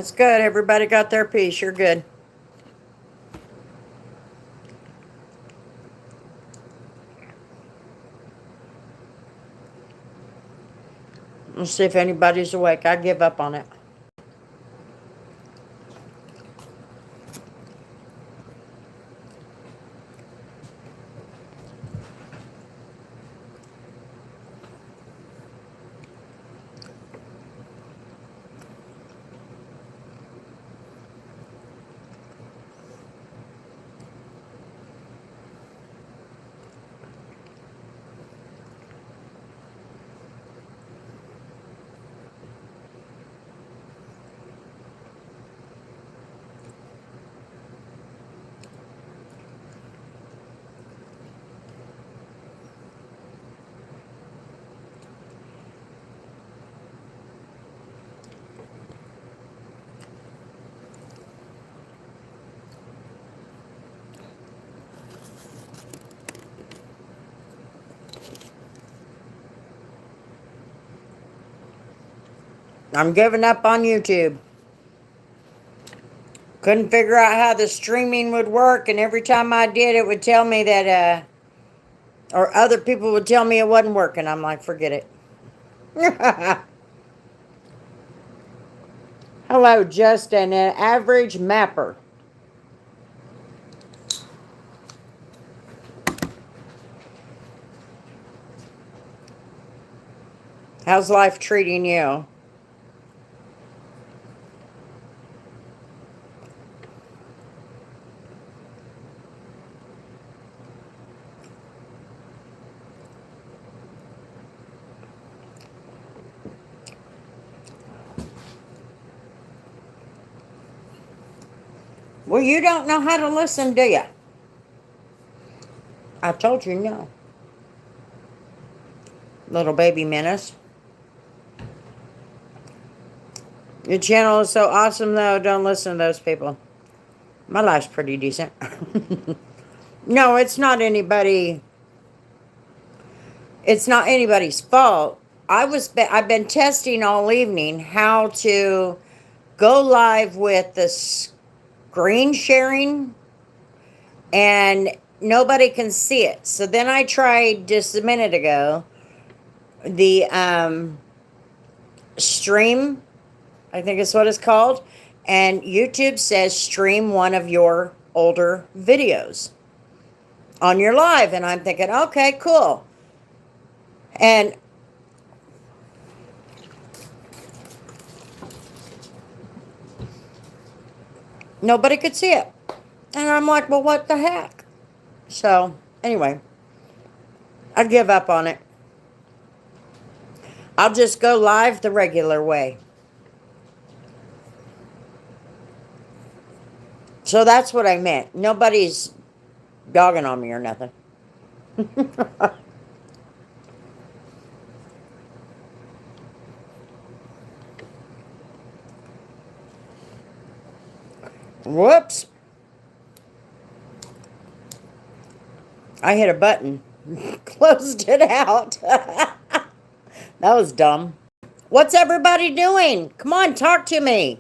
That's good. Everybody got their piece. You're good. Let's see if anybody's awake. I give up on it. I'm giving up on YouTube. Couldn't figure out how the streaming would work, and every time I did, it would tell me that, or other people would tell me it wasn't working. I'm like, forget it. Hello, Justin, an average mapper. How's life treating you? Well, you don't know how to listen, do you? I told you no. Little baby menace. Your channel is so awesome, though. Don't listen to those people. My life's pretty decent. No, it's not anybody. It's not anybody's fault. I've been testing all evening how to go live with the screen sharing, and nobody can see it. So then I tried just a minute ago the stream, I think is what it's called, and YouTube says stream one of your older videos on your live, and I'm thinking, okay, cool. And nobody could see it. And I'm like, well, what the heck? So, anyway, I give up on it. I'll just go live the regular way. So that's what I meant. Nobody's dogging on me or nothing. Whoops. I hit a button. Closed it out. That was dumb. What's everybody doing? Come on, talk to me.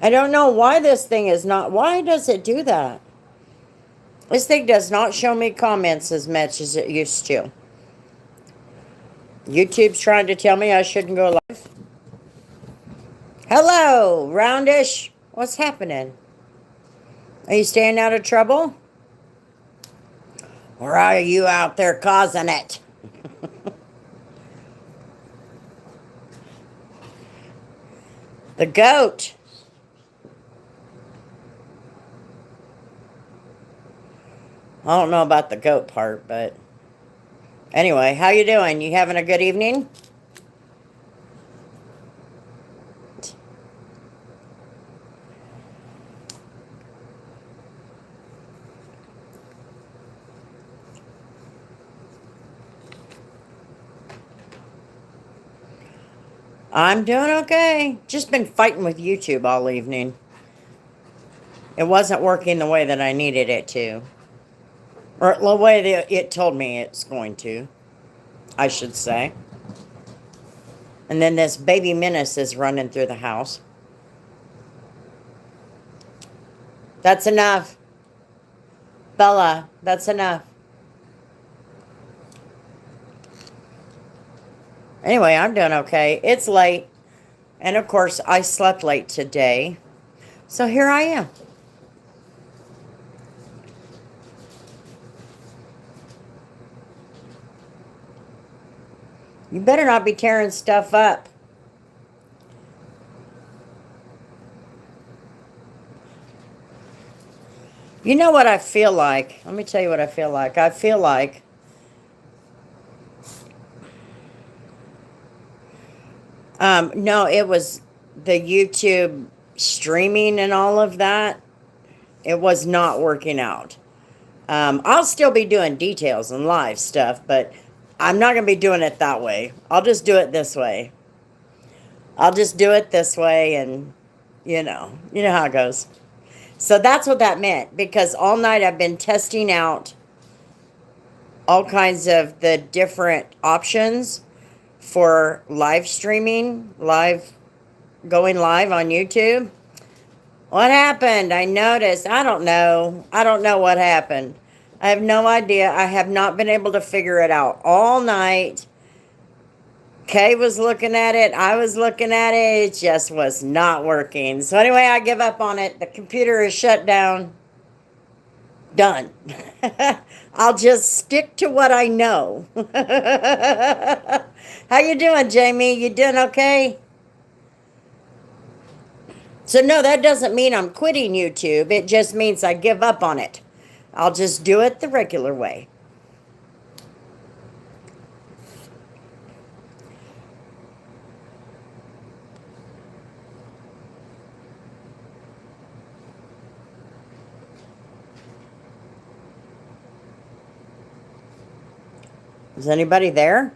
I don't know why this thing is not... Why does it do that? This thing does not show me comments as much as it used to. YouTube's trying to tell me I shouldn't go live. Hello, Roundish. What's happening? Are you staying out of trouble? Or are you out there causing it? The goat. I don't know about the goat part, but anyway, how you doing? You having a good evening? I'm doing okay. Just been fighting with YouTube all evening. It wasn't working the way that I needed it to. Or the way that it told me it's going to, I should say. And then this baby menace is running through the house. That's enough. Bella, that's enough. Anyway, I'm doing okay. It's late. And of course, I slept late today. So here I am. You better not be tearing stuff up. You know what I feel like? Let me tell you what I feel like. I feel like no, it was the YouTube streaming and all of that. It was not working out. I'll still be doing details and live stuff, but I'm not going to be doing it that way. I'll just do it this way. I'll just do it this way, and you know how it goes. So that's what that meant, because all night I've been testing out all kinds of the different options for live streaming, going live on YouTube. What happened? I noticed. I don't know. I don't know what happened. I have no idea. I have not been able to figure it out all night. Kay was looking at it. I was looking at it. It just was not working. So anyway, I give up on it. The computer is shut down. Done. I'll just stick to what I know. How you doing, Jamie? You doing okay? So no, that doesn't mean I'm quitting YouTube. It just means I give up on it. I'll just do it the regular way. Is anybody there?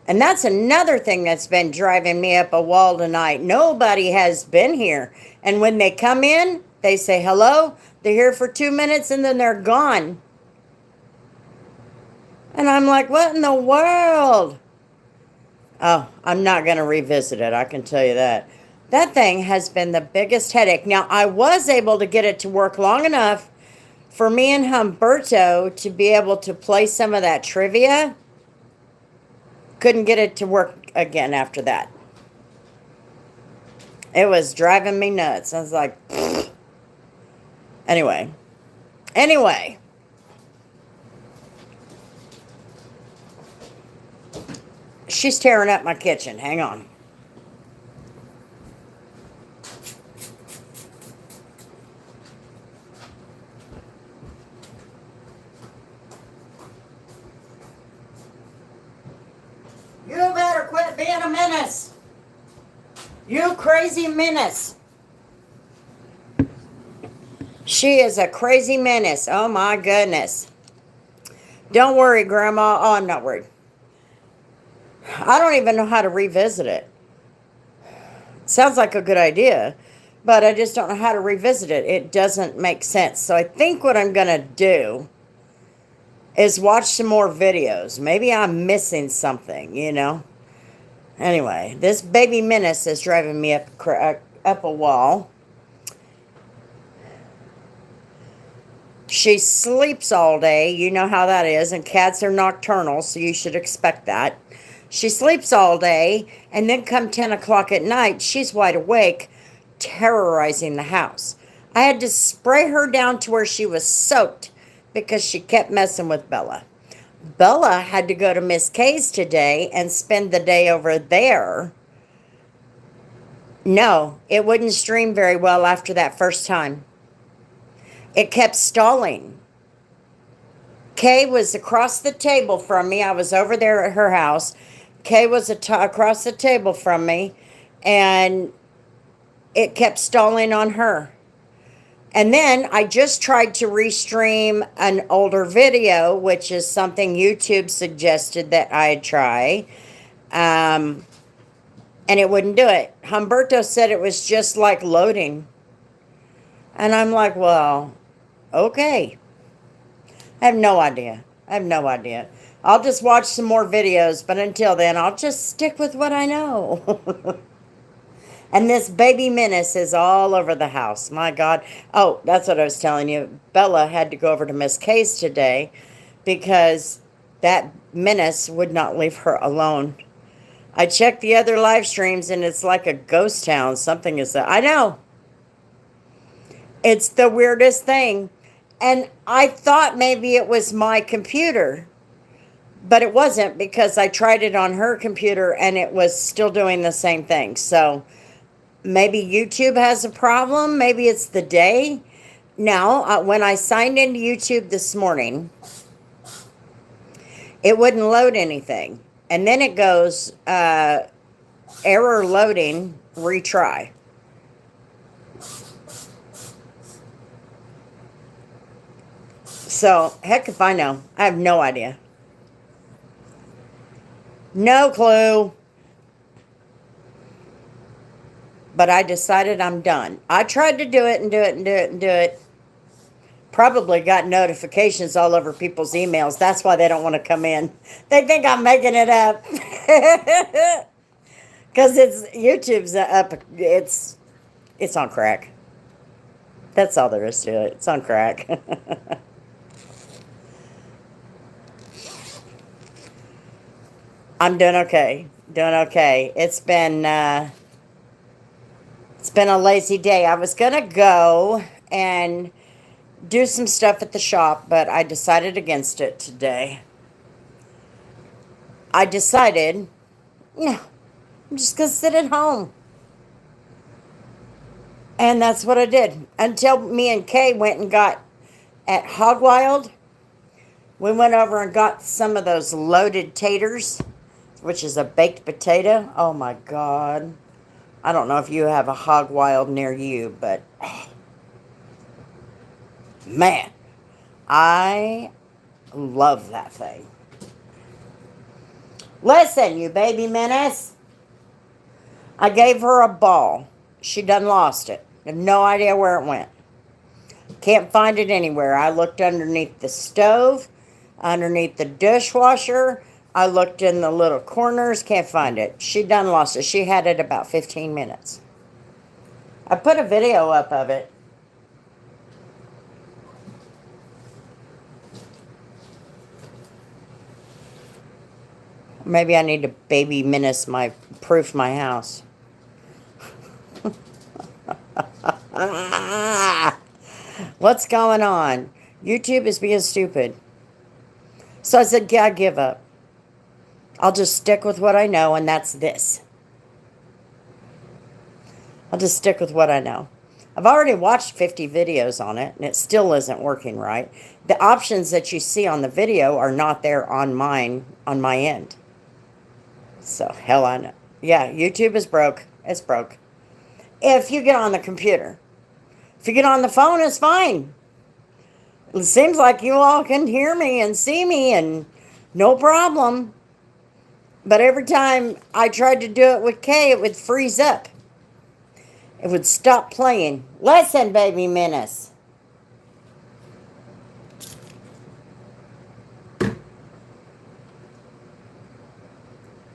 And that's another thing that's been driving me up a wall tonight. Nobody has been here. And when they come in, they say hello. They're here for 2 minutes and then they're gone. And I'm like, what in the world? Oh, I'm not going to revisit it. I can tell you that. That thing has been the biggest headache. Now, I was able to get it to work long enough for me and Humberto to be able to play some of that trivia. Couldn't get it to work again after that. It was driving me nuts. I was like, pfft. Anyway. She's tearing up my kitchen. Hang on. You better quit being a menace. You crazy menace. She is a crazy menace. Oh my goodness. Don't worry, Grandma. Oh, I'm not worried. I don't even know how to revisit it. Sounds like a good idea, but I just don't know how to revisit it. It doesn't make sense. So I think what I'm going to do is watch some more videos. Maybe I'm missing something, Anyway, this baby menace is driving me up a wall. She sleeps all day. You know how that is. And cats are nocturnal, so you should expect that. She sleeps all day, and then come 10 o'clock at night, she's wide awake, terrorizing the house. I had to spray her down to where she was soaked because she kept messing with Bella. Bella had to go to Miss Kay's today and spend the day over there. No, it wouldn't stream very well after that first time. It kept stalling. Kay was across the table from me. I was over there at her house. Kay was across the table from me, and it kept stalling on her. And then I just tried to restream an older video, which is something YouTube suggested that I try. And it wouldn't do it. Humberto said it was just like loading. And I'm like, well, okay. I have no idea. I'll just watch some more videos, but until then, I'll just stick with what I know. And this baby menace is all over the house. My God. Oh, that's what I was telling you. Bella had to go over to Miss Kay's today because that menace would not leave her alone. I checked the other live streams and it's like a ghost town. Something is that. I know. It's the weirdest thing. And I thought maybe it was my computer, but it wasn't because I tried it on her computer and it was still doing the same thing. So maybe YouTube has a problem. Maybe it's the day. Now, when I signed into YouTube this morning, it wouldn't load anything. And then it goes, error loading, retry. So, heck if I know. I have no idea. No clue. But I decided I'm done. I tried to do it and do it and do it and do it. Probably got notifications all over people's emails. That's why they don't want to come in. They think I'm making it up. Because YouTube's up. It's on crack. That's all there is to it. It's on crack. I'm doing okay. Doing okay. It's been a lazy day. I was gonna go and do some stuff at the shop, but I decided against it today. I decided, no, I'm just gonna sit at home. And that's what I did. Until me and Kay went and got at Hog Wild. We went over and got some of those loaded taters, which is a baked potato. Oh my God. I don't know if you have a Hog Wild near you, but oh, man, I love that thing. Listen, you baby menace. I gave her a ball. She done lost it. I have no idea where it went. Can't find it anywhere. I looked underneath the stove, underneath the dishwasher. I looked in the little corners. Can't find it. She done lost it. She had it about 15 minutes. I put a video up of it. Maybe I need to baby menace proof my house. What's going on? YouTube is being stupid. So I said, yeah, I give up. I'll just stick with what I know, and that's this. I'll just stick with what I know. I've already watched 50 videos on it, and it still isn't working right. The options that you see on the video are not there on my end. So, hell I know. Yeah, YouTube is broke. It's broke. If you get on the computer. If you get on the phone, it's fine. It seems like you all can hear me and see me and no problem. But every time I tried to do it with Kay, it would freeze up. It would stop playing. Listen, baby menace.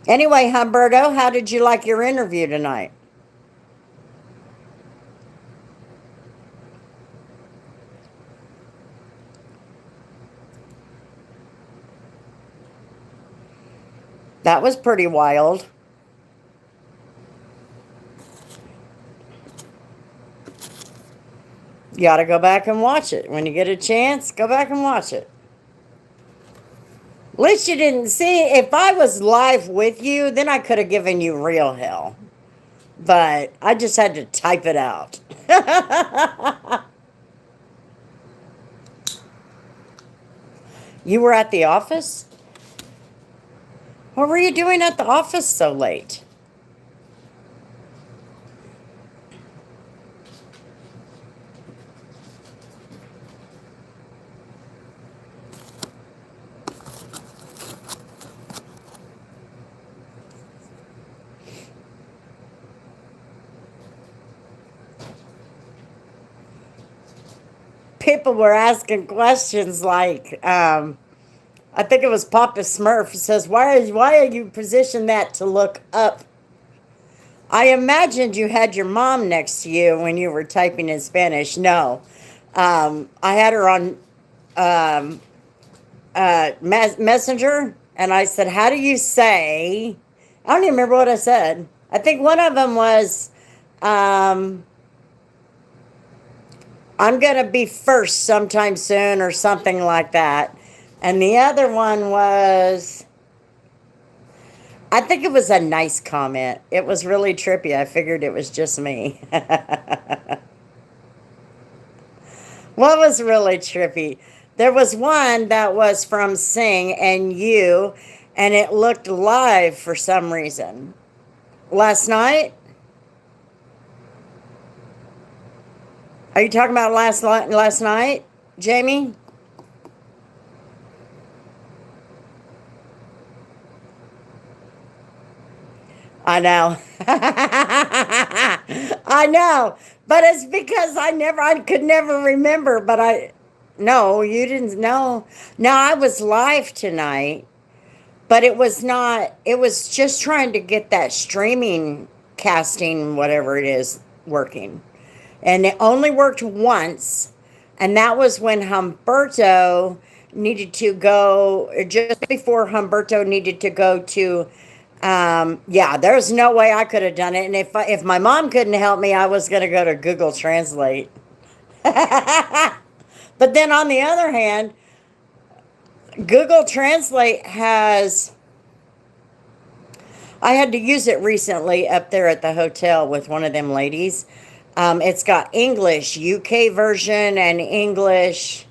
Anyway, Humberto, how did you like your interview tonight? That was pretty wild. You ought to go back and watch it. When you get a chance, go back and watch it. At least you didn't see. If I was live with you, then I could have given you real hell. But I just had to type it out. You were at the office? What were you doing at the office so late? People were asking questions like, I think it was Papa Smurf says, why are you positioned that to look up? I imagined you had your mom next to you when you were typing in Spanish. No. I had her on um, Messenger, and I said, "How do you say?" I don't even remember what I said. I think one of them was, um, "I'm gonna be first sometime soon" or something like that, and the other one was, I think it was a nice comment. It was really trippy. I figured it was just me. What was really trippy? There was one that was from Sing and You, and it looked live for some reason. Last night? Are you talking about last night, Jamie? I know. I know. But it's because I could never remember, but no, you didn't know. No, I was live tonight, but it was not, it was just trying to get that streaming casting, whatever it is, working. And it only worked once, and that was when Humberto needed to go, just before Humberto needed to go to, yeah, there's no way I could have done it. And if my mom couldn't help me, I was going to go to Google Translate. But then on the other hand, Google Translate has, I had to use it recently up there at the hotel with one of them ladies. It's got English UK version and English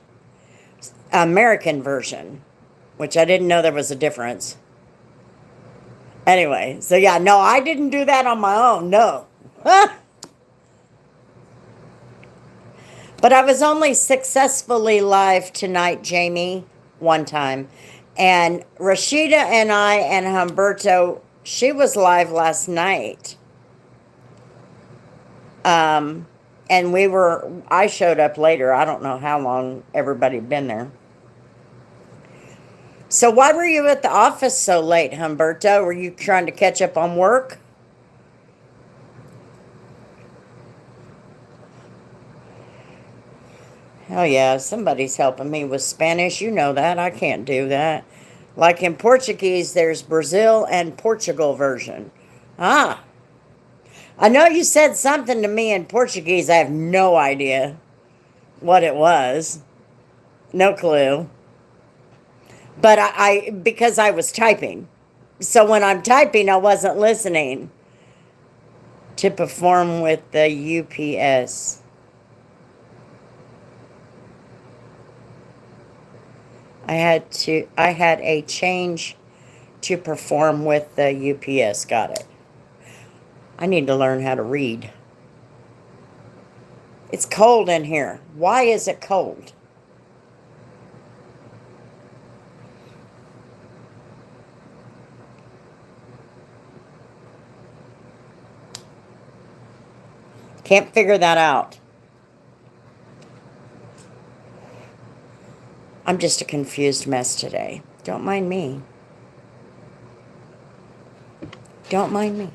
American version, which I didn't know there was a difference. Anyway, so yeah, no, I didn't do that on my own, no. But I was only successfully live tonight, Jamie, one time. And Rashida and I and Humberto, she was live last night. And I showed up later. I don't know how long everybody had been there. So why were you at the office so late, Humberto? Were you trying to catch up on work? Oh yeah, somebody's helping me with Spanish. You know that. I can't do that. Like in Portuguese, there's Brazil and Portugal version. Ah, I know you said something to me in Portuguese. I have no idea what it was. No clue. But because I was typing. So when I'm typing, I wasn't listening. To perform with the UPS. I had a change to perform with the UPS. Got it. I need to learn how to read. It's cold in here. Why is it cold? Can't figure that out. I'm just a confused mess today. Don't mind me. Don't mind me.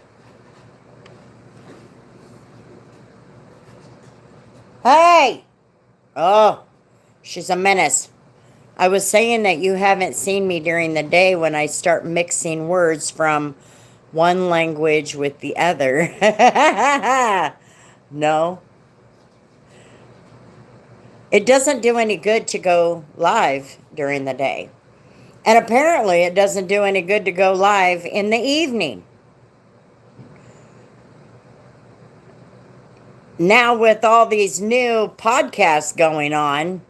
Hey! Oh, she's a menace. I was saying that you haven't seen me during the day when I start mixing words from one language with the other. No. It doesn't do any good to go live during the day. And apparently it doesn't do any good to go live in the evening. Now with all these new podcasts going on,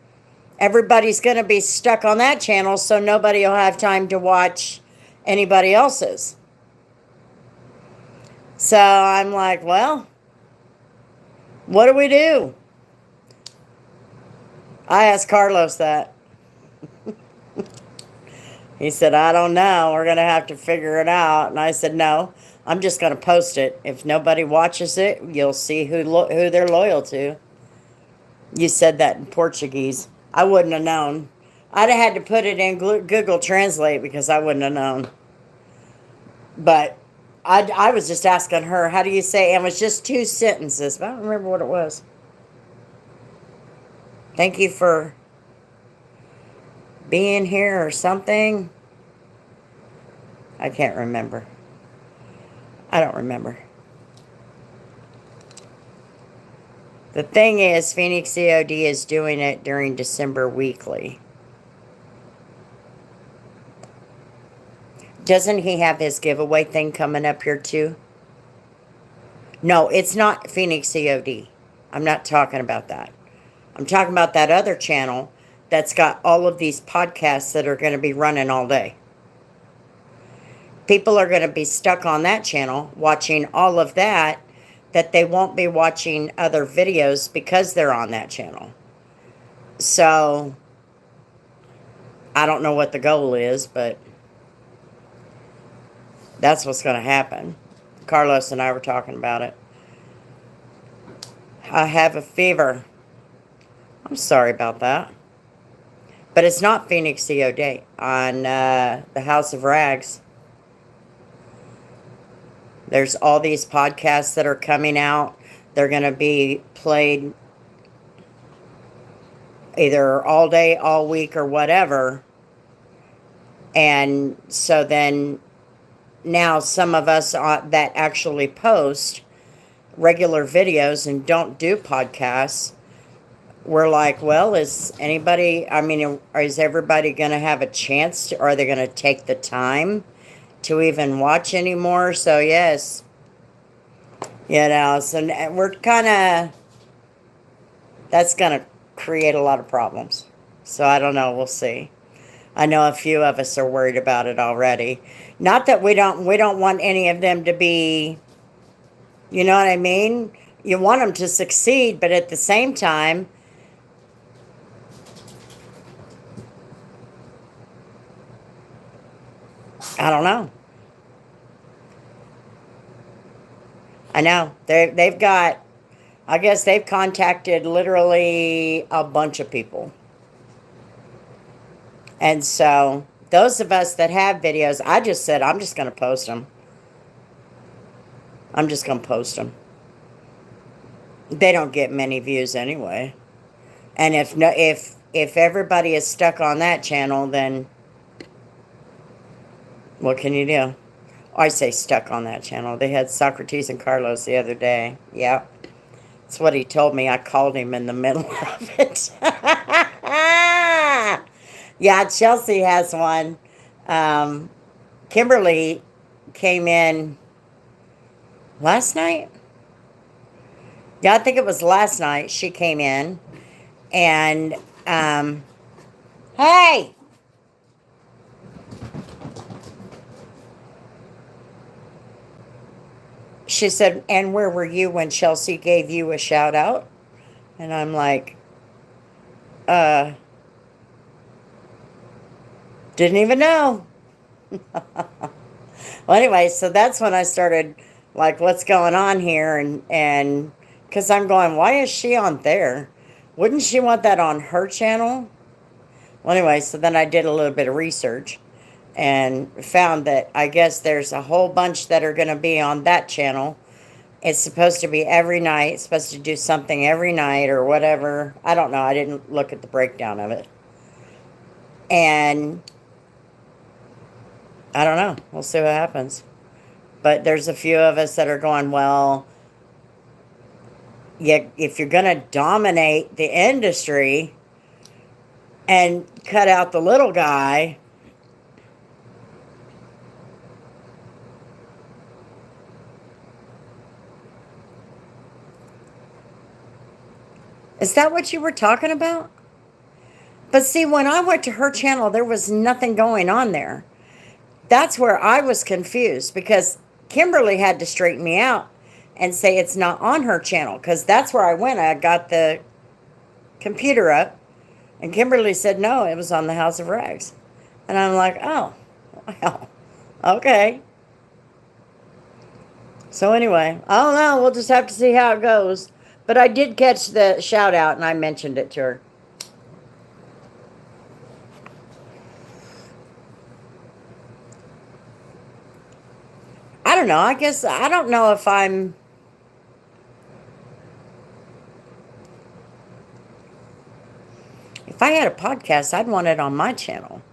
everybody's going to be stuck on that channel, so nobody will have time to watch anybody else's. So I'm like, well, what do we do? I asked Carlos that. He said, I don't know. We're going to have to figure it out. And I said, no, I'm just going to post it. If nobody watches it, you'll see who they're loyal to. You said that in Portuguese. I wouldn't have known. I'd have had to put it in Google Translate because I wouldn't have known. But I was just asking her, how do you say, and it was just two sentences, but I don't remember what it was. Thank you for being here or something. I can't remember. I don't remember. The thing is, Phoenix COD is doing it during December weekly. Doesn't he have his giveaway thing coming up here too? No, it's not Phoenix COD. I'm not talking about that. I'm talking about that other channel that's got all of these podcasts that are going to be running all day. People are going to be stuck on that channel watching all of that they won't be watching other videos because they're on that channel. So, I don't know what the goal is, but that's what's going to happen. Carlos and I were talking about it. I have a fever. I'm sorry about that. But it's not Phoenix COD on the House of Rags. There's all these podcasts that are coming out. They're going to be played either all day, all week, or whatever. And so then now some of us that actually post regular videos and don't do podcasts, we're like, well, is everybody going to have a chance to, are they going to take the time to even watch anymore? So yes, so we're kind of, that's going to create a lot of problems. So I don't know, we'll see. I know a few of us are worried about it already. Not that we don't want any of them to be, you know what I mean? You want them to succeed, but at the same time, I don't know. I know. They've got, I guess they've contacted literally a bunch of people. And so those of us that have videos, I just said, I'm just going to post them. I'm just going to post them. They don't get many views anyway. And if everybody is stuck on that channel, then what can you do? I say stuck on that channel. They had Socrates and Carlos the other day. Yeah. That's what he told me. I called him in the middle of it. Yeah, Chelsea has one. Kimberly came in last night. Yeah, I think it was last night. She came in and, hey! She said, and where were you when Chelsea gave you a shout out? And I'm like, didn't even know. Well, anyway, so that's when I started, like, what's going on here? And because I'm going, why is she on there? Wouldn't she want that on her channel? Well, anyway, so then I did a little bit of research and found that I guess there's a whole bunch that are going to be on that channel. It's supposed to be every night. It's supposed to do something every night or whatever. I don't know. I didn't look at the breakdown of it. And I don't know. We'll see what happens. But there's a few of us that are going, well, yeah, if you're going to dominate the industry and cut out the little guy, is that what you were talking about? But see, when I went to her channel, there was nothing going on there. That's where I was confused because Kimberly had to straighten me out and say it's not on her channel because that's where I went. I got the computer up and Kimberly said, no, it was on the House of Rags. And I'm like, oh, well, okay. So anyway, I don't know. We'll just have to see how it goes. But I did catch the shout out and I mentioned it to her. I don't know. I guess I don't know if if I had a podcast, I'd want it on my channel.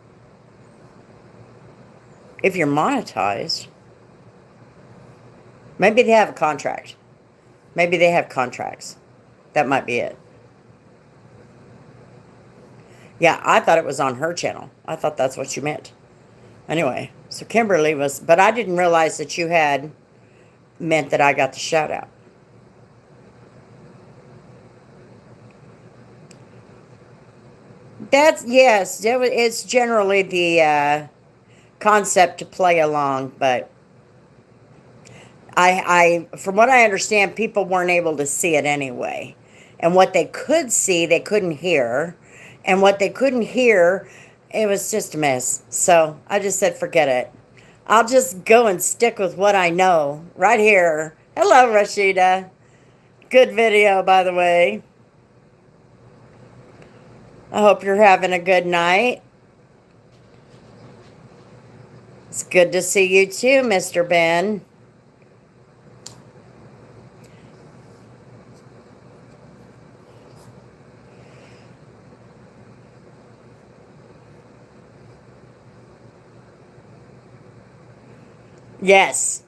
If you're monetized, maybe they have a contract. Maybe they have contracts. That might be it. Yeah, I thought it was on her channel. I thought that's what you meant. Anyway, so Kimberly was, but I didn't realize that you had meant that I got the shout out. That's, yes, it's generally the concept to play along, but from what I understand, people weren't able to see it anyway. And what they could see, they couldn't hear. And what they couldn't hear, it was just a mess. So I just said, forget it. I'll just go and stick with what I know right here. Hello, Rashida. Good video, by the way. I hope you're having a good night. It's good to see you too, Mr. Ben. Yes.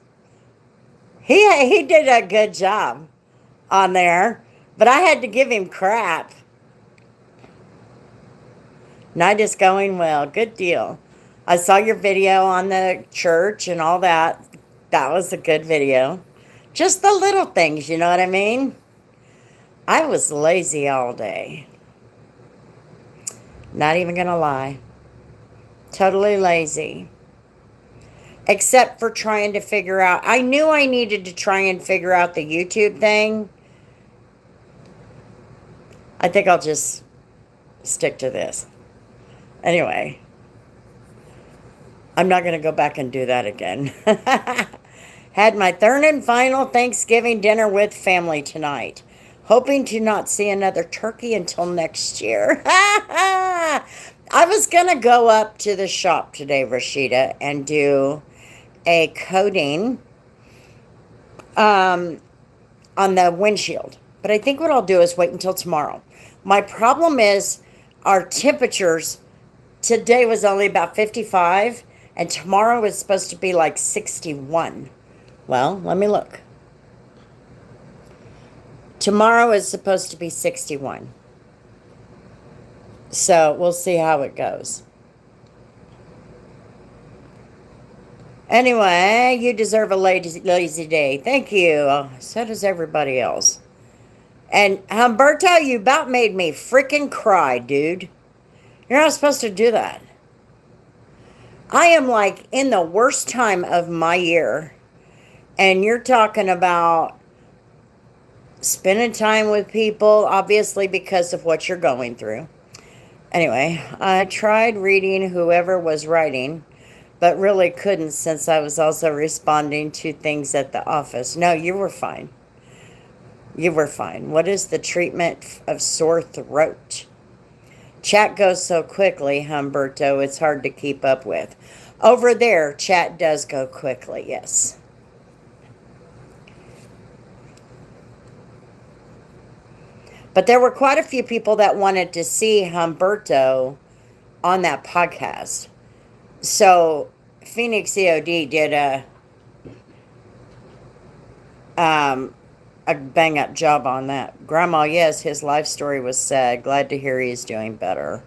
He did a good job on there, but I had to give him crap. Night is going well. Good deal. I saw your video on the church and all that. That was a good video. Just the little things, you know what I mean? I was lazy all day. Not even gonna lie. Totally lazy. Except for trying to figure out, I knew I needed to try and figure out the YouTube thing. I think I'll just stick to this. Anyway, I'm not going to go back and do that again. Had my third and final Thanksgiving dinner with family tonight. Hoping to not see another turkey until next year. I was going to go up to the shop today, Rashida, and do a coating on the windshield. But I think what I'll do is wait until tomorrow. My problem is our temperatures today was only about 55, and tomorrow is supposed to be like 61. Well, let me look. Tomorrow is supposed to be 61. So we'll see how it goes. Anyway, you deserve a lazy day. Thank you. So does everybody else. And Humberto, you about made me freaking cry, dude. You're not supposed to do that. I am like in the worst time of my year. And you're talking about spending time with people, obviously because of what you're going through. Anyway, I tried reading whoever was writing, but really couldn't since I was also responding to things at the office. No, you were fine. You were fine. What is the treatment of sore throat? Chat goes so quickly, Humberto, it's hard to keep up with. Over there, chat does go quickly, yes. But there were quite a few people that wanted to see Humberto on that podcast. So Phoenix COD did a bang-up job on that. Grandma, yes, his life story was sad. Glad to hear he's doing better.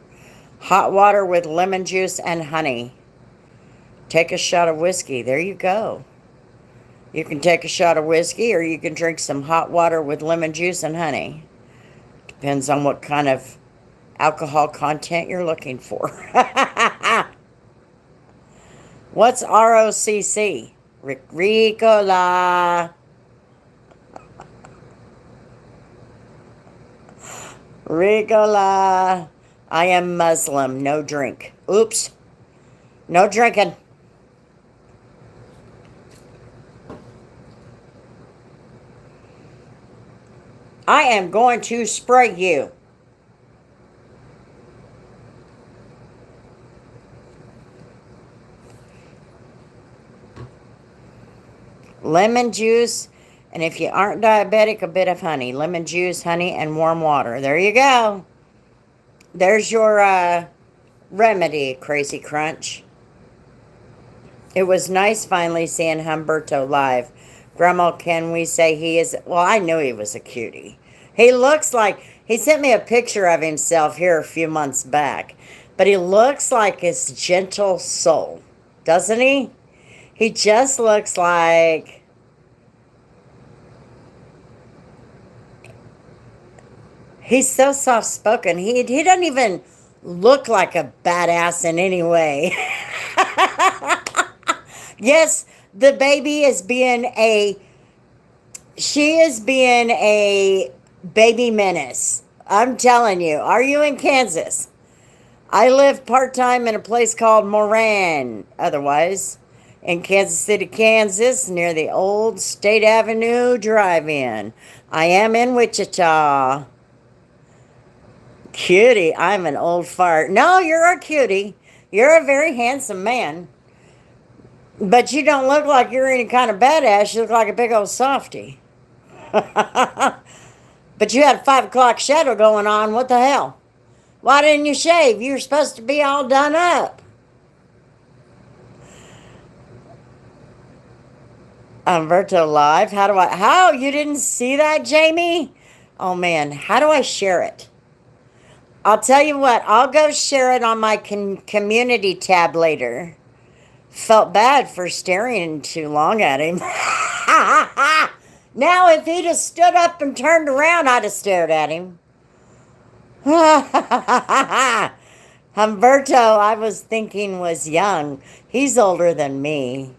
Hot water with lemon juice and honey. Take a shot of whiskey. There you go. You can take a shot of whiskey or you can drink some hot water with lemon juice and honey. Depends on what kind of alcohol content you're looking for. What's ROCC? Ricola. Ricola. I am Muslim. No drink. Oops. No drinking. I am going to spray you. lemon juice, and if you aren't diabetic, a bit of honey. Lemon juice, honey, and warm water. There you go. There's your remedy, Crazy Crunch. It was nice finally seeing Humberto live. Grandma, can we say he is... Well, I knew he was a cutie. He looks like... He sent me a picture of himself here a few months back. But he looks like his gentle soul. Doesn't he? He just looks like... He's so soft-spoken. He doesn't even look like a badass in any way. Yes, the baby is being a... She is being a baby menace. I'm telling you. Are you in Kansas? I live part-time in a place called Moran. Otherwise, in Kansas City, Kansas, near the old State Avenue Drive-In. I am in Wichita. Cutie, I'm an old fart. No, you're a cutie. You're a very handsome man. But you don't look like you're any kind of badass. You look like a big old softy. But you had a 5 o'clock shadow going on. What the hell? Why didn't you shave? You were supposed to be all done up. Umberto Live. How? You didn't see that, Jamie? Oh, man. How do I share it? I'll tell you what. I'll go share it on my community tab later. Felt bad for staring too long at him. Now, if he'd have stood up and turned around, I'd have stared at him. Humberto, I was thinking, was young. He's older than me.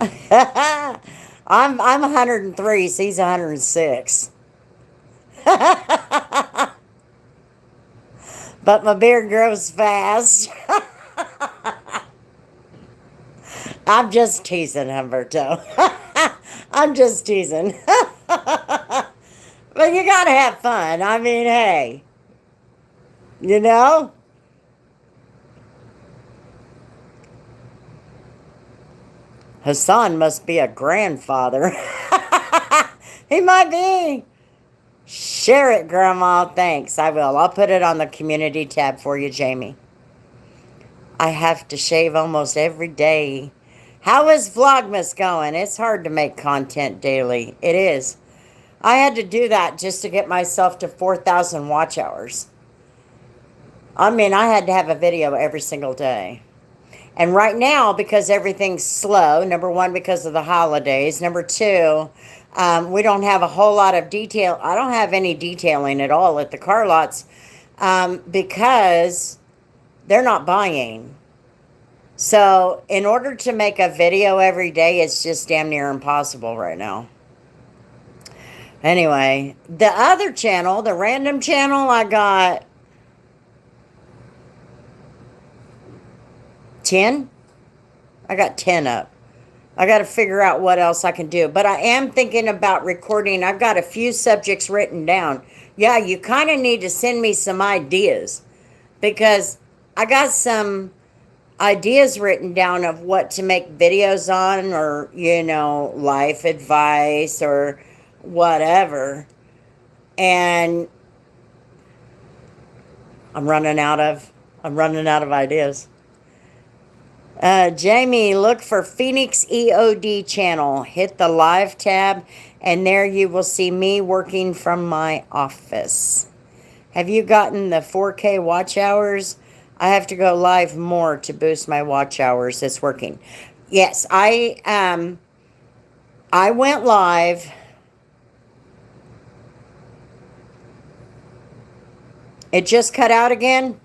I'm 103, so he's 106. But my beard grows fast. I'm just teasing, Humberto. I'm just teasing. But you gotta have fun. I mean, hey. You know? Hassan must be a grandfather. He might be. Share it, Grandma. Thanks. I will. I'll put it on the community tab for you, Jamie. I have to shave almost every day. How is Vlogmas going? It's hard to make content daily. It is. I had to do that just to get myself to 4,000 watch hours. I mean, I had to have a video every single day. And right now, because everything's slow, number one, because of the holidays. Number two, we don't have a whole lot of detail. I don't have any detailing at all at the car lots because they're not buying. So in order to make a video every day, it's just damn near impossible right now. Anyway, the other channel, the random channel, I got 10. I got 10 up. I got to figure out what else I can do. But I am thinking about recording. I've got a few subjects written down. Yeah, you kind of need to send me some ideas. Because I got some ideas written down of what to make videos on. Or, you know, life advice or whatever. And I'm running out of ideas. Jamie, look for Phoenix EOD channel. Hit the live tab, and there you will see me working from my office. Have you gotten the 4K watch hours? I have to go live more to boost my watch hours. It's working. Yes, I went live. It just cut out again.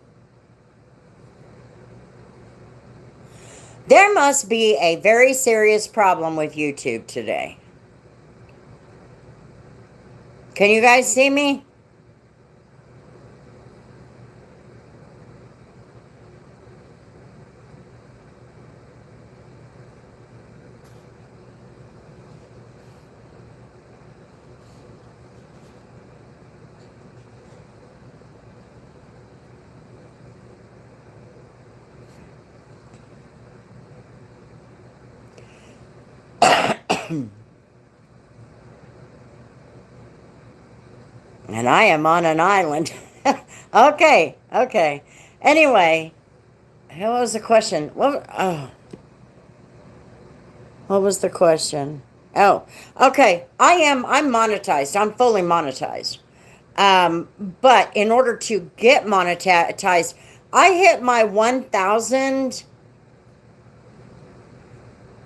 There must be a very serious problem with YouTube today. Can you guys see me? And I am on an island. Okay, okay. Anyway, what was the question? What was the question? Oh, okay. I'm monetized. I'm fully monetized. But in order to get monetized, I hit my 1,000.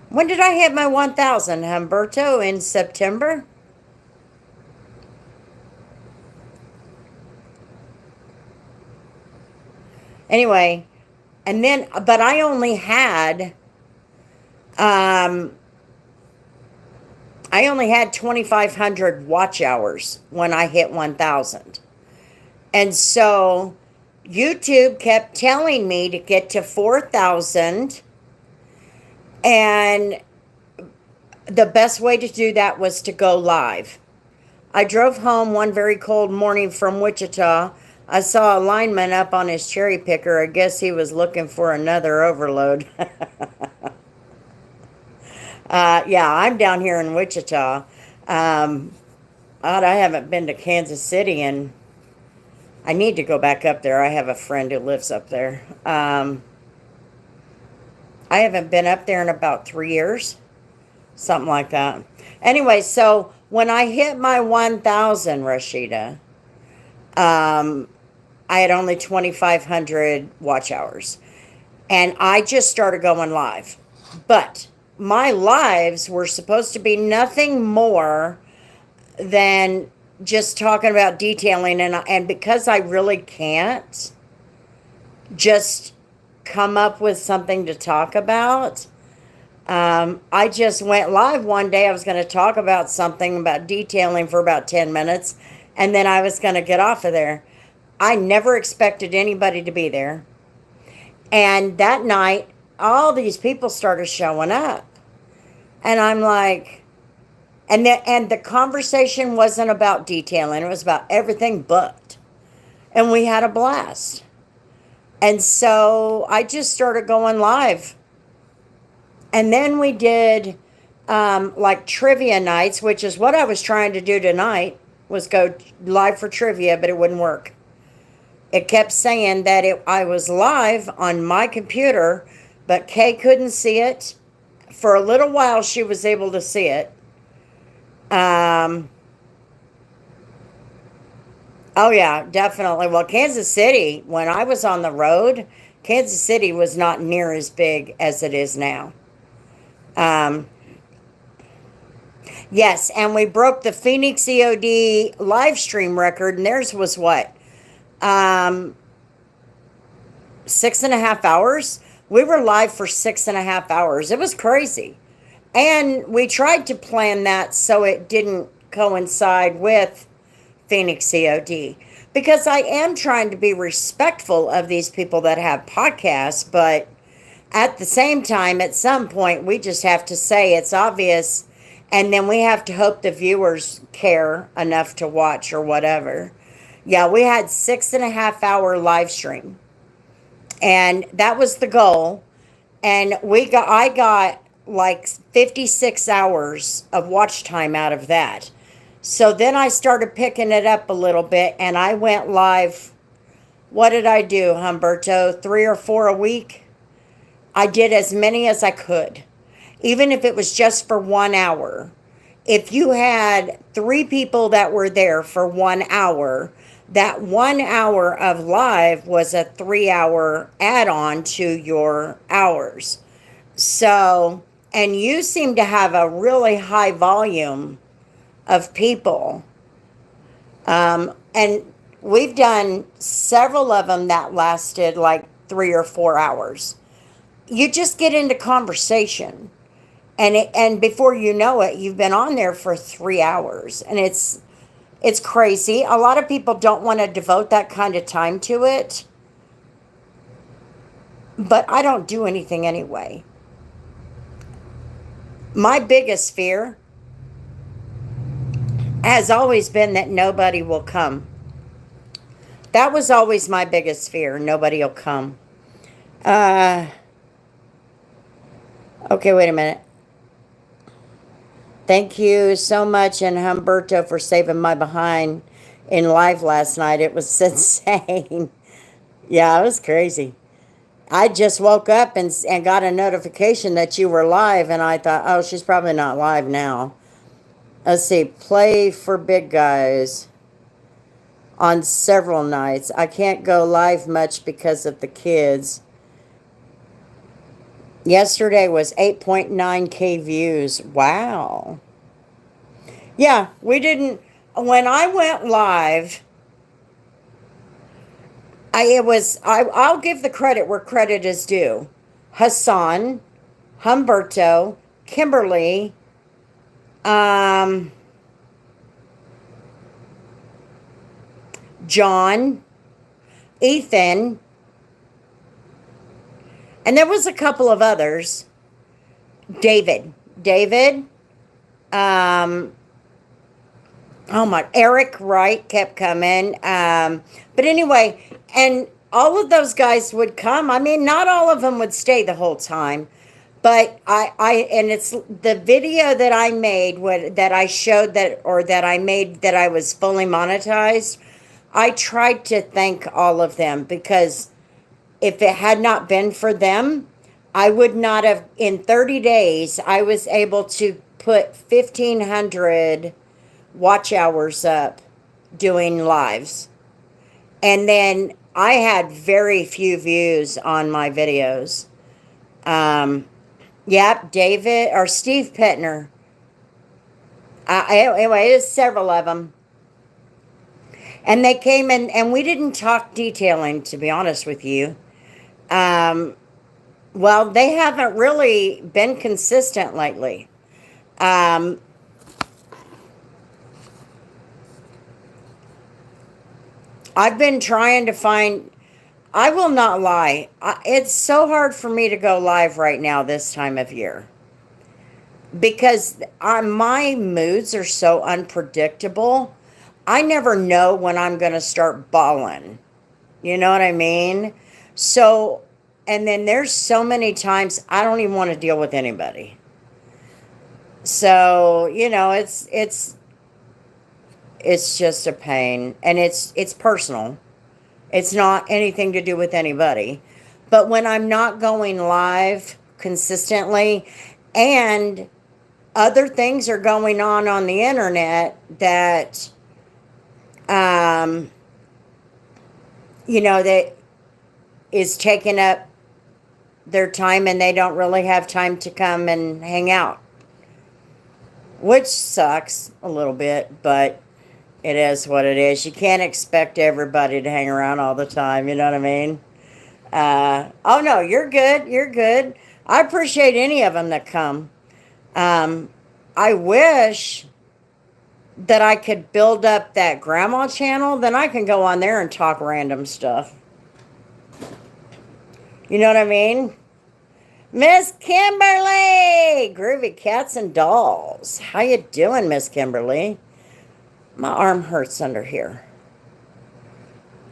When did I hit my 1,000, Humberto? In September? Anyway, and then, but um, I only had 2,500 watch hours when I hit 1,000. And so YouTube kept telling me to get to 4,000. And the best way to do that was to go live. I drove home one very cold morning from Wichita. I saw a lineman up on his cherry picker. I guess he was looking for another overload. Yeah, I'm down here in Wichita. I haven't been to Kansas City, and I need to go back up there. I have a friend who lives up there. I haven't been up there in about 3 years, something like that. Anyway, so when I hit my 1,000, Rashida, I had only 2,500 watch hours. And I just started going live. But my lives were supposed to be nothing more than just talking about detailing. And because I really can't just come up with something to talk about, I just went live one day. I was going to talk about something about detailing for about 10 minutes. And then I was going to get off of there. I never expected anybody to be there. And that night, all these people started showing up. And I'm like, and the conversation wasn't about detailing. It was about everything but. And we had a blast. And so I just started going live. And then we did like trivia nights, which is what I was trying to do tonight, was go live for trivia, but it wouldn't work. It kept saying that I was live on my computer, but Kay couldn't see it. For a little while, she was able to see it. Oh, yeah, definitely. Well, Kansas City, when I was on the road, Kansas City was not near as big as it is now. Yes, and we broke the Phoenix EOD live stream record, and theirs was what? 6.5 hours. We were live for 6.5 hours. It was crazy. And we tried to plan that so it didn't coincide with Phoenix COD. Because I am trying to be respectful of these people that have podcasts, but at the same time, at some point, we just have to say it's obvious, and then we have to hope the viewers care enough to watch or whatever. Yeah, we had 6.5 hour live stream. And that was the goal. And I got like 56 hours of watch time out of that. So then I started picking it up a little bit, and I went live. What did I do, Humberto? 3 or 4 a week? I did as many as I could, even if it was just for 1 hour. If you had 3 people that were there for 1 hour, that 1 hour of live was a 3-hour add-on to your hours. So, and you seem to have a really high volume of people. And we've done several of them that lasted like 3 or 4 hours. You just get into conversation. And before you know it, you've been on there for 3 hours. And it's crazy. A lot of people don't want to devote that kind of time to it. But I don't do anything anyway. My biggest fear has always been that nobody will come. That was always my biggest fear. Nobody will come. Okay, wait a minute. Thank you so much, and Humberto, for saving my behind in live last night. It was insane. Yeah, it was crazy. I just woke up and got a notification that you were live, and I thought, oh, she's probably not live now. Let's see, play for big guys on several nights. I can't go live much because of the kids. Yesterday was 8.9K views. Wow. Yeah, we didn't. When I went live, I'll give the credit where credit is due. Hassan, Humberto, Kimberly, John, Ethan, and there was a couple of others. David, oh my, Eric Wright kept coming. But anyway, and all of those guys would come. I mean, not all of them would stay the whole time, but and it's the video that I made, that I showed that, or that I made that I was fully monetized. I tried to thank all of them, because if it had not been for them, I would not have, in 30 days, I was able to put 1,500 watch hours up doing lives. And then I had very few views on my videos. Yep, David or Steve Pittner. Anyway, there's several of them. And they came in, and we didn't talk detailing, to be honest with you. Well, they haven't really been consistent lately. I've been trying to find, I will not lie, it's so hard for me to go live right now this time of year, because my moods are so unpredictable. I never know when I'm going to start bawling. You know what I mean? So, and then there's so many times I don't even want to deal with anybody. So, you know, it's just a pain, and it's personal. It's not anything to do with anybody. But when I'm not going live consistently, and other things are going on the internet that, you know, that is taking up their time, and they don't really have time to come and hang out, which sucks a little bit, but it is what it is. You can't expect everybody to hang around all the time, you know what I mean? Oh no, you're good, you're good. I appreciate any of them that come. I wish that I could build up that grandma channel, then I can go on there and talk random stuff. You know what I mean? Miss Kimberly! Groovy Cats and Dolls. How you doing, Miss Kimberly? My arm hurts under here.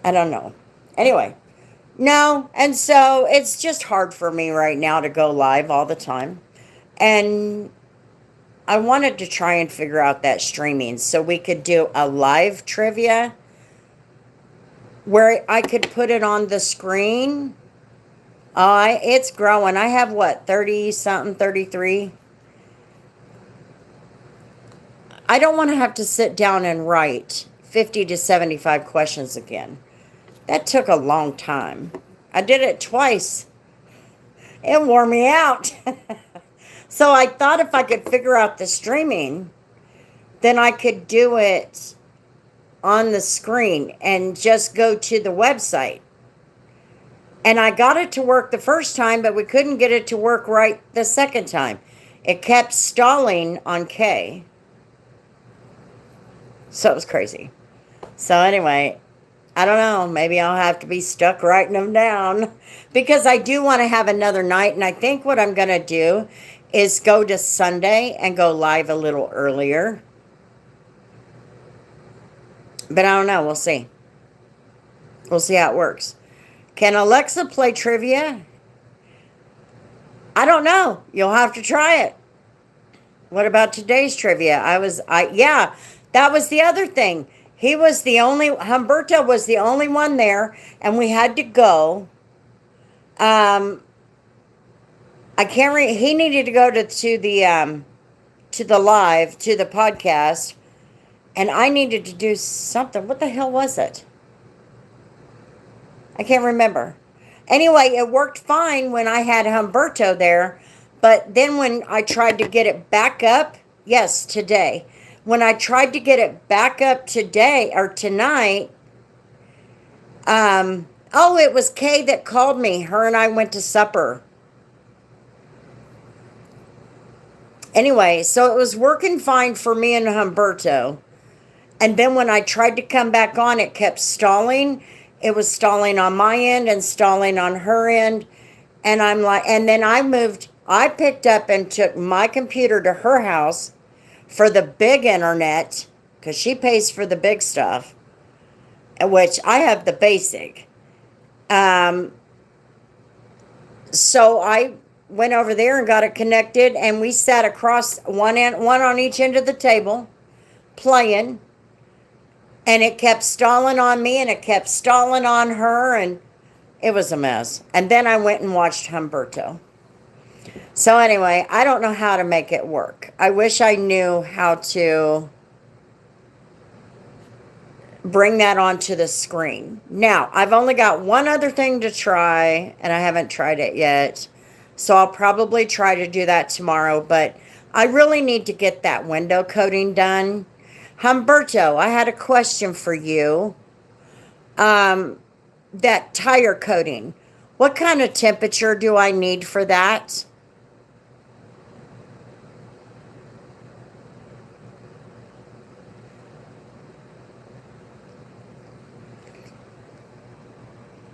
I don't know. Anyway, no, and so it's just hard for me right now to go live all the time. And I wanted to try and figure out that streaming so we could do a live trivia where I could put it on the screen. It's growing. I have what, 30 something, 33? I don't want to have to sit down and write 50 to 75 questions again. That took a long time. I did it twice. It wore me out. So I thought if I could figure out the streaming, then I could do it on the screen and just go to the website. And I got it to work the first time, but we couldn't get it to work right the second time. It kept stalling on K. So it was crazy. So anyway, I don't know. Maybe I'll have to be stuck writing them down, because I do want to have another night. And I think what I'm going to do is go to Sunday and go live a little earlier. But I don't know. We'll see. We'll see how it works. Can Alexa play trivia? I don't know. You'll have to try it. What about today's trivia? Yeah, that was the other thing. Humberto was the only one there, and we had to go. Um, he needed to go to the live, to the podcast, and I needed to do something. What the hell was it? I can't remember. Anyway, it worked fine when I had Humberto there, but then when I tried to get it back up, yes, today. When I tried to get it back up today or tonight, oh, it was Kay that called me. Her and I went to supper. Anyway, so it was working fine for me and Humberto. And then when I tried to come back on, it kept stalling. It was stalling on my end and stalling on her end. And I'm like, and then I picked up and took my computer to her house for the big internet, because she pays for the big stuff, which I have the basic. So I went over there and got it connected, and we sat across one on each end of the table, playing. And it kept stalling on me, and it kept stalling on her, and it was a mess. And then I went and watched Humberto. So anyway, I don't know how to make it work. I wish I knew how to bring that onto the screen. Now, I've only got one other thing to try, and I haven't tried it yet. So I'll probably try to do that tomorrow, but I really need to get that window coating done. Humberto, I had a question for you. That tire coating, what kind of temperature do I need for that?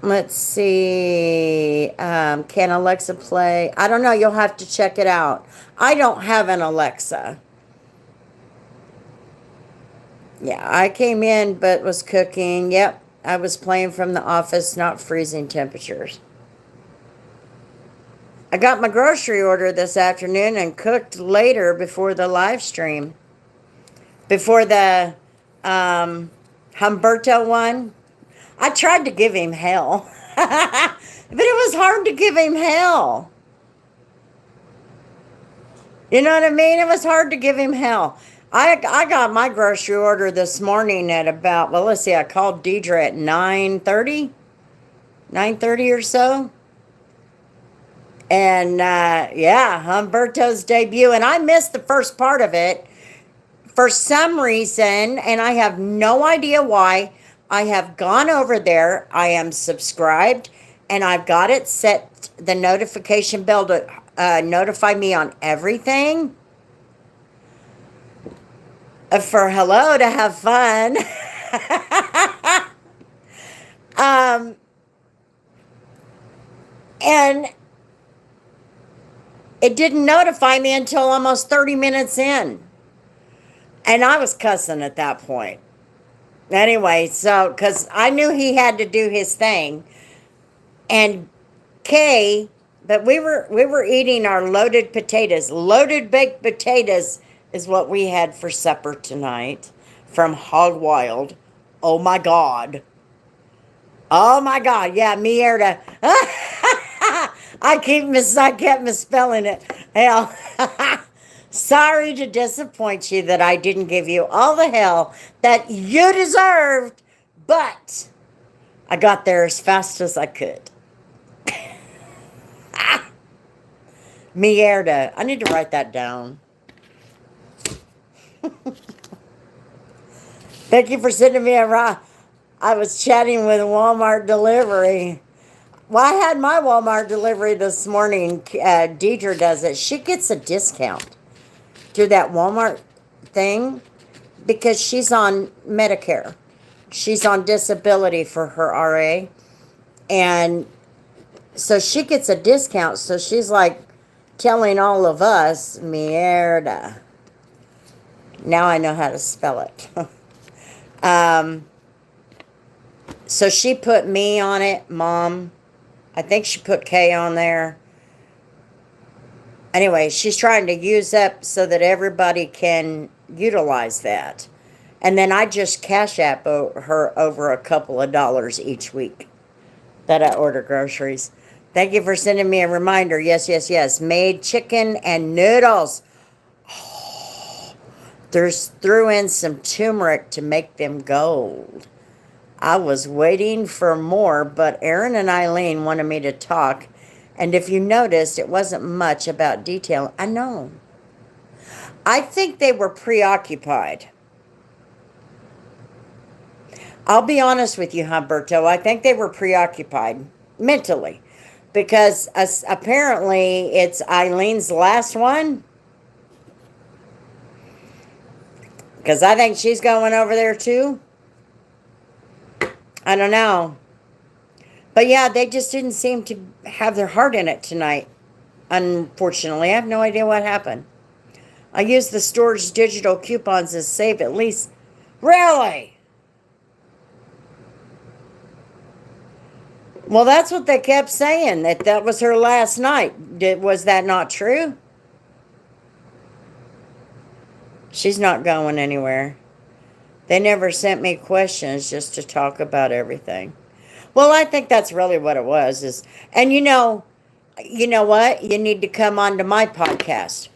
Let's see. Can Alexa play? I don't know. You'll have to check it out. I don't have an Alexa. Yeah, I came in but was cooking. Yep, I was playing from the office, not freezing temperatures. I got my grocery order this afternoon and cooked later before the live stream. Before the Humberto one. I tried to give him hell. But it was hard to give him hell. You know what I mean? It was hard to give him hell. I got my grocery order this morning at about, well, let's see, I called Deidre at 9:30 or so. And, yeah, Humberto's debut. And I missed the first part of it for some reason, and I have no idea why. I have gone over there. I am subscribed, and I've got it set, the notification bell to notify me on everything. For hello, to have fun. And it didn't notify me until almost 30 minutes in. And I was cussing at that point. Anyway, so, because I knew he had to do his thing. And Kay, but we were eating our loaded potatoes. Loaded baked potatoes is what we had for supper tonight from Hog Wild. Oh my God. Oh my God. Yeah, Mierda. I kept misspelling it. Hell. Sorry to disappoint you that I didn't give you all the hell that you deserved, but I got there as fast as I could. Mierda. I need to write that down. Thank you for sending me a raw. I was chatting with Walmart delivery. Well, I had my Walmart delivery this morning. Deidre does it. She gets a discount through that Walmart thing because she's on Medicare. She's on disability for her RA. And so she gets a discount. So she's like telling all of us, Mierda. Now I know how to spell it. So she put me on it, Mom. I think she put Kay on there. Anyway, she's trying to use up so that everybody can utilize that. And then I just cash app her over a couple of dollars each week that I order groceries. Thank you for sending me a reminder. Yes, yes, yes. Made chicken and noodles. There's threw in some turmeric to make them gold. I was waiting for more, but Aaron and Eileen wanted me to talk. And if you noticed, it wasn't much about detail. I know. I think they were preoccupied. I'll be honest with you, Humberto. I think they were preoccupied mentally because apparently it's Eileen's last one. Because I think she's going over there too. I don't know. But yeah, they just didn't seem to have their heart in it tonight. Unfortunately, I have no idea what happened. I used the store's digital coupons to save at least. Really? Well, that's what they kept saying, that was her last night. Was that not true? She's not going anywhere. They never sent me questions just to talk about everything. Well, I think that's really what it was. And you know what? You need to come onto my podcast.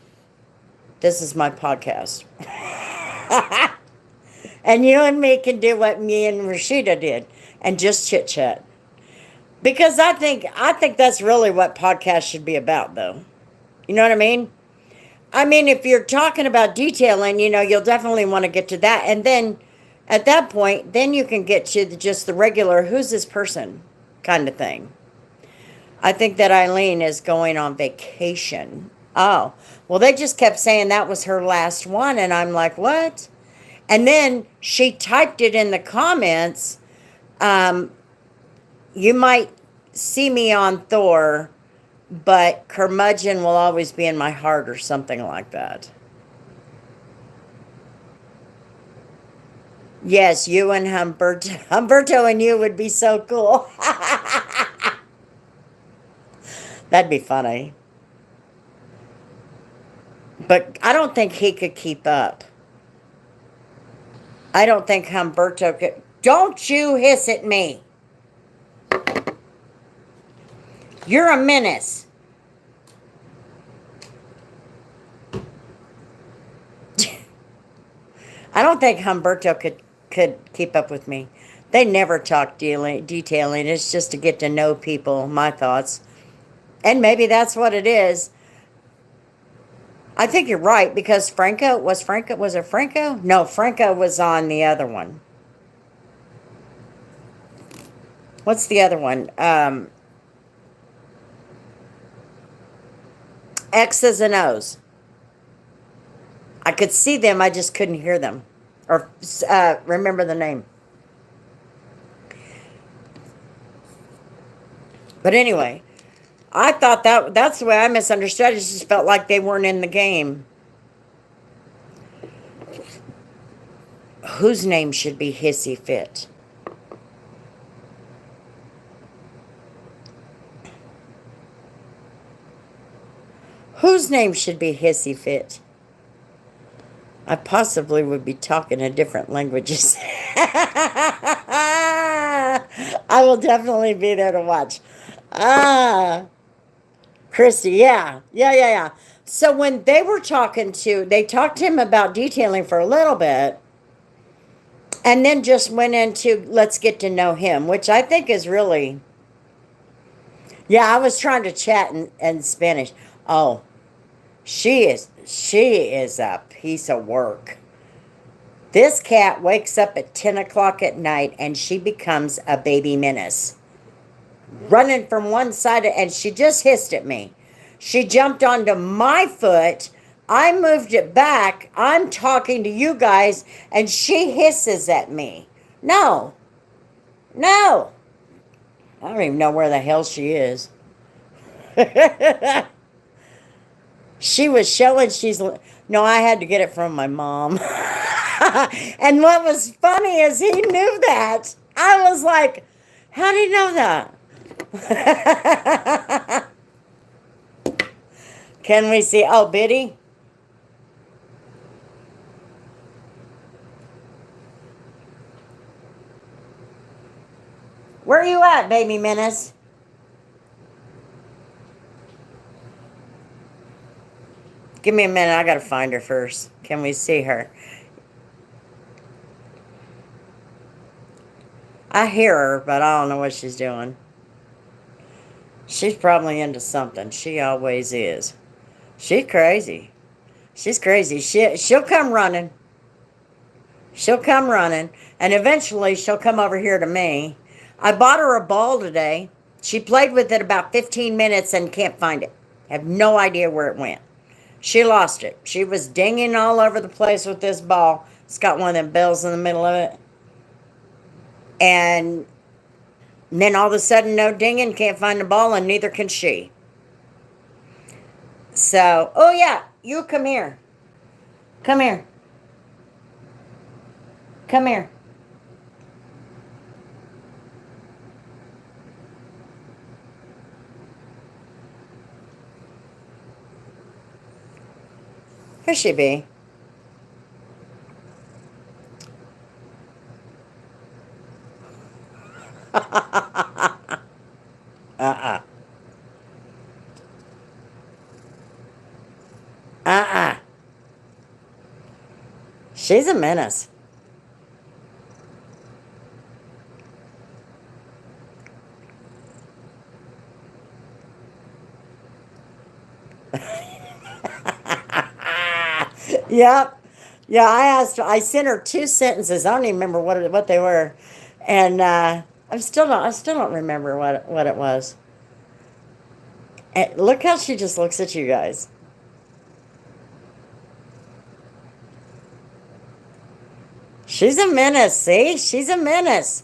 This is my podcast. And you and me can do what me and Rashida did and just chit chat. Because I think that's really what podcasts should be about, though. You know what I mean? I mean, if you're talking about detailing, you'll definitely want to get to that. And then at that point, then you can get to just the regular, who's this person kind of thing. I think that Eileen is going on vacation. Oh, well, they just kept saying that was her last one. And I'm like, what? And then she typed it in the comments. You might see me on Thor, but curmudgeon will always be in my heart or something like that. Yes, you and Humberto and you would be so cool. That'd be funny. But I don't think he could keep up. I don't think Humberto could. Don't you hiss at me. You're a menace. I don't think Humberto could keep up with me. They never talk detailing. It's just to get to know people, my thoughts. And maybe that's what it is. I think you're right, because was it Franco? No, Franco was on the other one. What's the other one? X's and O's. I could see them, I just couldn't hear them. Or remember the name. But anyway, I thought that's the way I misunderstood it. It just felt like they weren't in the game. Whose name should be Hissy Fit? Whose name should be Hissy Fit? I possibly would be talking in different languages. I will definitely be there to watch. Christy, yeah. So when they were they talked to him about detailing for a little bit, and then just went into let's get to know him, which I think is really, I was trying to chat in Spanish. Oh, she is a piece of work. This cat wakes up at 10 o'clock at night and she becomes a baby menace. Running from one side, and she just hissed at me. She jumped onto my foot. I moved it back. I'm talking to you guys, and she hisses at me. No. I don't even know where the hell she is. She was showing no, I had to get it from my mom. And what was funny is he knew that. I was like, how do you know that? Can we see? Oh, Biddy. Where are you at, baby menace? Give me a minute. I gotta find her first. Can we see her? I hear her, but I don't know what she's doing. She's probably into something. She always is. She's crazy. She's crazy. She'll come running. She'll come running. And eventually she'll come over here to me. I bought her a ball today. She played with it about 15 minutes and can't find it. Have no idea where it went. She lost it. She was dinging all over the place with this ball. It's got one of them bells in the middle of it. And then all of a sudden, no dinging, can't find the ball, and neither can she. So, oh yeah, you come here. Come here. Come here. Here she be. Uh-uh. Uh-uh. She's a menace. Yep. Yeah, I sent her 2 sentences. I don't even remember what they were. And I still don't remember what it was. And look how she just looks at you guys. She's a menace, see? She's a menace.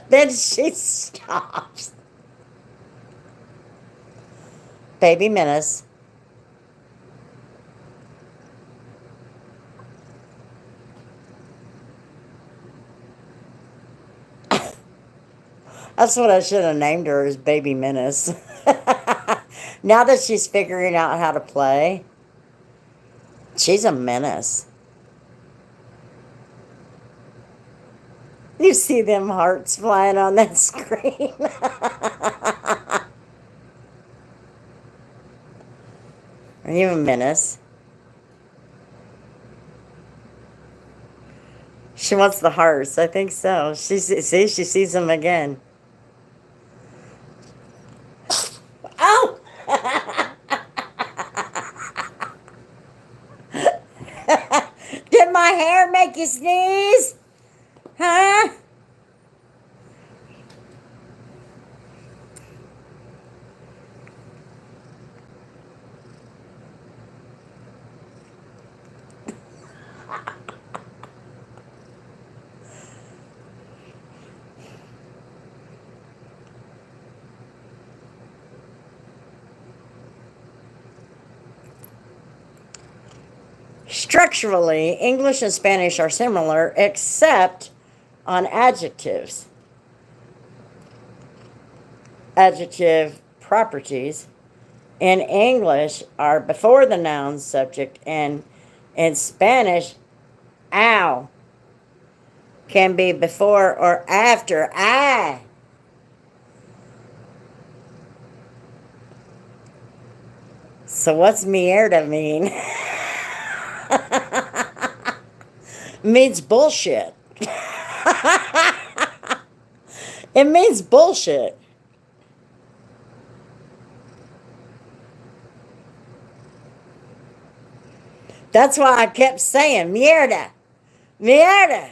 Then she stops. Baby menace. That's what I should have named her, is Baby Menace. Now that she's figuring out how to play, she's a menace. You see them hearts flying on that screen. Are you a menace? She wants the hearts. I think so. She sees them again. Oh! Did my hair make you sneeze? Huh? Structurally, English and Spanish are similar, except on adjectives. Adjective properties in English are before the noun subject, and in Spanish, ow can be before or after I. So what's mierda mean? Means bullshit. It means bullshit. That's why I kept saying mierda. Mierda.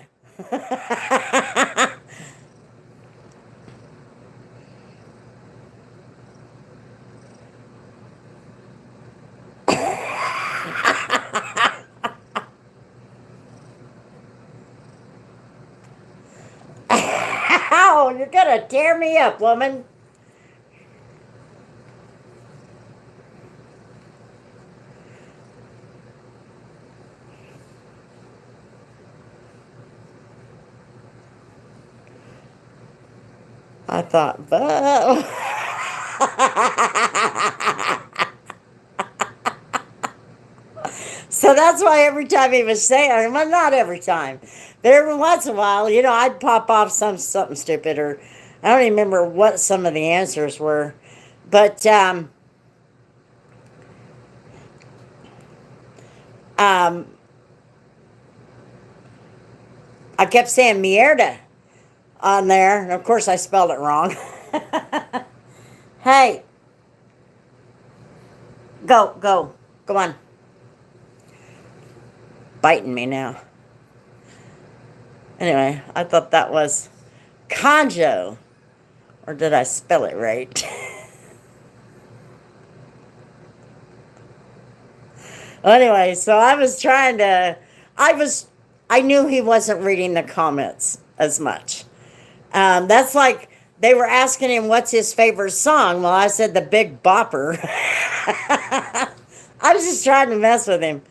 Ow, you're gonna tear me up, woman. I thought, but... So that's why every time he was saying, well, not every time, but every once in a while, you know, I'd pop off something stupid, or I don't even remember what some of the answers were, but um, I kept saying mierda on there, and of course I spelled it wrong. Hey, go on. Biting me now. Anyway, I thought that was conjo, or did I spell it right? Anyway, so I knew he wasn't reading the comments as much. That's like they were asking him what's his favorite song. Well, I said the Big Bopper. I was just trying to mess with him.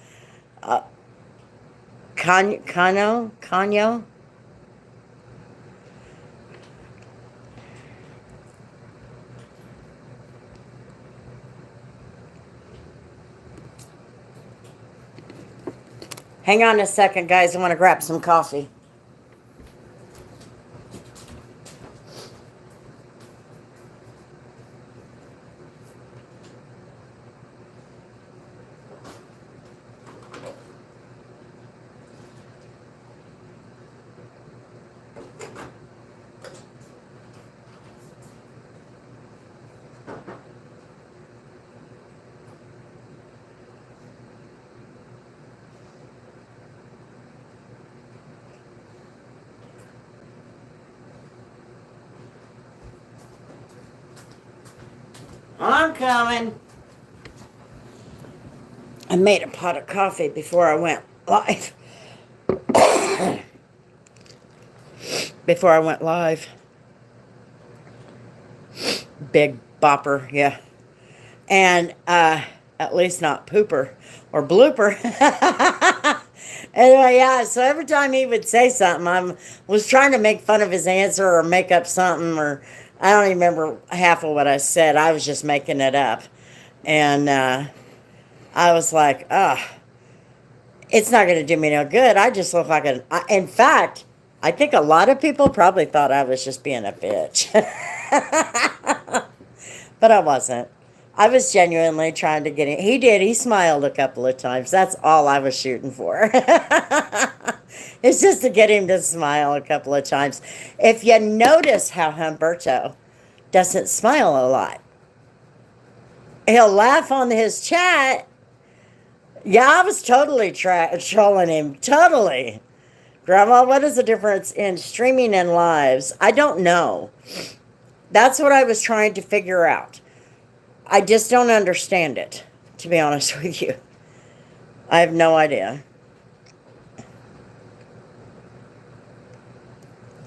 Kanyo? Hang on a second, guys. I want to grab some coffee. I'm coming. I made a pot of coffee before I went live. Before I went live. Big Bopper, yeah. And at least not pooper or blooper. Anyway, yeah, so every time he would say something, I was trying to make fun of his answer or make up something, or I don't even remember half of what I said. I was just making it up. And I was like, it's not going to do me no good. I just look like in fact, I think a lot of people probably thought I was just being a bitch. But I wasn't. I was genuinely trying to get him. He did. He smiled a couple of times. That's all I was shooting for. It's just to get him to smile a couple of times. If you notice how Humberto doesn't smile a lot, he'll laugh on his chat. Yeah, I was totally trolling him. Totally. Grandma, what is the difference in streaming and lives? I don't know. That's what I was trying to figure out. I just don't understand it, to be honest with you. I have no idea.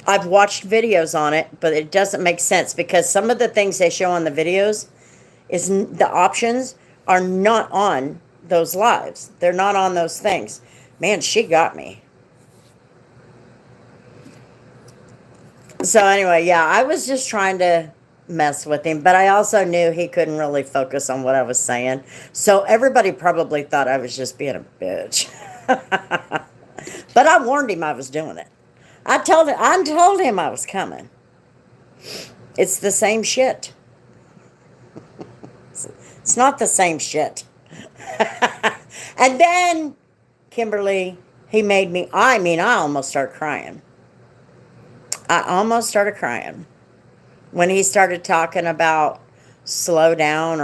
I've watched videos on it, but it doesn't make sense because some of the things they show on the videos is the options are not on those lives. They're not on those things. Man, she got me. So anyway, yeah, I was just trying to mess with him, but I also knew he couldn't really focus on what I was saying. So everybody probably thought I was just being a bitch. But I warned him I was doing it. I told him I was coming. It's the same shit. It's not the same shit. And then Kimberly, he made me, I almost started crying. I almost started crying when he started talking about slow down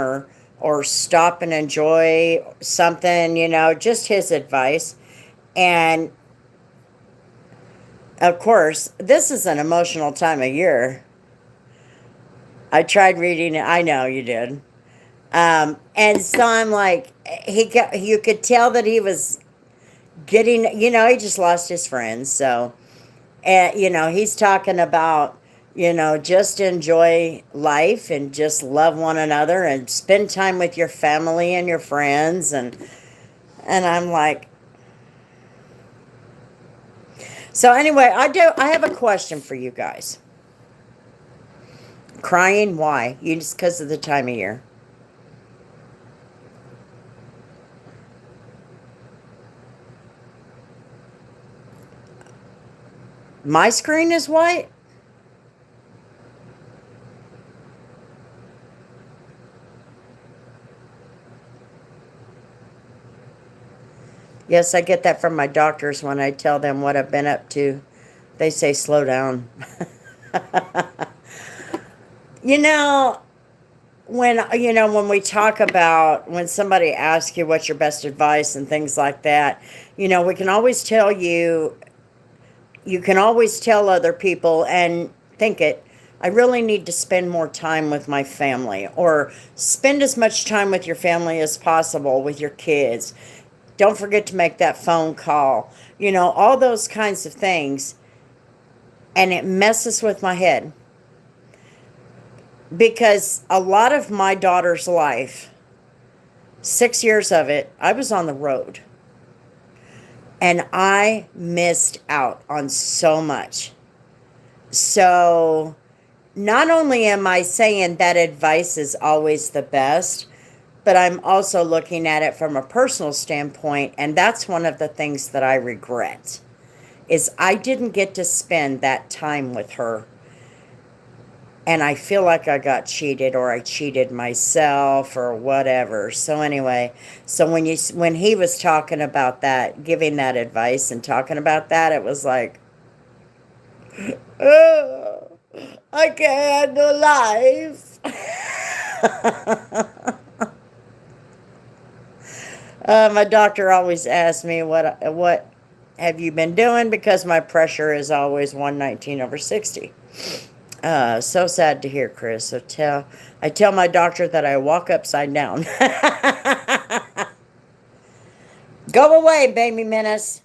or stop and enjoy something, you know, just his advice. And of course, this is an emotional time of year. I tried reading it. I know you did. And so I'm like, you could tell that he was getting, you know, he just lost his friends. So, and, you know, he's talking about, you know, just enjoy life and just love one another and spend time with your family and your friends. And I'm like, so anyway, I have a question for you guys. Crying? Why? You just because of the time of year. My screen is white? Yes, I get that from my doctors when I tell them what I've been up to. They say, slow down. You know, when we talk about when somebody asks you what's your best advice and things like that, we can always tell you can always tell other people and think it, I really need to spend more time with my family, or spend as much time with your family as possible, with your kids. Don't forget to make that phone call. All those kinds of things. And it messes with my head. Because a lot of my daughter's life, 6 years of it, I was on the road. And I missed out on so much. So, not only am I saying that advice is always the best, but I'm also looking at it from a personal standpoint, and that's one of the things that I regret, is I didn't get to spend that time with her. And I feel like I got cheated, or I cheated myself, or whatever. So anyway, so when he was talking about that, giving that advice and talking about that, it was like, oh, I can't handle life. My doctor always asks me what have you been doing, because my pressure is always 119/60. So sad to hear, Chris. So I tell my doctor that I walk upside down. Go away, baby menace.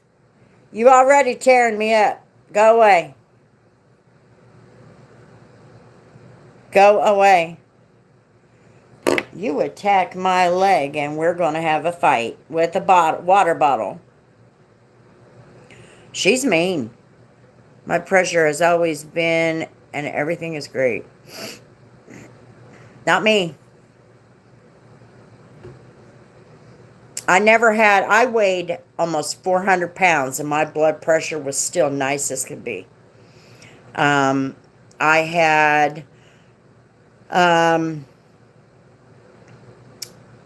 You already tearing me up. Go away. Go away. You attack my leg and we're going to have a fight with a water bottle. She's mean. My pressure has always been, and everything is great. Not me. I weighed almost 400 pounds and my blood pressure was still nice as could be. I had,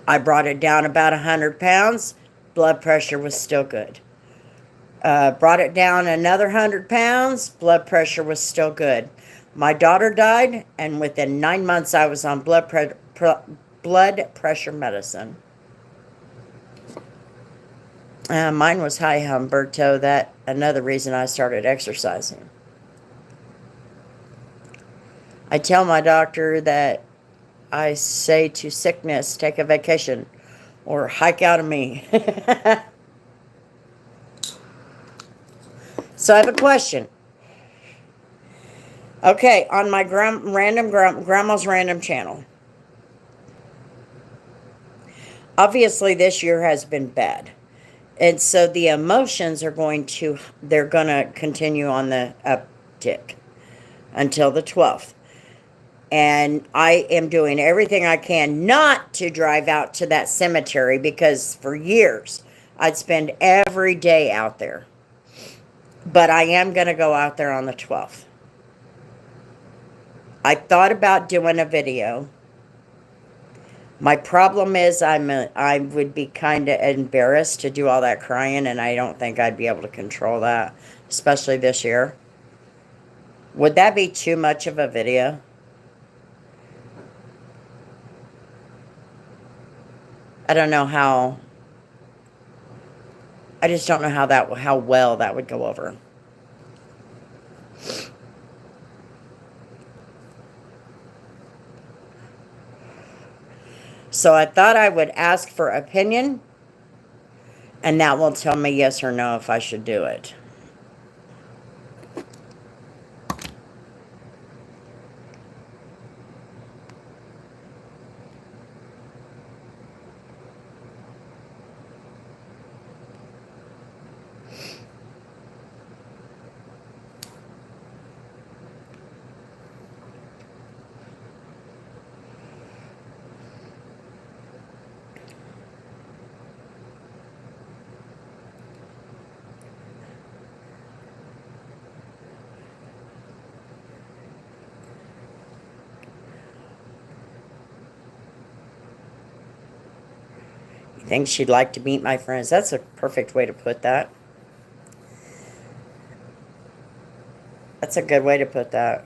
I brought it down about 100 pounds. Blood pressure was still good. Brought it down another 100 pounds. Blood pressure was still good. My daughter died, and within 9 months, I was on blood pressure medicine. Mine was high, Humberto. That another reason I started exercising. I tell my doctor that I say to sickness, take a vacation or hike out of me. So I have a question. Okay, on my grandma's random channel. Obviously, this year has been bad. And so the emotions they're going to continue on the uptick until the 12th. And I am doing everything I can not to drive out to that cemetery, because for years I'd spend every day out there. But I am going to go out there on the 12th. I thought about doing a video. My problem is I would be kind of embarrassed to do all that crying, and I don't think I'd be able to control that, especially this year. Would that be too much of a video? I don't know how. I just don't know how well that would go over. So I thought I would ask for opinion, and that will tell me yes or no if I should do it. Think she'd like to meet my friends. That's a perfect way to put that. That's a good way to put that.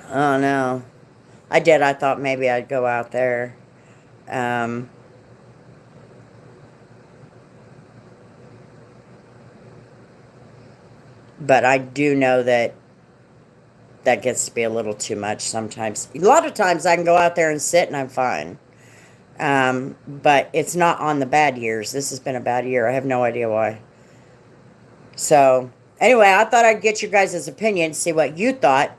Oh, no. I did. I thought maybe I'd go out there. Um, but I do know that that gets to be a little too much sometimes. A lot of times I can go out there and sit and I'm fine. But it's not on the bad years. This has been a bad year. I have no idea why. So, anyway, I thought I'd get your guys' opinion, see what you thought.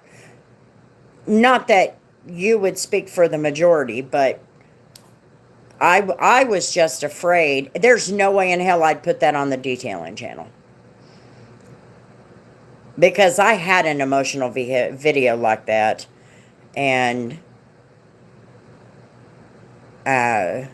Not that you would speak for the majority, but I was just afraid. There's no way in hell I'd put that on the detailing channel. Because I had an emotional video like that. And I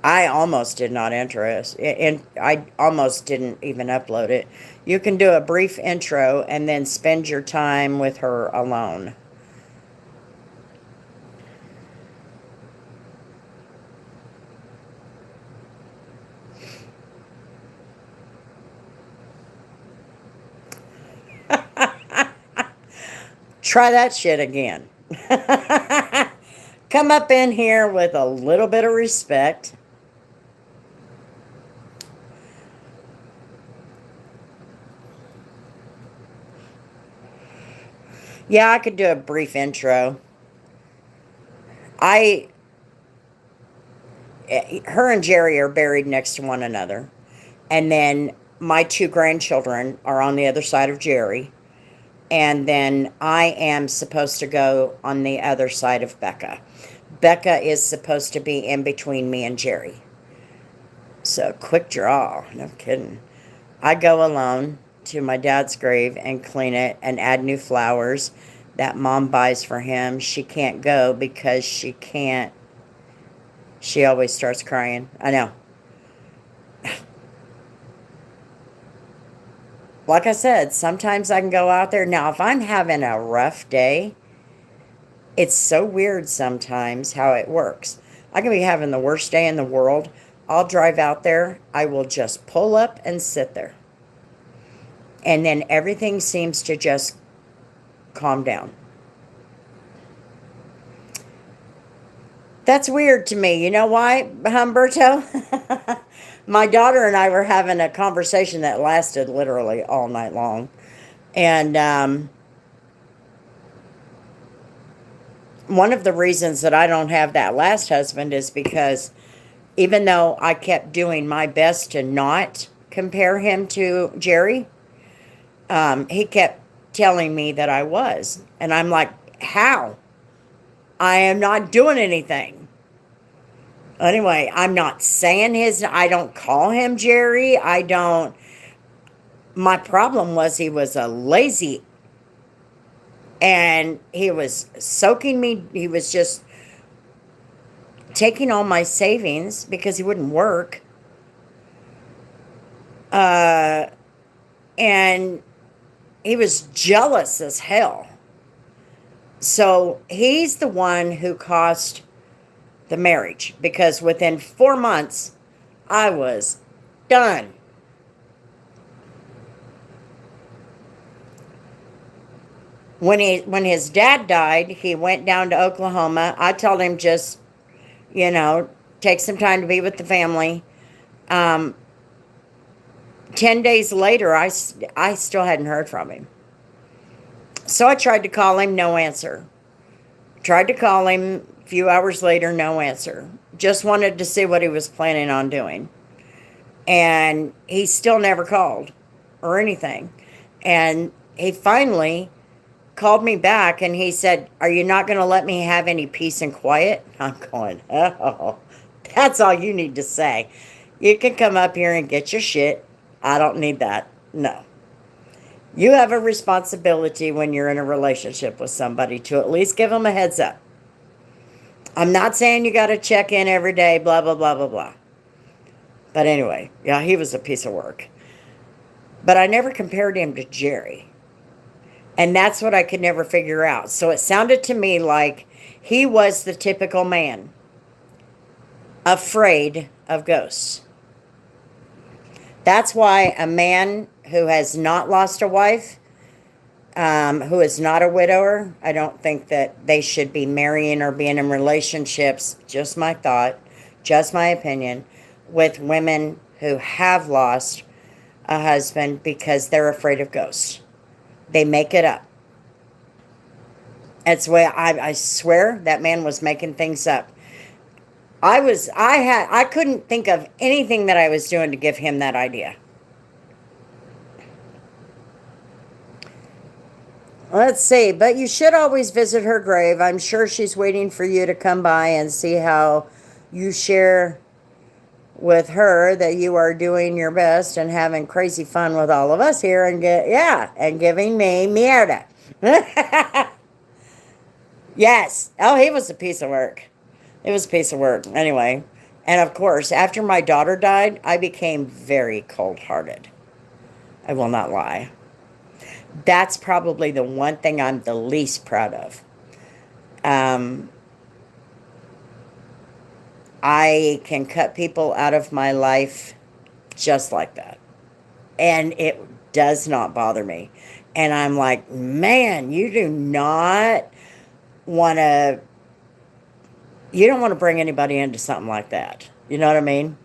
almost did not enter it. And I almost didn't even upload it. You can do a brief intro and then spend your time with her alone. Try that shit again. Come up in here with a little bit of respect. Yeah, I could do a brief intro. Her and Jerry are buried next to one another. And then my 2 grandchildren are on the other side of Jerry. And then I am supposed to go on the other side of Becca. Becca is supposed to be in between me and Jerry. So, quick draw. No kidding. I go alone to my dad's grave and clean it and add new flowers that Mom buys for him. She can't go because she can't. She always starts crying. I know. Like I said, sometimes I can go out there. Now, if I'm having a rough day, it's so weird sometimes how it works. I can be having the worst day in the world. I'll drive out there. I will just pull up and sit there. And then everything seems to just calm down. That's weird to me. You know why, Humberto? My daughter and I were having a conversation that lasted literally all night long. And one of the reasons that I don't have that last husband is because even though I kept doing my best to not compare him to Jerry, he kept telling me that I was. And I'm like, how? I am not doing anything. Anyway, I'm not saying I don't call him Jerry. My problem was he was a lazy, and he was soaking me. He was just taking all my savings because he wouldn't work. And he was jealous as hell. So he's the one who cost the marriage, because within 4 months, I was done. When his dad died, he went down to Oklahoma. I told him just, take some time to be with the family. 10 days later, I still hadn't heard from him. So I tried to call him, no answer. Tried to call him a few hours later, no answer. Just wanted to see what he was planning on doing. And he still never called or anything. And he finally called me back and he said, "Are you not going to let me have any peace and quiet?" I'm going, oh, that's all you need to say. You can come up here and get your shit. I don't need that. No. You have a responsibility when you're in a relationship with somebody to at least give them a heads up. I'm not saying you got to check in every day, blah, blah, blah, blah, blah. But anyway, yeah, he was a piece of work. But I never compared him to Jerry. And that's what I could never figure out. So it sounded to me like he was the typical man, afraid of ghosts. That's why a man who has not lost a wife, who is not a widower, I don't think that they should be marrying or being in relationships, just my thought, just my opinion, with women who have lost a husband because they're afraid of ghosts. They make it up. That's the way I swear that man was making things up. I couldn't think of anything that I was doing to give him that idea. Let's see, but you should always visit her grave. I'm sure she's waiting for you to come by and see how you share with her that you are doing your best and having crazy fun with all of us here and and giving me mierda. Yes. Oh, he was a piece of work. It was a piece of work. Anyway, and of course, after my daughter died, I became very cold-hearted. I will not lie. That's probably the one thing I'm the least proud of. I can cut people out of my life just like that. And it does not bother me. And I'm like, man, you don't want to bring anybody into something like that. You know what I mean?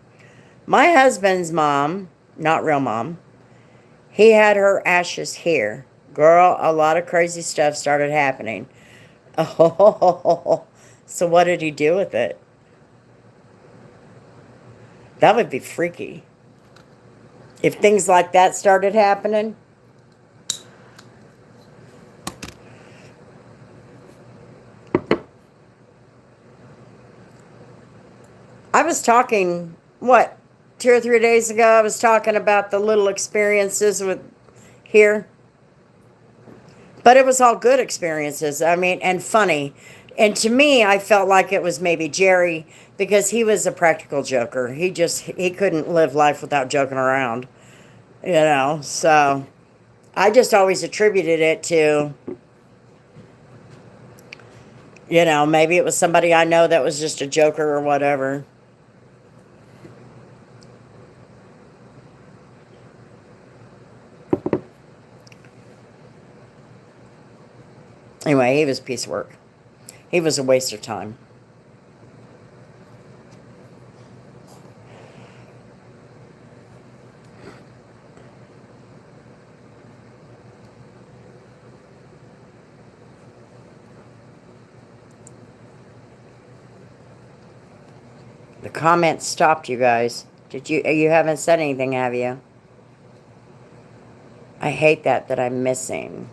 My husband's mom, not real mom, he had her ashes here. Girl, a lot of crazy stuff started happening. Oh, so what did he do with it? That would be freaky. If things like that started happening. I was talking, 2 or 3 days ago, I was talking about the little experiences with here. But it was all good experiences. I mean, and funny. And to me, I felt like it was maybe Jerry because he was a practical joker. He couldn't live life without joking around, So I just always attributed it to, maybe it was somebody I know that was just a joker or whatever. Anyway, he was a piece of work. He was a waste of time. The comments stopped, you guys. You haven't said anything, have you? I hate that I'm missing.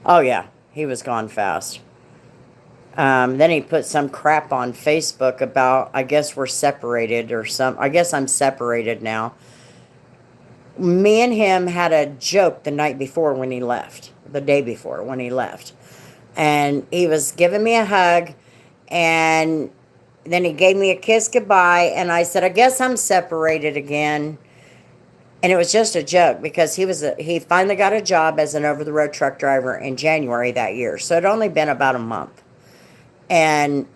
Oh, yeah. He was gone fast. Then he put some crap on Facebook about, I guess we're separated or I guess I'm separated now. Me and him had a joke the night before when he left. The day before when he left. And he was giving me a hug. And then he gave me a kiss goodbye. And I said, I guess I'm separated again. And it was just a joke because he finally got a job as an over-the-road truck driver in January that year. So it'd only been about a month. And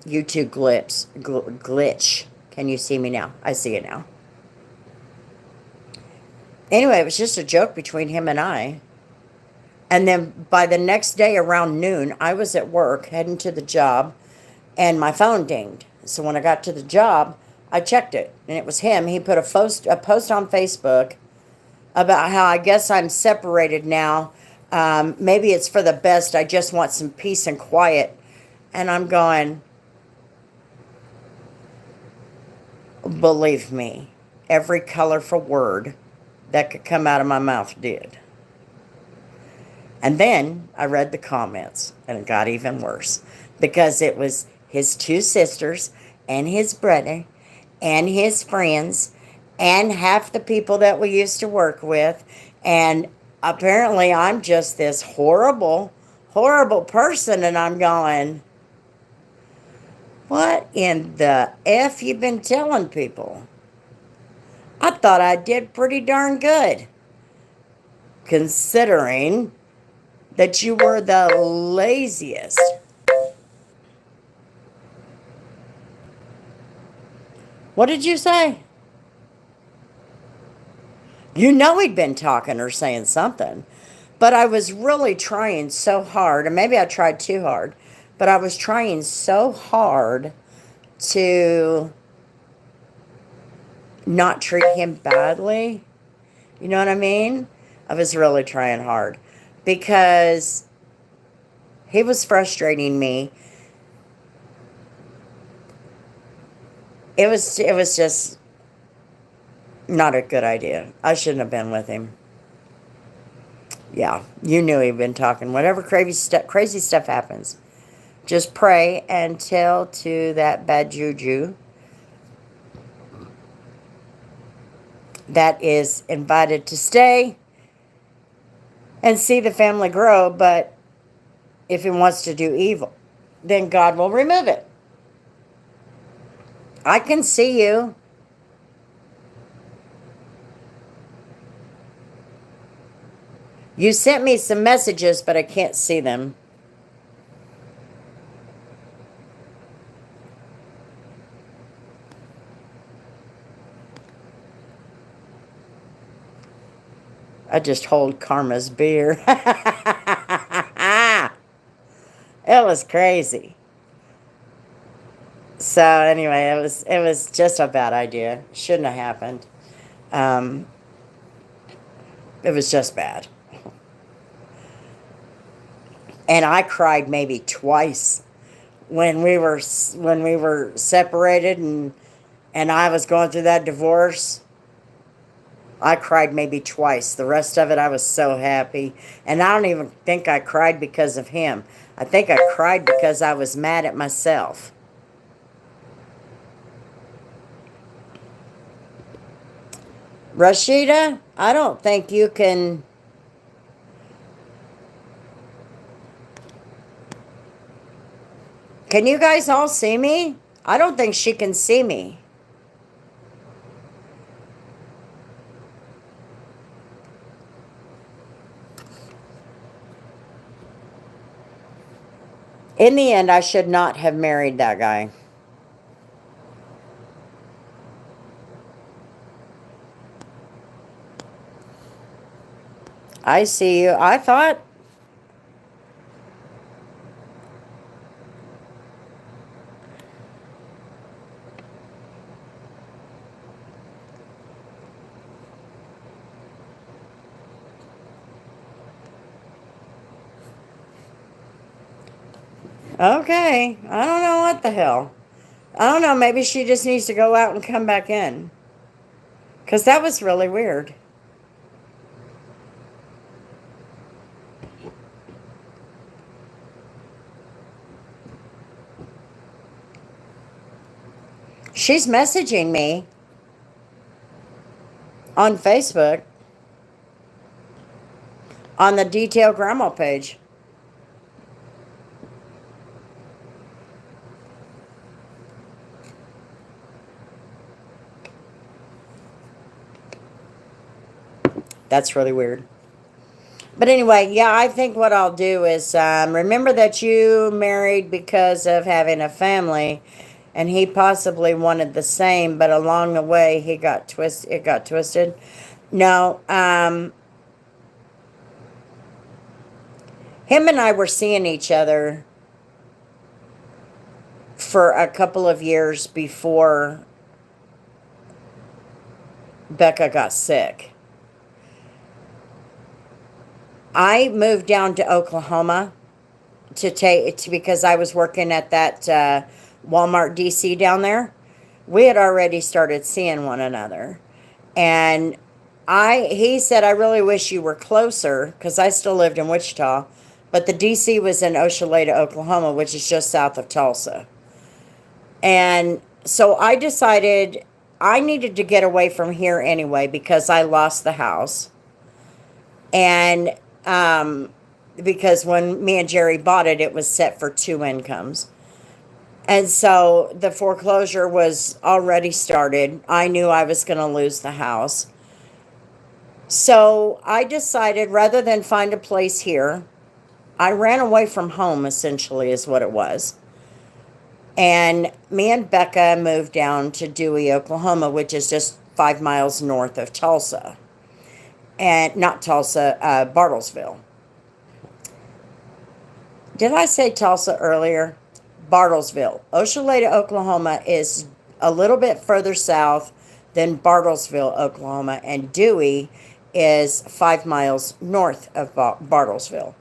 YouTube glitch. Can you see me now? I see it now. Anyway, it was just a joke between him and I. And then by the next day around noon, I was at work heading to the job and my phone dinged. So when I got to the job, I checked it and it was him. He put a post on Facebook about how I guess I'm separated now. Maybe it's for the best. I just want some peace and quiet. And I'm going, believe me, every colorful word that could come out of my mouth did. And then I read the comments, and it got even worse. Because it was his 2 sisters, and his brother, and his friends, and half the people that we used to work with. And apparently I'm just this horrible, horrible person, and I'm going, what in the F you been telling people? I thought I did pretty darn good. considering that you were the laziest. What did you say? You know he'd been talking or saying something. But I was really trying so hard, and maybe I tried too hard, but I was trying so hard to not treat him badly. You know what I mean? I was really trying hard because he was frustrating me. It was just not a good idea. I shouldn't have been with him. Yeah, you knew he'd been talking. Whatever crazy stuff happens, just pray and tell to that bad juju that is invited to stay and see the family grow. But if he wants to do evil, then God will remove it. I can see you. You sent me some messages, but I can't see them. I just hold Karma's beer. It was crazy. So anyway, it was just a bad idea. Shouldn't have happened. It was just bad. And I cried maybe twice when we were separated and I was going through that divorce. I cried maybe twice. The rest of it, I was so happy. And I don't even think I cried because of him. I think I cried because I was mad at myself. Rashida, I don't think you can... Can you guys all see me? I don't think she can see me. In the end, I should not have married that guy. I see you. I thought... Okay, I don't know what the hell. I don't know, maybe she just needs to go out and come back in. Because that was really weird. She's messaging me on Facebook on the Detail Grandma page. That's really weird. But anyway, yeah, I think what I'll do is remember that you married because of having a family, and he possibly wanted the same, but along the way it got twisted. No, him and I were seeing each other for a couple of years before Becca got sick. I moved down to Oklahoma because I was working at that Walmart DC down there. We had already started seeing one another. And he said, I really wish you were closer, because I still lived in Wichita. But the DC was in Oshaleta, Oklahoma, which is just south of Tulsa. And so I decided I needed to get away from here anyway, because I lost the house. And because when me and Jerry bought it, it was set for 2 incomes. And so the foreclosure was already started. I knew I was going to lose the house. So I decided rather than find a place here, I ran away from home, essentially, is what it was. And me and Becca moved down to Dewey, Oklahoma, which is just 5 miles north of Tulsa. And not Tulsa, Bartlesville. Did I say Tulsa earlier? Bartlesville. Oshaleta, Oklahoma is a little bit further south than Bartlesville, Oklahoma. And Dewey is 5 miles north of Bartlesville.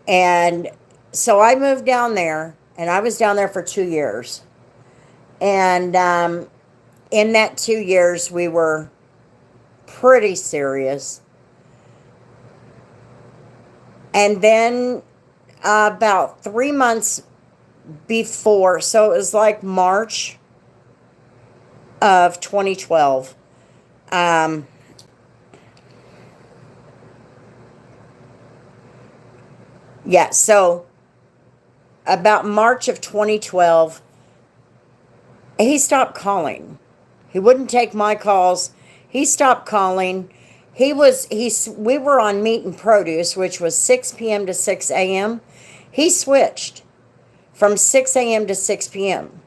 And so I moved down there, and I was down there for 2 years. And in that 2 years, we were pretty serious. And then about 3 months before, so it was like March of 2012. Yeah, so about March of 2012, he stopped calling. He wouldn't take my calls. He stopped calling. We were on meat and produce, which was 6 p.m. to 6 a.m. He switched from 6 a.m. to 6 p.m.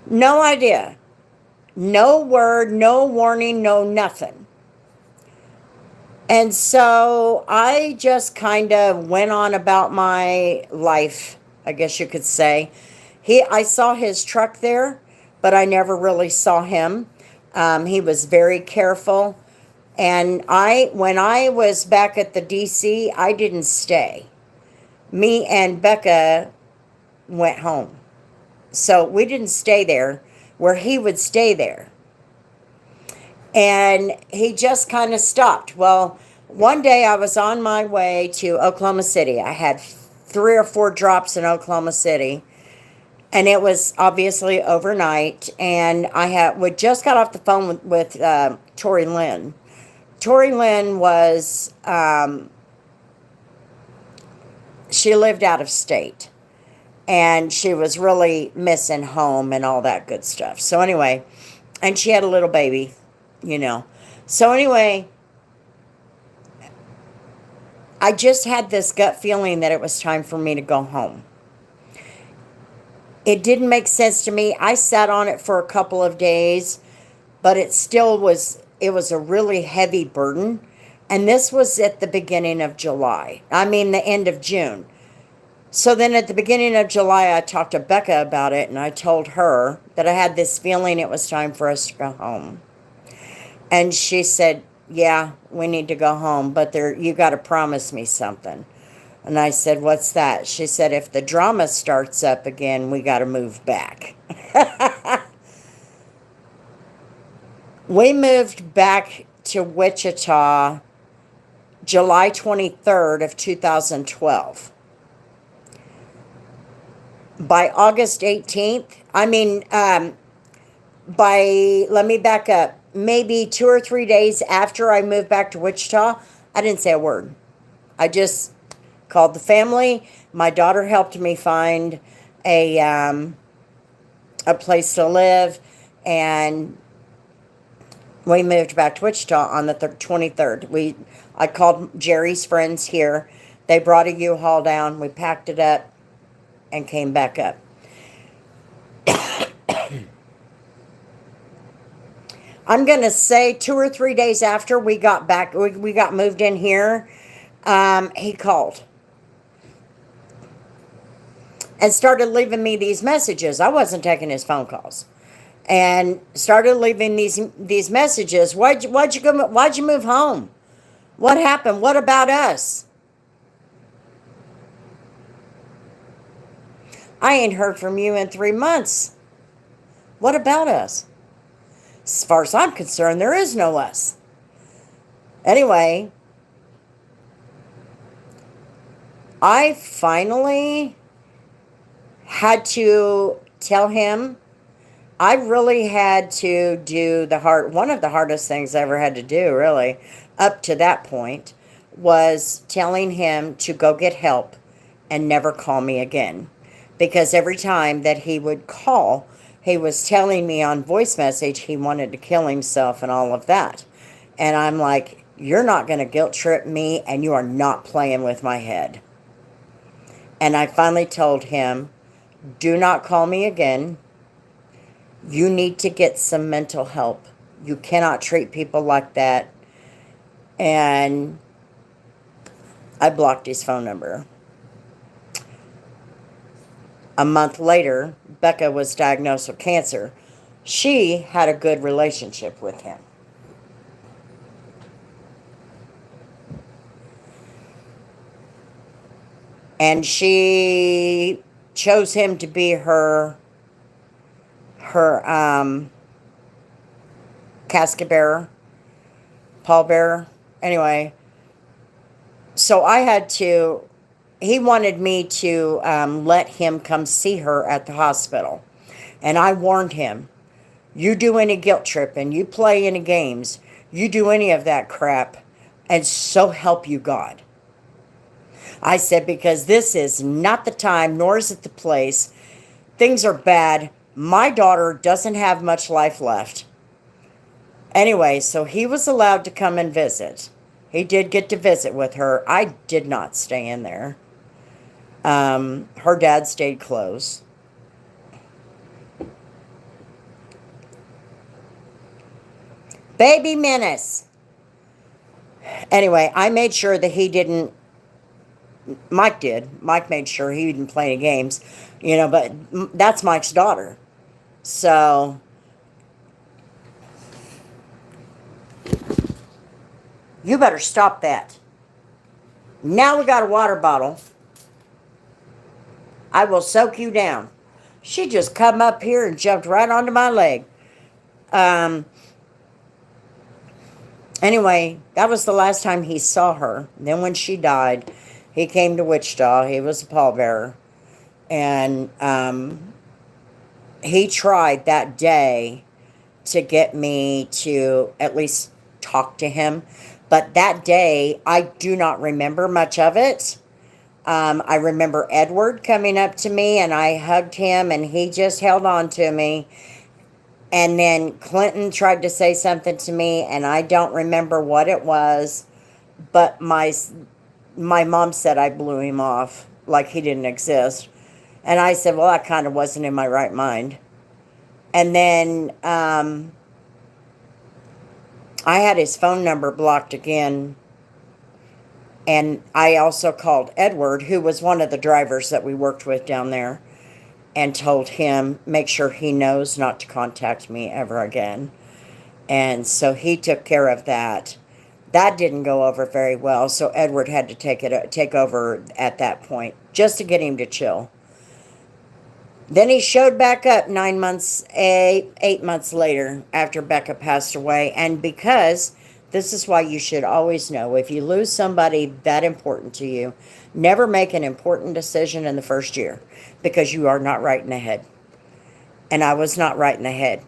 No idea. No word, no warning, no nothing. And so I just kind of went on about my life, I guess you could say. I saw his truck there, but I never really saw him. He was very careful. And when I was back at the DC, I didn't stay. Me and Becca went home. So we didn't stay there where he would stay there. And he just kind of stopped. Well, one day I was on my way to Oklahoma City. I had 3 or 4 drops in Oklahoma City. And it was obviously overnight. And we just got off the phone with Tori Lynn. Tori Lynn was, she lived out of state. And she was really missing home and all that good stuff. So anyway, and she had a little baby, So anyway, I just had this gut feeling that it was time for me to go home. It didn't make sense to me. I sat on it for a couple of days, but it was a really heavy burden. And this was at the beginning of July. The end of June. So then at the beginning of July, I talked to Becca about it, and I told her that I had this feeling it was time for us to go home. And she said, yeah, we need to go home, but you got to promise me something. And I said, what's that? She said, if the drama starts up again, we got to move back. We moved back to Wichita July 23rd of 2012. By August 18th, let me back up, maybe 2 or 3 days after I moved back to Wichita, I didn't say a word. I just called the family. My daughter helped me find a place to live, and we moved back to Wichita on the 23rd. I called Jerry's friends here. They brought a U-Haul down. We packed it up and came back up. I'm going to say 2 or 3 days after we got back, we got moved in here, he called and started leaving me these messages. I wasn't taking his phone calls. And started leaving these messages. Why'd you move home? What happened? What about us? I ain't heard from you in 3 months. What about us? As far as I'm concerned, there is no us. Anyway, I finally had to tell him. I really had to do one of the hardest things I ever had to do, really, up to that point, was telling him to go get help and never call me again. Because every time that he would call, he was telling me on voice message he wanted to kill himself and all of that. And I'm like, you're not going to guilt trip me, and you are not playing with my head. And I finally told him, do not call me again. You need to get some mental help. You cannot treat people like that. And I blocked his phone number. A month later, Becca was diagnosed with cancer. She had a good relationship with him. And she chose him to be her casket bearer, pallbearer. Anyway, so I had to, he wanted me to let him come see her at the hospital. And I warned him, you do any guilt tripping, you play any games, you do any of that crap, and so help you God. I said, because this is not the time, nor is it the place. Things are bad. My daughter doesn't have much life left. Anyway, so he was allowed to come and visit. He did get to visit with her. I did not stay in there. Her dad stayed close. Baby menace. Anyway, I made sure that he didn't, Mike did. Mike made sure he didn't play any games, but that's Mike's daughter. So, you better stop that. Now we got a water bottle. I will soak you down. She just come up here and jumped right onto my leg. Anyway, that was the last time he saw her. Then when she died, he came to Wichita. He was a pallbearer. And he tried that day to get me to at least talk to him. But that day, I do not remember much of it. I remember Edward coming up to me, and I hugged him, and he just held on to me. And then Clinton tried to say something to me, and I don't remember what it was. But my mom said I blew him off, like he didn't exist. And I said, well, I kind of wasn't in my right mind. And then I had his phone number blocked again. And I also called Edward, who was one of the drivers that we worked with down there, and told him, make sure he knows not to contact me ever again. And so he took care of that. That didn't go over very well, so Edward had to take over at that point, just to get him to chill. Then he showed back up 8 months later, after Becca passed away. And because, this is why you should always know, if you lose somebody that important to you, never make an important decision in the first year, because you are not right in the head. And I was not right in the head.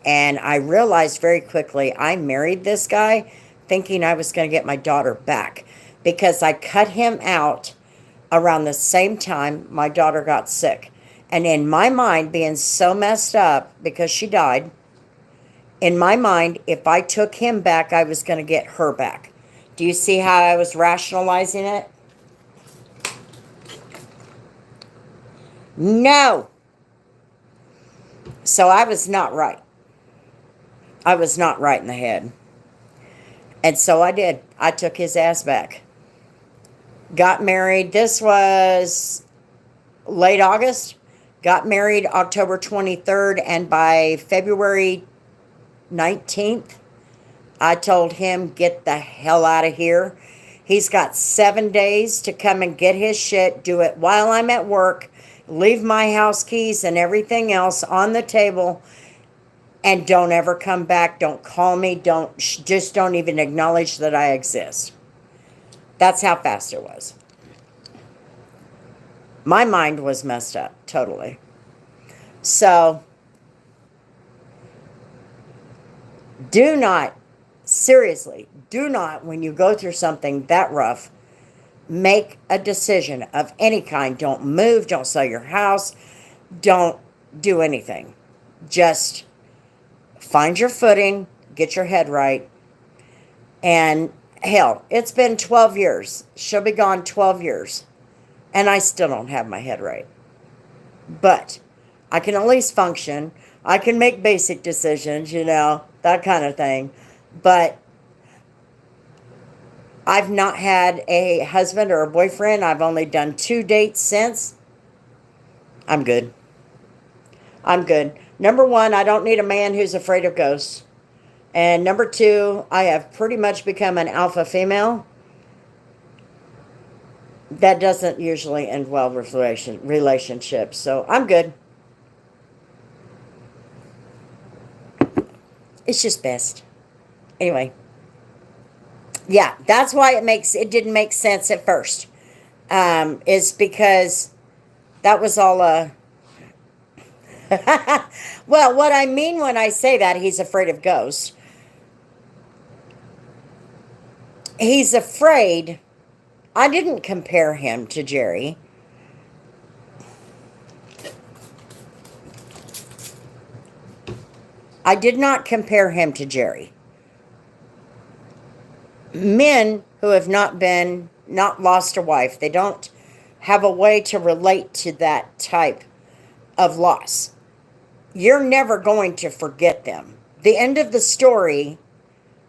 And I realized very quickly, I married this guy thinking I was going to get my daughter back, because I cut him out around the same time my daughter got sick. And in my mind, being so messed up because she died, in my mind, if I took him back, I was going to get her back. Do you see how I was rationalizing it? No. So I was not right. I was not right in the head. And so I did. I took his ass back. Got married. This was late August. Got married October 23rd. And by February 19th, I told him, get the hell out of here. He's got 7 days to come and get his shit. Do it while I'm at work. Leave my house keys and everything else on the table. And don't ever come back. Don't call me. Just don't even acknowledge that I exist. That's how fast it was. My mind was messed up, totally. So, do not, seriously, do not, when you go through something that rough, make a decision of any kind. Don't move. Don't sell your house. Don't do anything. Just find your footing. Get your head right. And hell, it's been 12 years. She'll be gone 12 years. And I still don't have my head right. But I can at least function. I can make basic decisions, that kind of thing. But I've not had a husband or a boyfriend. I've only done 2 dates since. I'm good. I'm good. Number 1, I don't need a man who's afraid of ghosts. And number 2, I have pretty much become an alpha female. That doesn't usually end well with relationships. So I'm good. It's just best. Anyway. Yeah, that's why it didn't make sense at first. Is because that was all well, what I mean when I say that he's afraid of ghosts, he's afraid. I didn't compare him to Jerry. I did not compare him to Jerry. Men who have not lost a wife, they don't have a way to relate to that type of loss. You're never going to forget them. The end of the story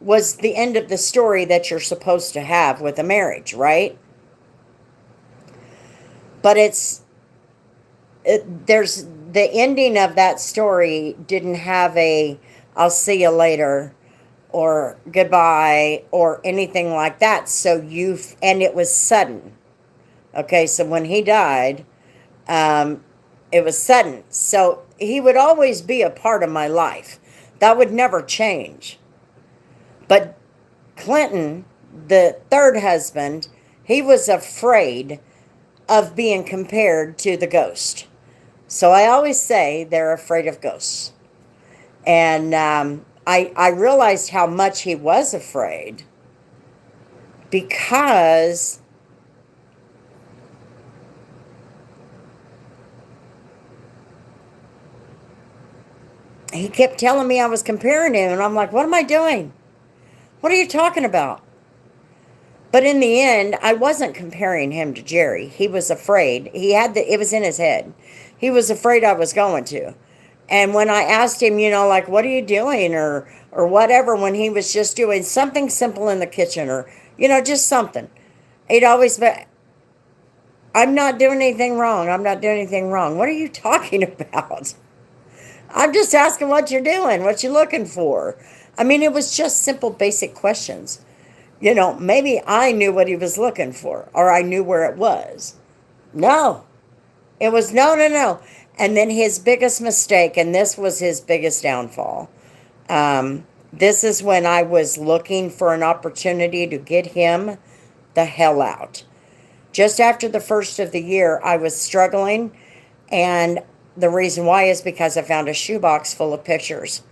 was the end of the story that you're supposed to have with a marriage, right? But there's the ending of that story didn't have a I'll see you later or goodbye or anything like that. So and it was sudden. Okay, so when he died, it was sudden. So he would always be a part of my life. That would never change. But Clinton, the third husband, he was afraid of being compared to the ghost. So I always say they're afraid of ghosts. And I realized how much he was afraid because he kept telling me I was comparing him, and I'm like, what am I doing? What are you talking about? But in the end, I wasn't comparing him to Jerry. He was afraid. It was in his head. He was afraid I was going to. And when I asked him, like, what are you doing or whatever, when he was just doing something simple in the kitchen or, just something, he'd always be, I'm not doing anything wrong. I'm not doing anything wrong. What are you talking about? I'm just asking what you're doing, what you're looking for. I mean, it was just simple, basic questions. Maybe I knew what he was looking for, or I knew where it was. No. It was no. And then his biggest mistake, and this was his biggest downfall. This is when I was looking for an opportunity to get him the hell out. Just after the first of the year, I was struggling, and the reason why is because I found a shoebox full of pictures.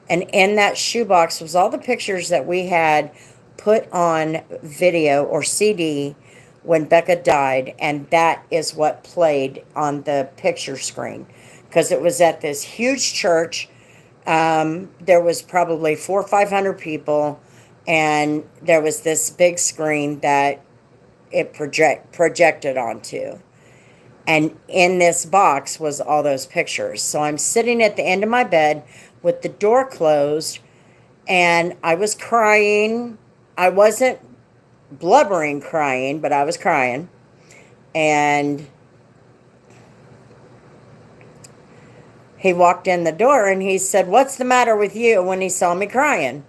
And in that shoebox was all the pictures that we had put on video or CD when Becca died, and that is what played on the picture screen because it was at this huge church. There was probably 400 or 500 people, and there was this big screen that it projected onto. And in this box was all those pictures. So I'm sitting at the end of my bed with the door closed, and I was crying. I wasn't blubbering crying, but I was crying. And he walked in the door and he said, "What's the matter with you?" when he saw me crying.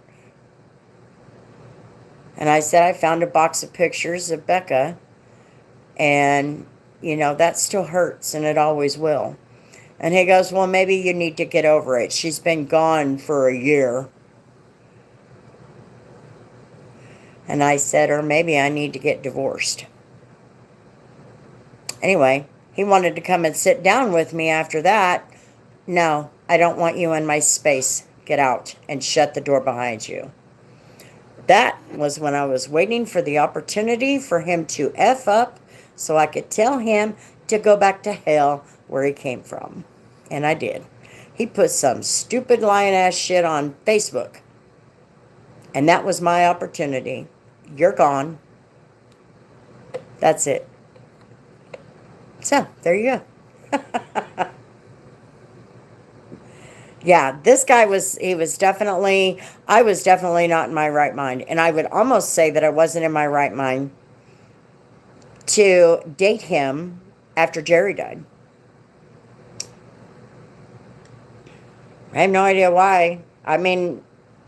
And I said, I found a box of pictures of Becca, and that still hurts, and it always will. And he goes, well, maybe you need to get over it. She's been gone for a year. And I said, or maybe I need to get divorced. Anyway, he wanted to come and sit down with me after that. No, I don't want you in my space. Get out and shut the door behind you. That was when I was waiting for the opportunity for him to F up so I could tell him to go back to hell where he came from. And I did. He put some stupid lying ass shit on Facebook. And that was my opportunity. You're gone. That's it. So, there you go. Yeah, this guy he was definitely, I was definitely not in my right mind. And I would almost say that I wasn't in my right mind to date him after Jerry died. I have no idea why. I mean,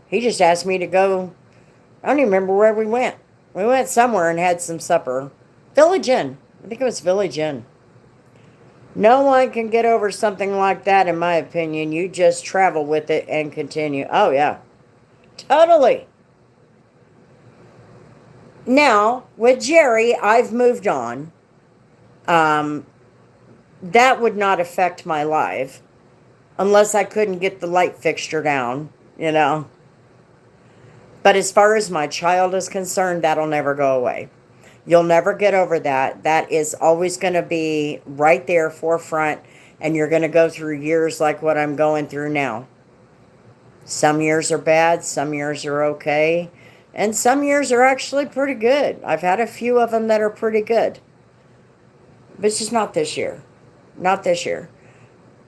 he just asked me to go. I don't even remember where we went. We went somewhere and had some supper. Village Inn. I think it was Village Inn. No one can get over something like that, in my opinion. You just travel with it and continue. Oh, yeah. Totally. Now, with Jerry, I've moved on. That would not affect my life unless I couldn't get the light fixture down, you know. But as far as my child is concerned, that'll never go away. You'll never get over that. That is always going to be right there, forefront, and you're going to go through years like what I'm going through now. Some years are bad, some years are okay, and some years are actually pretty good. I've had a few of them that are pretty good. But it's just not this year. Not this year.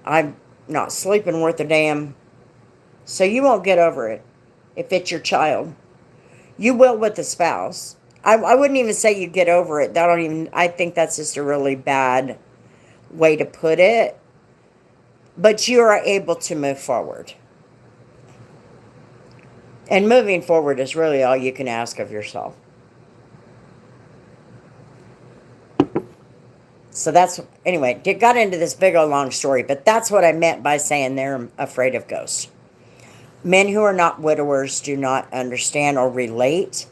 I'm not sleeping worth a damn. So you won't get over it if it's your child. You will with the spouse. I wouldn't even say you get over it. I think that's just a really bad way to put it. But you are able to move forward. And moving forward is really all you can ask of yourself. So that's, anyway, got into this big old long story, but that's what I meant by saying they're afraid of ghosts. Men who are not widowers do not understand or relate,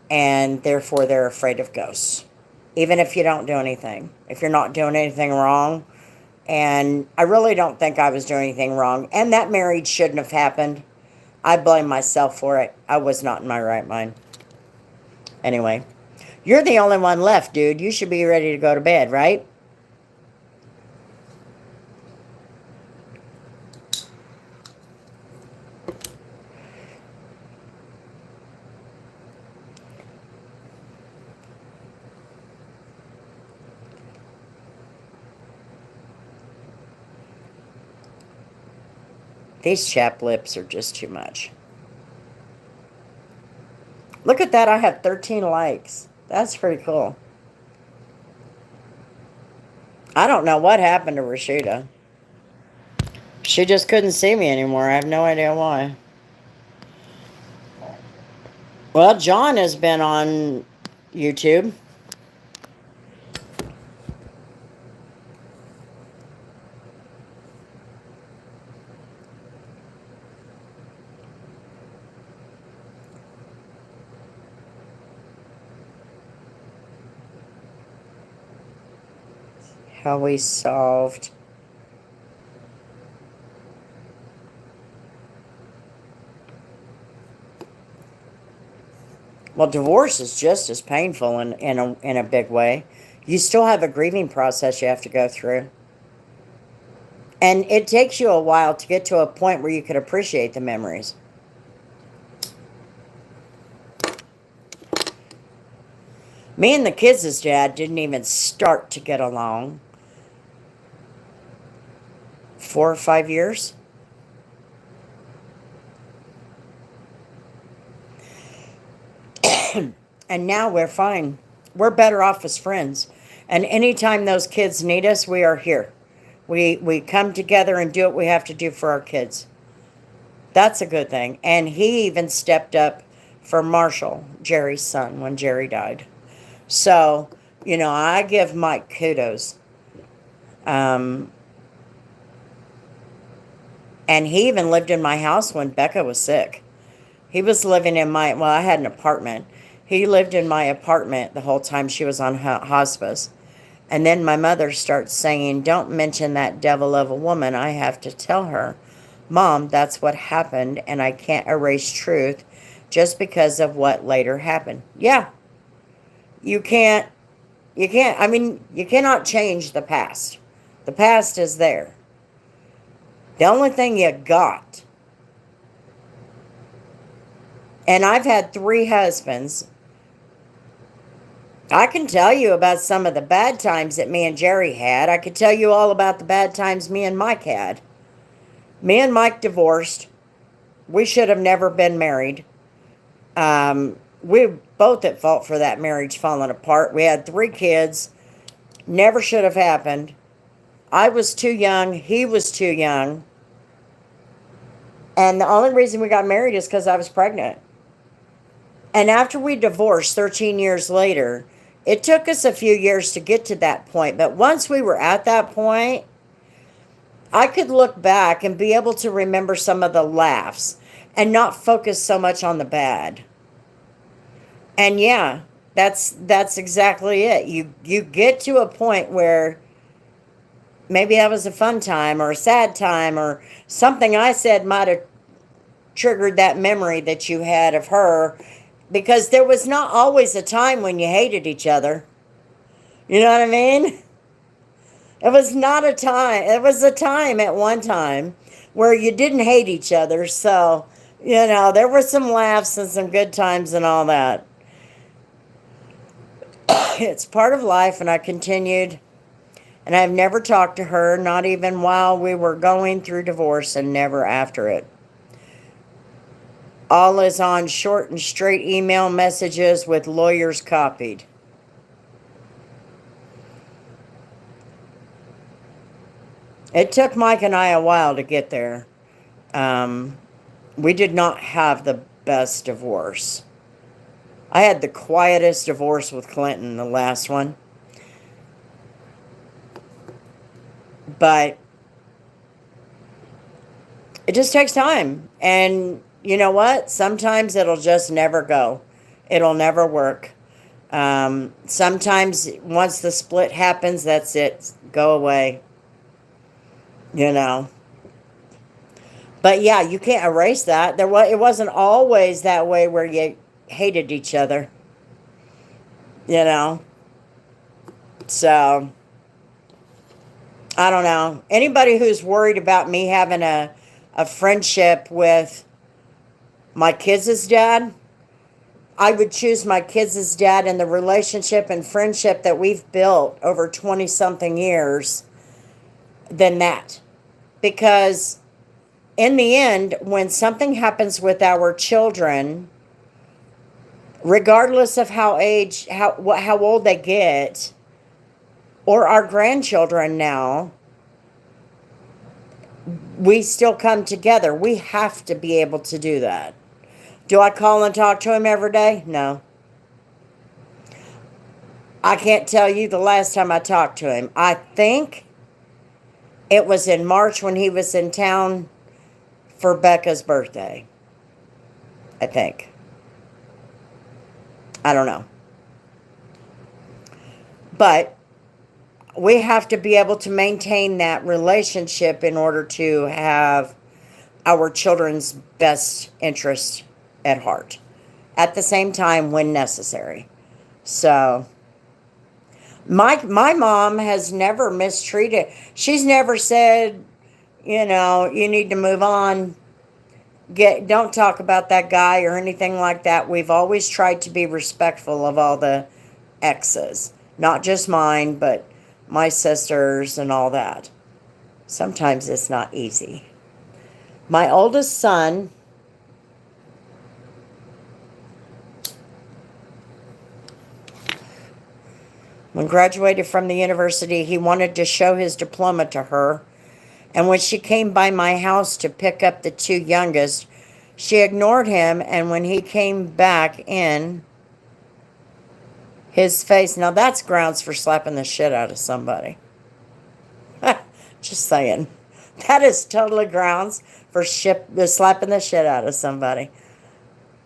and therefore they're afraid of ghosts. Even if you don't do anything. If you're not doing anything wrong. And I really don't think I was doing anything wrong. And that marriage shouldn't have happened. I blame myself for it. I was not in my right mind. Anyway. You're the only one left, dude. You should be ready to go to bed, right? These chap lips are just too much. Look at that. I have 13 likes. That's pretty cool. I don't know what happened to Rashida. She just couldn't see me anymore. I have no idea why. Well, John has been on YouTube. How we solved. Well, divorce is just as painful in a big way. You still have a grieving process you have to go through. And it takes you a while to get to a point where you could appreciate the memories. Me and the kids' dad didn't even start to get along. 4 or 5 years. And now we're fine. We're better off as friends. And anytime those kids need us, we are here. We come together and do what we have to do for our kids. That's a good thing. And he even stepped up for Marshall, Jerry's son, when Jerry died. So, you know, I give Mike kudos. And he even lived in my house when Becca was sick. He was living in well, I had an apartment. He lived in my apartment the whole time she was on hospice. And then my mother starts saying, don't mention that devil of a woman. I have to tell her, Mom, that's what happened, and I can't erase truth just because of what later happened. Yeah. You can't, I mean, you cannot change the past. The past is there. The only thing you got And I've had 3 husbands. I can tell you about some of the bad times that me and Jerry had. I could tell you all about the bad times me and Mike had. Me and Mike divorced. We should have never been married. We were both at fault for that marriage falling apart. We had 3 kids. Never should have happened. I was too young. He was too young. And the only reason we got married is because I was pregnant. And after we divorced 13 years later, it took us a few years to get to that point. But once we were at that point, I could look back and be able to remember some of the laughs and not focus so much on the bad. And yeah, that's exactly it. You get to a point where maybe that was a fun time or a sad time or something I said might have triggered that memory that you had of her, because there was not always a time when you hated each other. You know what I mean? It was not a time. It was a time at one time where you didn't hate each other. So, there were some laughs and some good times and all that. It's part of life, and I continued. And I've never talked to her, not even while we were going through divorce, and never after it. All is on short and straight email messages with lawyers copied. It took Mike and I a while to get there. We did not have the best divorce. I had the quietest divorce with Clinton, the last one. But it just takes time. And you know what? Sometimes it'll just never go. It'll never work. Sometimes once the split happens, that's it. Go away. But yeah, you can't erase that. It wasn't always that way where you hated each other. So, I don't know. Anybody who's worried about me having a friendship with my kids' dad, I would choose my kids' dad and the relationship and friendship that we've built over 20-something years than that. Because in the end, when something happens with our children, regardless of how old they get, or our grandchildren now, we still come together. We have to be able to do that. Do I call and talk to him every day? No. I can't tell you the last time I talked to him. I think it was in March when he was in town for Becca's birthday. I think. I don't know. But we have to be able to maintain that relationship in order to have our children's best interest at heart. At the same time, when necessary. So, my mom has never mistreated. She's never said, you need to move on. Don't talk about that guy or anything like that. We've always tried to be respectful of all the exes. Not just mine, but my sisters and all that. Sometimes it's not easy. My oldest son, when graduated from the university, he wanted to show his diploma to her. And when she came by my house to pick up the 2 youngest, she ignored him. And when he came back in, his face, now that's grounds for slapping the shit out of somebody. Just saying. That is totally grounds for slapping the shit out of somebody.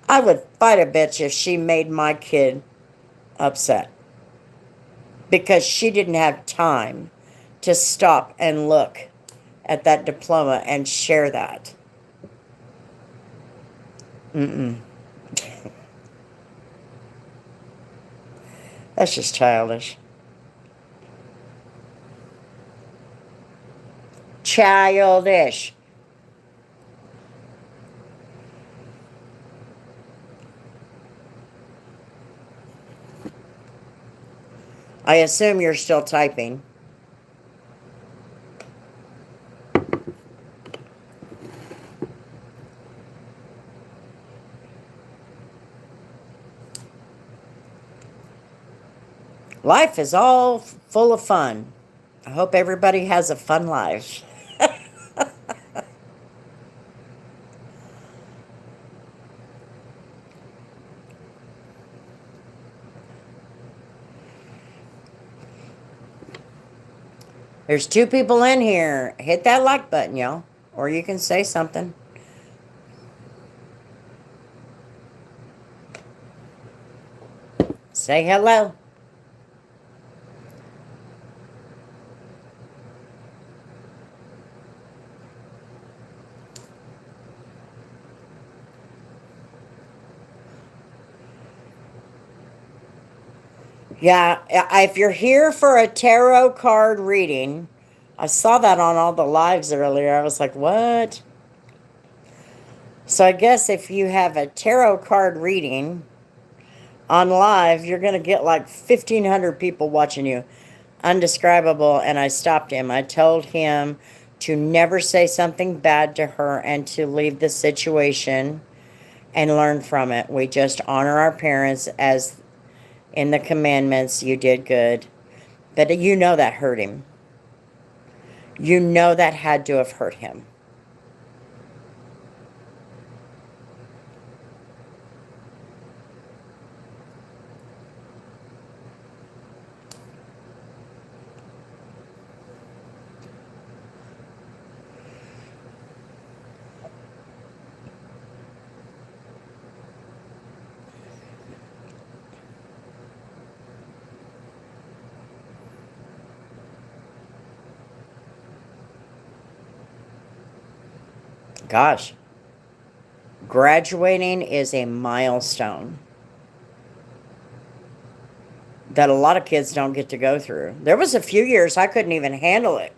I would fight a bitch if she made my kid upset. Because she didn't have time to stop and look at that diploma and share that. That's just childish. Childish. I assume you're still typing. Life is all full of fun. I hope everybody has a fun life. There's 2 people in here. Hit that like button, y'all. Or you can say something. Say hello. Yeah, if you're here for a tarot card reading, I saw that on all the lives earlier. I was like, what? So I guess if you have a tarot card reading on live, you're going to get like 1,500 people watching you. Undescribable. And I stopped him. I told him to never say something bad to her and to leave the situation and learn from it. We just honor our parents as in the commandments. You did good. But you know that hurt him. You know that had to have hurt him. Gosh, graduating is a milestone that a lot of kids don't get to go through. There was a few years I couldn't even handle it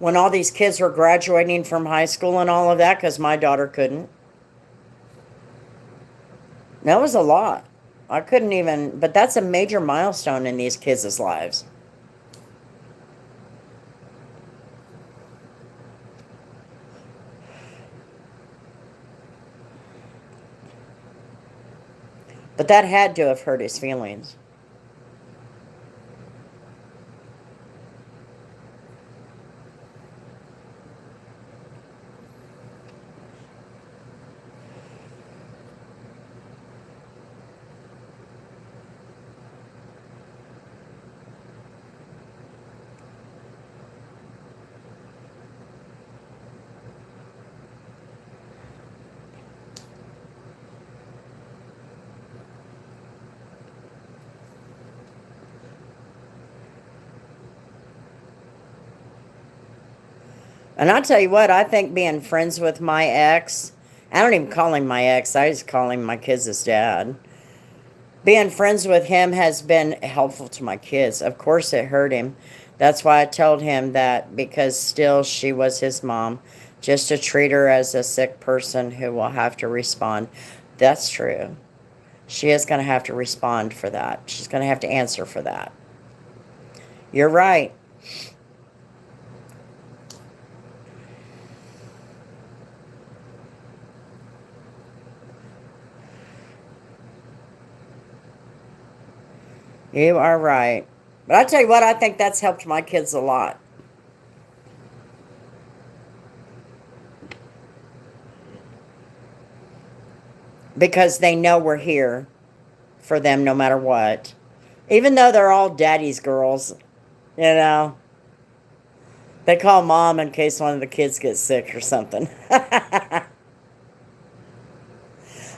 when all these kids were graduating from high school and all of that because my daughter couldn't. That was a lot. I couldn't even, but that's a major milestone in these kids' lives. But that had to have hurt his feelings. And I'll tell you what, I think being friends with my ex, I don't even call him my ex, I just call him my kids' dad. Being friends with him has been helpful to my kids. Of course, it hurt him. That's why I told him that because still she was his mom, just to treat her as a sick person who will have to respond. That's true. She is going to have to respond for that. She's going to have to answer for that. You're right. You are right. But I tell you what, I think that's helped my kids a lot. Because they know we're here for them no matter what. Even though they're all daddy's girls, you know. They call mom in case one of the kids gets sick or something. I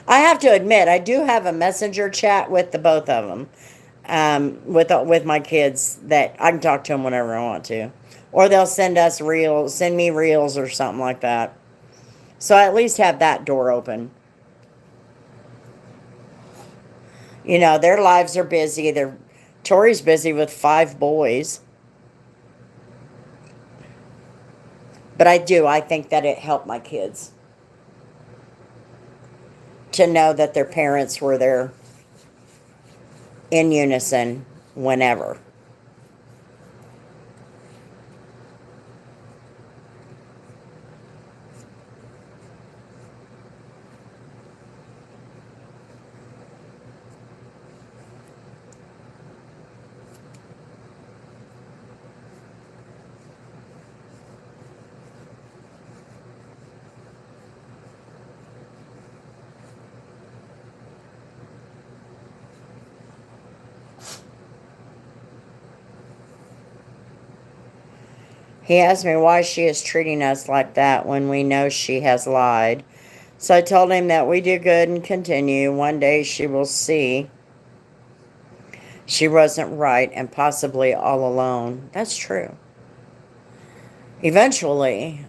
have to admit, I do have a messenger chat with the both of them. With my kids that I can talk to them whenever I want to, or they'll send me reels or something like that. So I at least have that door open. You know, their lives are busy. Tori's busy with 5 boys, but I think that it helped my kids to know that their parents were there in unison whenever. He asked me why she is treating us like that when we know she has lied. So I told him that we do good and continue. One day she will see she wasn't right and possibly all alone. That's true. Eventually,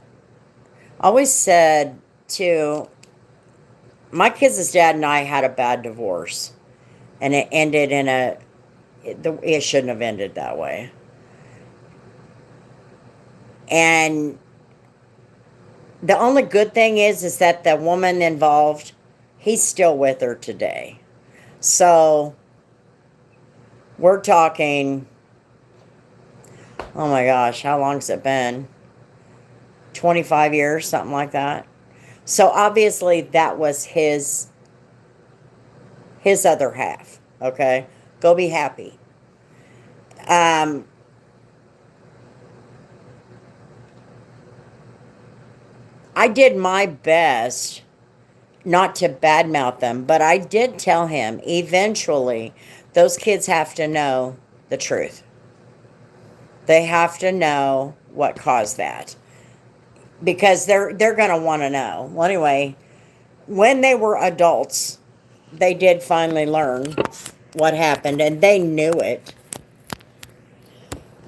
I always said to my kids' dad and I had a bad divorce, and it ended in it shouldn't have ended that way. And the only good thing is that the woman involved, he's still with her today. So we're talking, oh my gosh, how long's it been? 25 years, something like that. So obviously that was his other half, okay? Go be happy. I did my best not to badmouth them, but I did tell him eventually those kids have to know the truth. They have to know what caused that, because they're going to want to know. Well, anyway, when they were adults, they did finally learn what happened, and they knew it.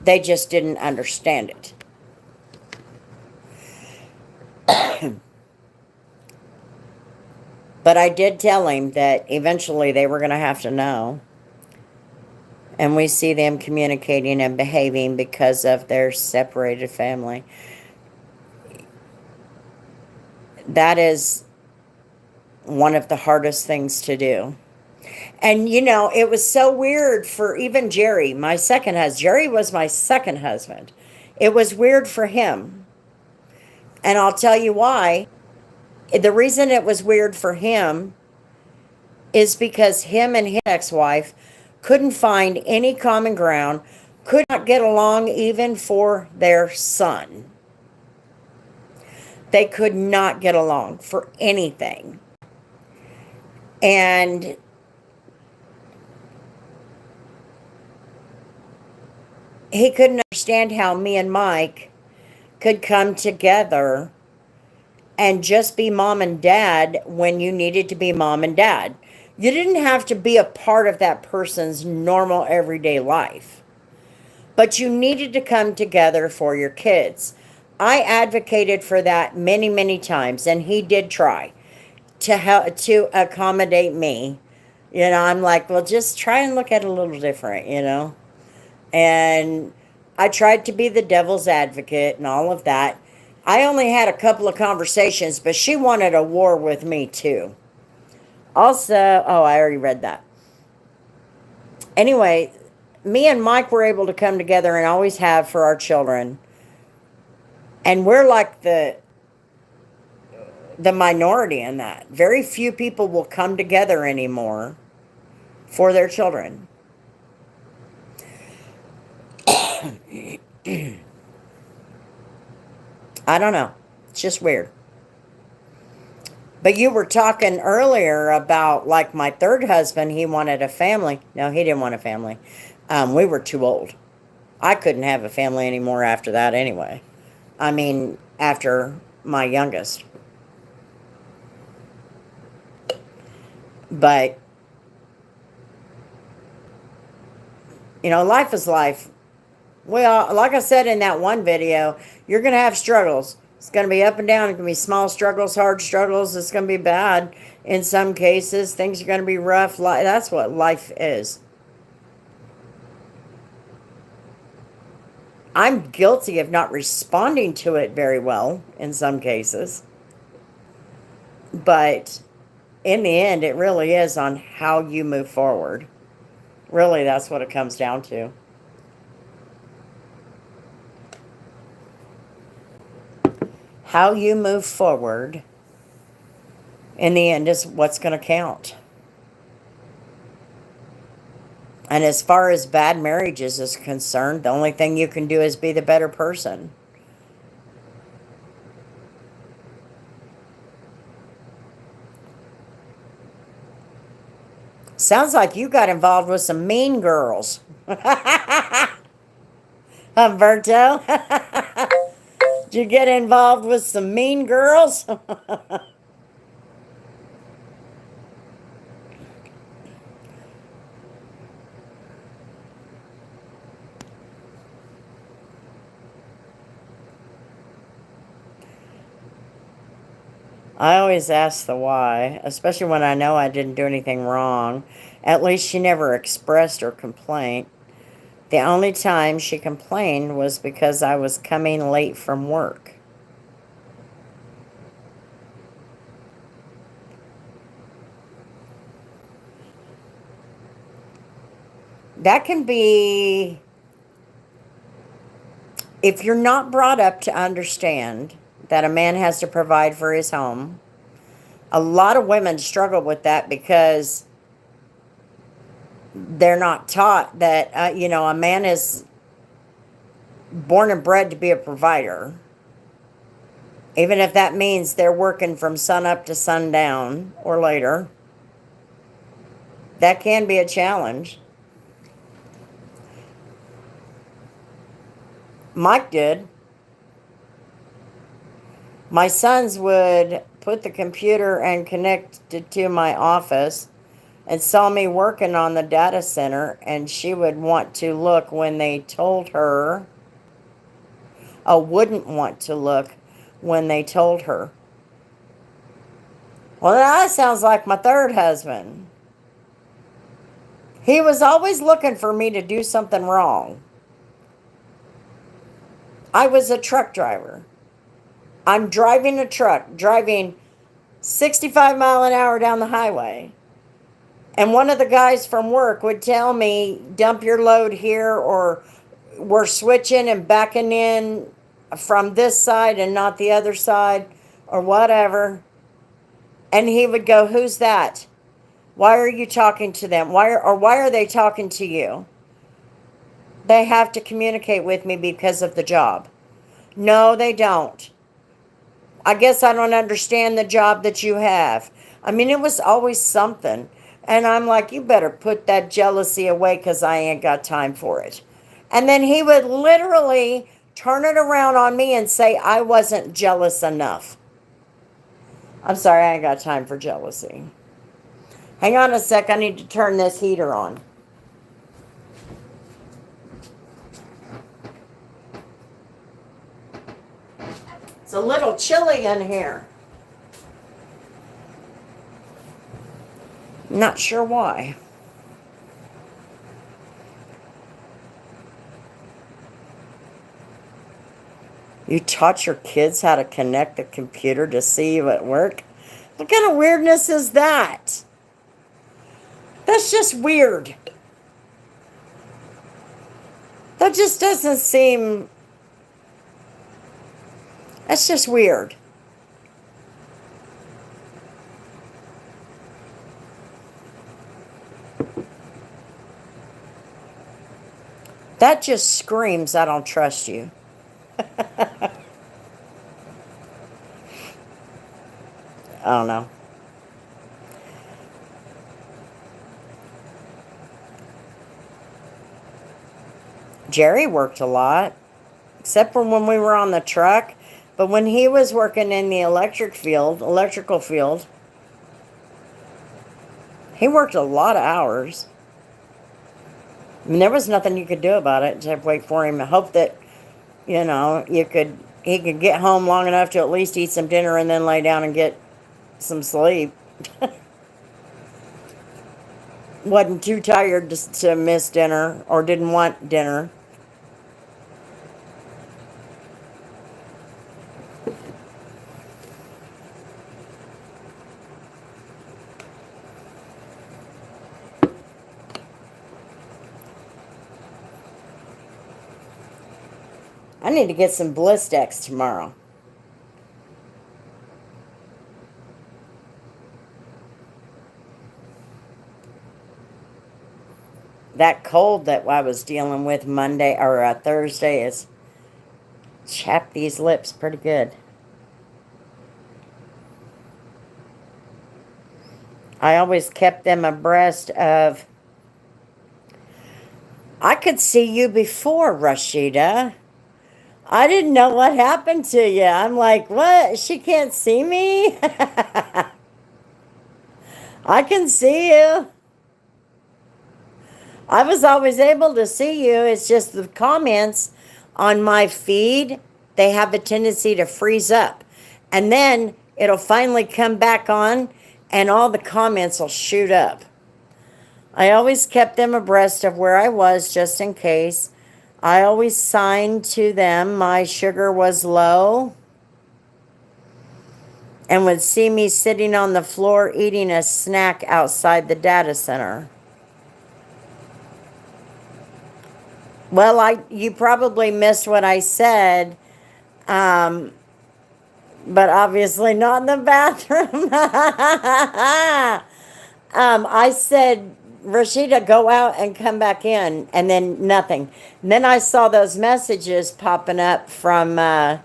They just didn't understand it. But I did tell him that eventually they were going to have to know. And we see them communicating and behaving because of their separated family. That is one of the hardest things to do. And, you know, it was so weird for even Jerry, my second husband. Jerry was my second husband. It was weird for him. And I'll tell you why. The reason it was weird for him is because him and his ex-wife couldn't find any common ground, could not get along even for their son. They could not get along for anything. And he couldn't understand how me and Mike could come together and just be mom and dad when you needed to be mom and dad. You didn't have to be a part of that person's normal everyday life, but you needed to come together for your kids. I advocated for that many, many times, and he did try to help to accommodate me. You know, I'm like, well, just try and look at it a little different, you know. And I tried to be the devil's advocate and all of that. I only had a couple of conversations, but she wanted a war with me too. Also, oh, I already read that. Anyway, me and Mike were able to come together and always have for our children. And we're like the minority in that. Very few people will come together anymore for their children. I don't know. It's just weird. But you were talking earlier about, like, my third husband, he wanted a family. No, he didn't want a family. We were too old. I couldn't have a family anymore after that anyway. I mean, after my youngest. But, you know, life is life. Well, like I said in that one video, you're going to have struggles. It's going to be up and down. It's going to be small struggles, hard struggles. It's going to be bad in some cases. Things are going to be rough. That's what life is. I'm guilty of not responding to it very well in some cases. But in the end, it really is on how you move forward. Really, that's what it comes down to. How you move forward, in the end, is what's going to count. And as far as bad marriages is concerned, the only thing you can do is be the better person. Sounds like you got involved with some mean girls. Humberto. Did you get involved with some mean girls? I always ask the why, especially when I know I didn't do anything wrong. At least she never expressed her complaint. The only time she complained was because I was coming late from work. That can be, if you're not brought up to understand that a man has to provide for his home, a lot of women struggle with that because they're not taught that, a man is born and bred to be a provider. Even if that means they're working from sun up to sundown or later, that can be a challenge. Mike did. My sons would put the computer and connect it to my office and saw me working on the data center, and she would want to look when they told her, wouldn't want to look when they told her. Well, that sounds like my third husband. He was always looking for me to do something wrong. I was a truck driver. I'm driving a truck, driving 65 mile an hour down the highway. And one of the guys from work would tell me, dump your load here, or we're switching and backing in from this side and not the other side, or whatever. And he would go, who's that? Why are you talking to them? Why are they talking to you? They have to communicate with me because of the job. No, they don't. I guess I don't understand the job that you have. I mean, it was always something. And I'm like, you better put that jealousy away because I ain't got time for it. And then he would literally turn it around on me and say I wasn't jealous enough. I'm sorry, I ain't got time for jealousy. Hang on a sec, I need to turn this heater on. It's a little chilly in here. Not sure why. You taught your kids how to connect the computer to see you at work? What kind of weirdness is that? That's just weird. That just doesn't seem... That's just weird. That just screams, I don't trust you. I don't know. Jerry worked a lot, except for when we were on the truck. But when he was working in the electrical field, he worked a lot of hours. I mean, there was nothing you could do about it. Just wait for him and hope that, he could get home long enough to at least eat some dinner and then lay down and get some sleep. Wasn't too tired to miss dinner or didn't want dinner. I need to get some Blistex tomorrow. That cold that I was dealing with Monday or Thursday has chapped these lips pretty good. I always kept them abreast of... I could see you before, Rashida. I didn't know what happened to you. I'm like, what? She can't see me? I can see you. I was always able to see you. It's just the comments on my feed, they have a tendency to freeze up. And then it'll finally come back on and all the comments will shoot up. I always kept them abreast of where I was just in case. I always signed to them my sugar was low and would see me sitting on the floor eating a snack outside the data center. Well, you probably missed what I said, but obviously not in the bathroom. I said, Rashida, go out and come back in, and then nothing. And then I saw those messages popping up from the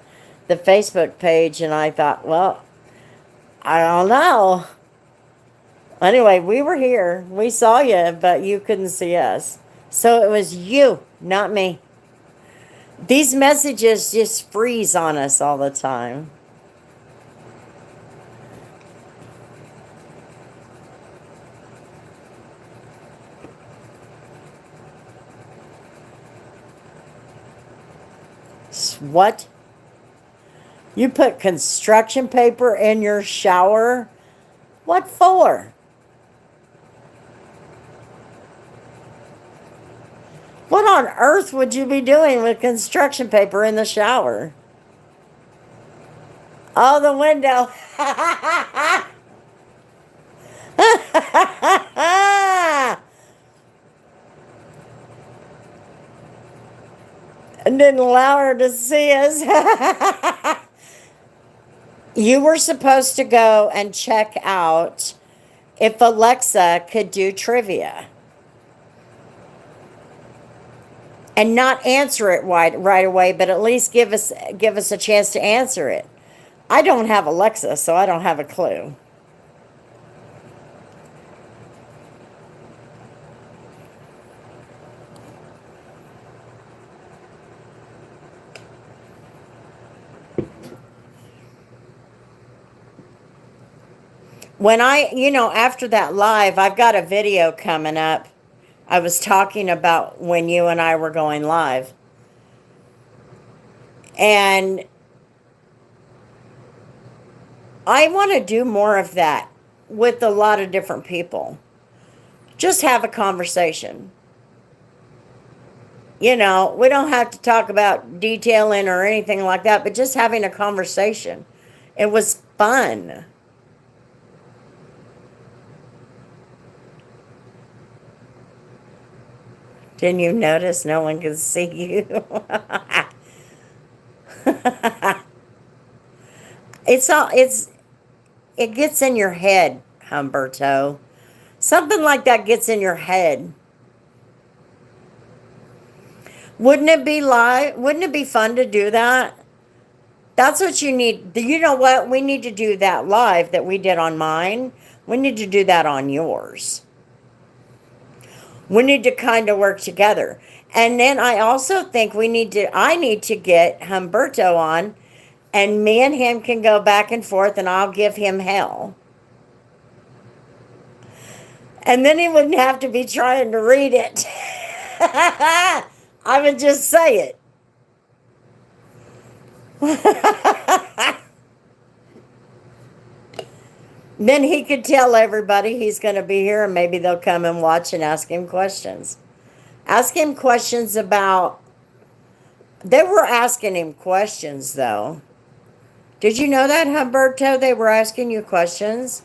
Facebook page, and I thought, well, I don't know. Anyway, we were here. We saw you, but you couldn't see us. So it was you, not me. These messages just freeze on us all the time. What? You put construction paper in your shower? What for? What on earth would you be doing with construction paper in the shower? Oh, the window. And didn't allow her to see us. You were supposed to go and check out if Alexa could do trivia. And not answer it right away, but at least give us a chance to answer it. I don't have Alexa, so I don't have a clue. When after that live, I've got a video coming up. I was talking about when you and I were going live. And I want to do more of that with a lot of different people. Just have a conversation. We don't have to talk about detailing or anything like that, but just having a conversation. It was fun. Didn't you notice no one can see you? It gets in your head, Humberto. Something like that gets in your head. Wouldn't it be live? Wouldn't it be fun to do that? That's what you need. You know what? We need to do that live that we did on mine. We need to do that on yours. We need to kind of work together. And then I also think I need to get Humberto on, and me and him can go back and forth, and I'll give him hell. And then he wouldn't have to be trying to read it. I would just say it. Then he could tell everybody he's going to be here, and maybe they'll come and watch and ask him questions. Ask him questions about... They were asking him questions, though. Did you know that, Humberto? They were asking you questions?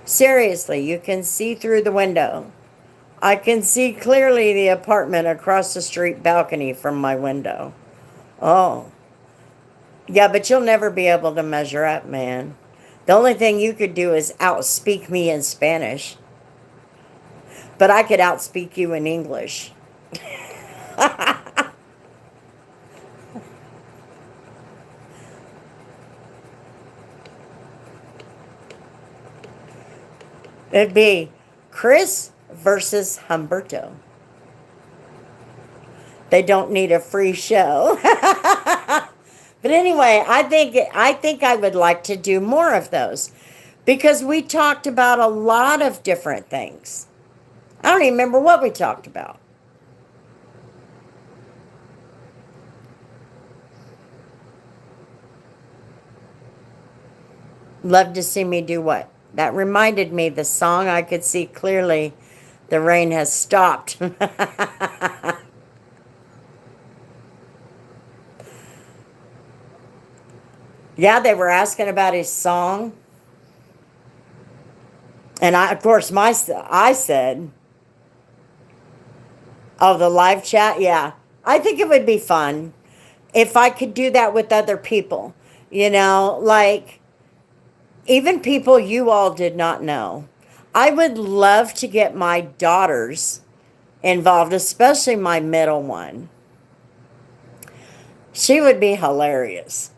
Seriously, you can see through the window. I can see clearly the apartment across the street balcony from my window. Oh. Yeah, but you'll never be able to measure up, man. The only thing you could do is outspeak me in Spanish. But I could outspeak you in English. It'd be Chris versus Humberto. They don't need a free show. But anyway, I think I would like to do more of those because we talked about a lot of different things. I don't even remember what we talked about. Love to see me do what? That reminded me the song I could see clearly. The rain has stopped. Yeah, they were asking about his song. And of course, I said, oh, the live chat? Yeah. I think it would be fun if I could do that with other people. Like even people you all did not know. I would love to get my daughters involved, especially my middle one. She would be hilarious.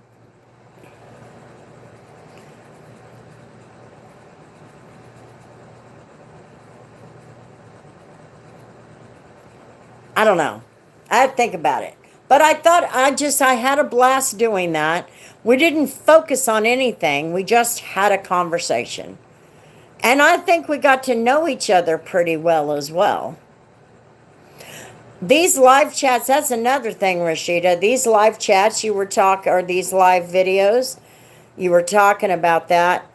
I don't know. I had to think about it. But I thought I had a blast doing that. We didn't focus on anything. We just had a conversation. And I think we got to know each other pretty well as well. These live chats, that's another thing, Rashida. These live chats you were talking, or these live videos, you were talking about that.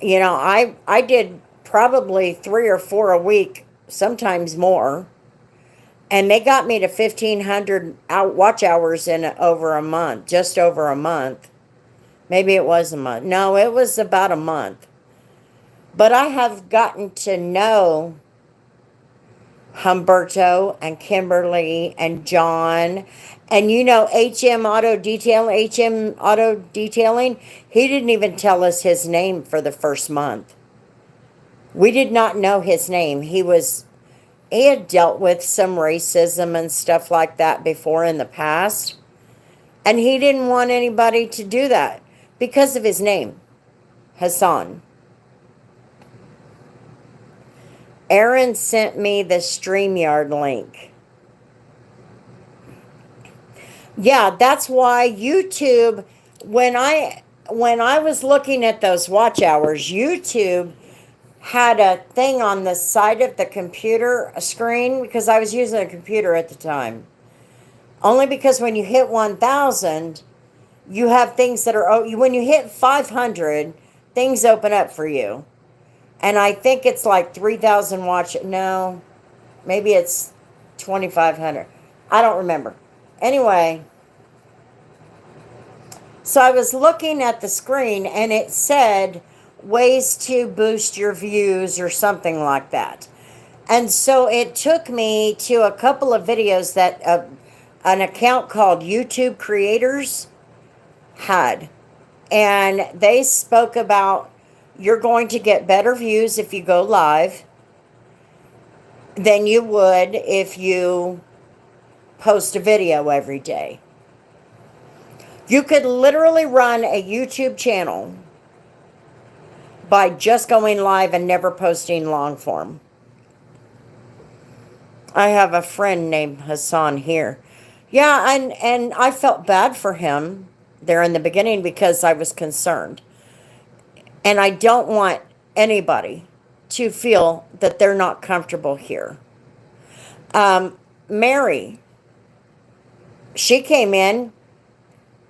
I did probably 3 or 4 a week, sometimes more. And they got me to 1,500 watch hours in over a month, just over a month. Maybe it was a month. No, it was about a month. But I have gotten to know Humberto and Kimberly and John. And HM Auto Detailing, he didn't even tell us his name for the first month. We did not know his name. He had dealt with some racism and stuff like that before in the past. And he didn't want anybody to do that because of his name, Hassan. Aaron sent me the StreamYard link. Yeah, that's why YouTube, when I was looking at those watch hours, YouTube had a thing on the side of the computer screen because I was using a computer at the time. Only because when you hit 1,000, you have things that are, when you hit 500, things open up for you. And I think it's like 3,000 watch, no, maybe it's 2,500. I don't remember. Anyway, so I was looking at the screen and it said ways to boost your views or something like that. And so it took me to a couple of videos that an account called YouTube Creators had. And they spoke about you're going to get better views if you go live than you would if you post a video every day. You could literally run a YouTube channel by just going live and never posting long form. I have a friend named Hassan here. Yeah, and I felt bad for him there in the beginning because I was concerned. And I don't want anybody to feel that they're not comfortable here. Mary, she came in,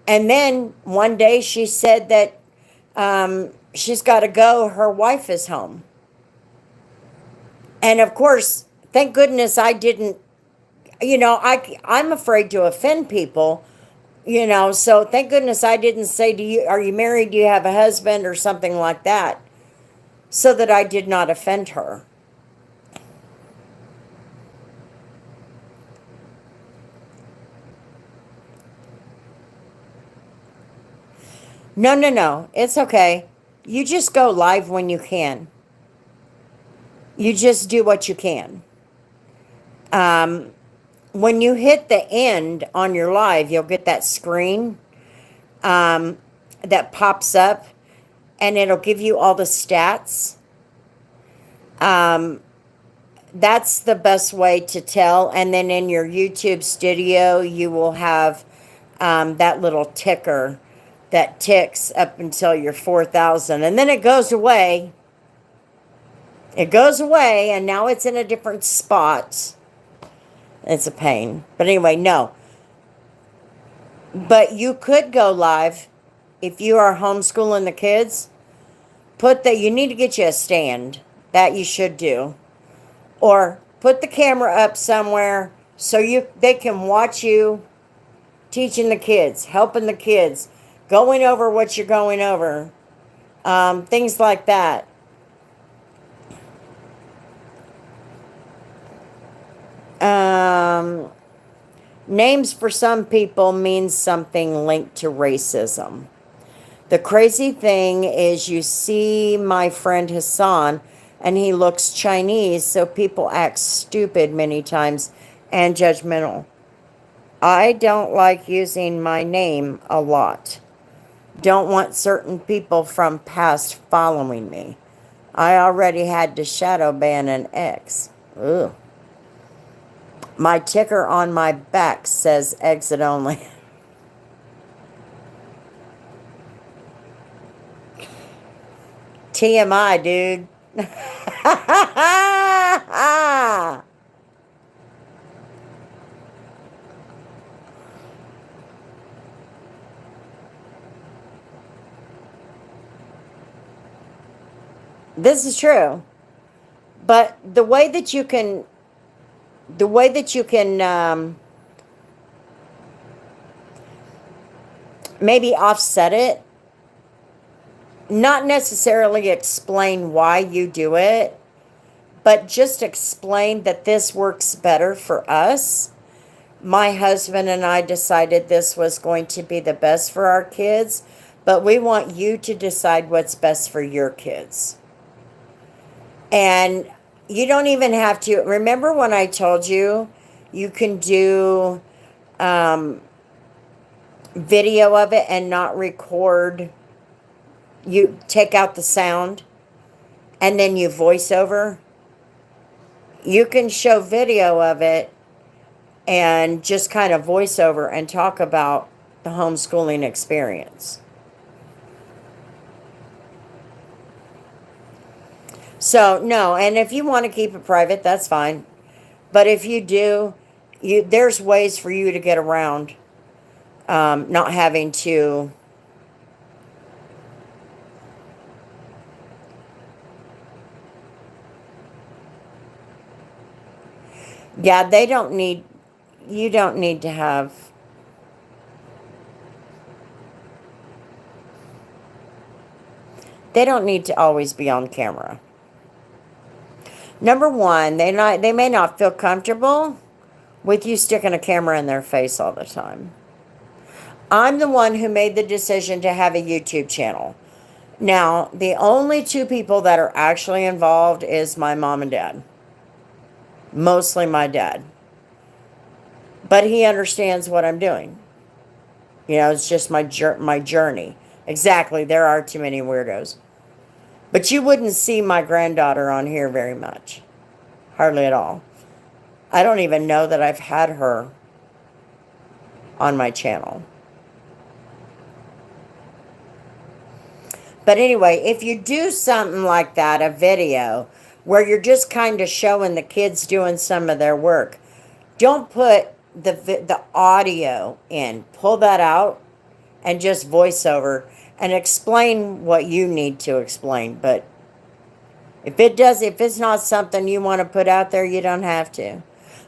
and then one day she said that she's got to go. Her wife is home. And of course, thank goodness I didn't, I'm afraid to offend people, so thank goodness I didn't say, are you married? Do you have a husband or something like that? So that I did not offend her. No. It's okay. You just go live when you can. You just do what you can. When you hit the end on your live, you'll get that screen that pops up, and it'll give you all the stats. that's the best way to tell. And then in your YouTube studio, you will have that little ticker that ticks up until you're 4,000. And then it goes away. It goes away, and now it's in a different spot. It's a pain. But anyway, no. But you could go live if you are homeschooling the kids. Put that, you need to get you a stand. That you should do. Or put the camera up somewhere so they can watch you teaching the kids, helping the kids, going over what you're going over. Things like that. Names for some people means something linked to racism. The crazy thing is you see my friend Hassan and he looks Chinese, so people act stupid many times and judgmental. I don't like using my name a lot. Don't want certain people from past following me. I already had to shadow ban an ex. Ugh. My ticker on my back says exit only. TMI, dude. This is true. But the way that you can maybe offset it, not necessarily explain why you do it, but just explain that this works better for us. My husband and I decided this was going to be the best for our kids, but we want you to decide what's best for your kids. And you don't even have to, remember when I told you, you can do video of it and not record. You take out the sound and then you voice over. You can show video of it and just kind of voice over and talk about the homeschooling experience. So, no, and if you want to keep it private, that's fine. But if you do, there's ways for you to get around not having to... Yeah, you don't need to have... They don't need to always be on camera. Number one, they may not feel comfortable with you sticking a camera in their face all the time. I'm the one who made the decision to have a YouTube channel. Now, the only two people that are actually involved is my mom and dad. Mostly my dad. But he understands what I'm doing. You know, it's just my journey. Exactly, there are too many weirdos. But you wouldn't see my granddaughter on here very much. Hardly at all. I don't even know that I've had her on my channel. But anyway, if you do something like that, a video, where you're just kind of showing the kids doing some of their work, don't put the audio in. Pull that out and just voice over and explain what you need to explain. But if it's not something you want to put out there, you don't have to.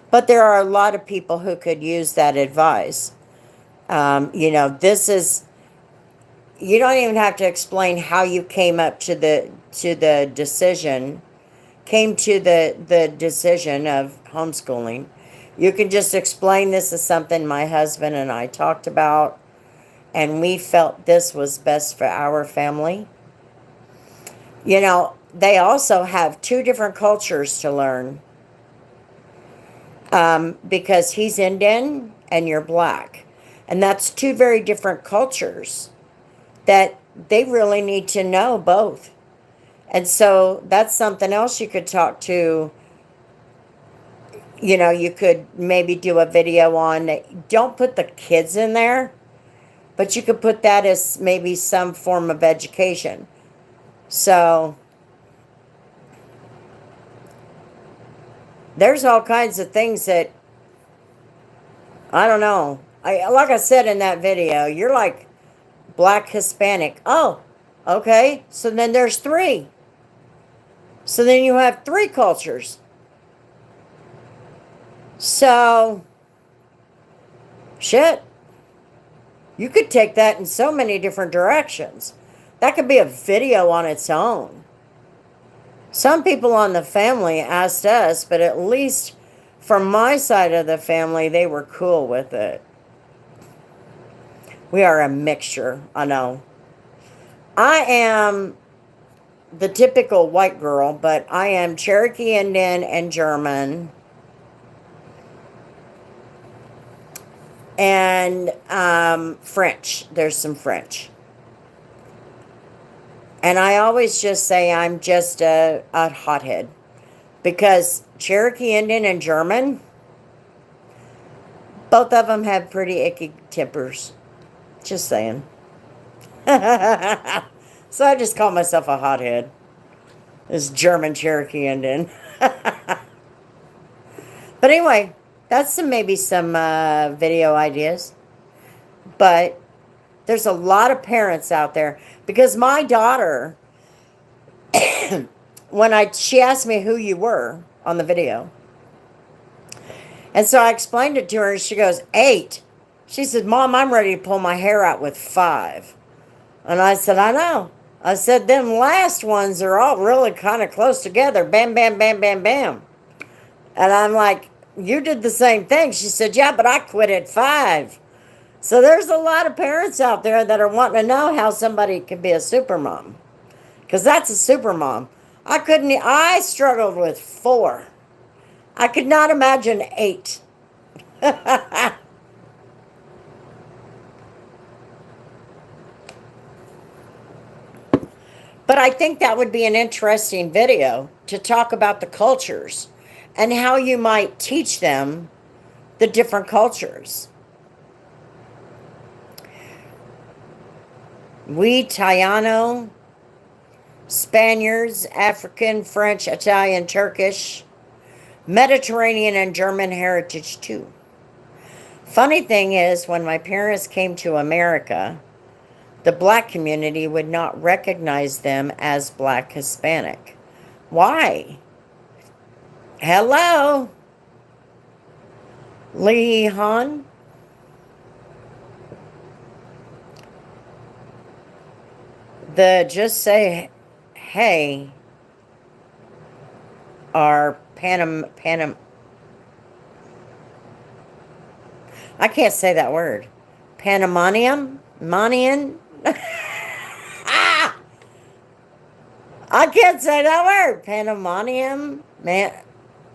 But there are a lot of people who could use that advice. You know, you don't even have to explain how you came up to the decision of homeschooling. You can just explain this is something my husband and I talked about, and we felt this was best for our family. You know, they also have two different cultures to learn. Because he's Indian and you're black. And that's two very different cultures that they really need to know both. And so that's something else you could talk to You know, you could maybe do a video on, don't put the kids in there, but you could put that as maybe some form of education. So there's all kinds of things that, I don't know. Like I said in that video, you're like Black Hispanic. Oh, okay. So then there's three. So then you have three cultures. So, shit. You could take that in so many different directions. That could be a video on its own. Some people on the family asked us, but at least from my side of the family, they were cool with it. We are a mixture, I know. I am the typical white girl, but I am Cherokee Indian and German. And French. There's some French. And I always just say I'm just a hothead. Because Cherokee Indian and German, both of them have pretty icky tempers. Just saying. So I just call myself a hothead. This German Cherokee Indian. But anyway, that's maybe some video ideas. But there's a lot of parents out there. Because my daughter, when she asked me who you were on the video. And so I explained it to her and she goes, 8. She said, Mom, I'm ready to pull my hair out with 5. And I said, I know. I said, them last ones are all really kind of close together. Bam, bam, bam, bam, bam. And I'm like, you did the same thing. She said, yeah, but I quit at 5. So there's a lot of parents out there that are wanting to know how somebody can be a super mom. Because that's a super mom. I struggled with 4. I could not imagine 8. But I think that would be an interesting video to talk about the cultures and how you might teach them the different cultures. We, Taino, Spaniards, African, French, Italian, Turkish, Mediterranean, and German heritage too. Funny thing is, when my parents came to America, the black community would not recognize them as Black Hispanic. Why? Hello? Lee Han? The just say hey are I can't say that word. Panamanian? Manian? I can't say that word. Panamanian?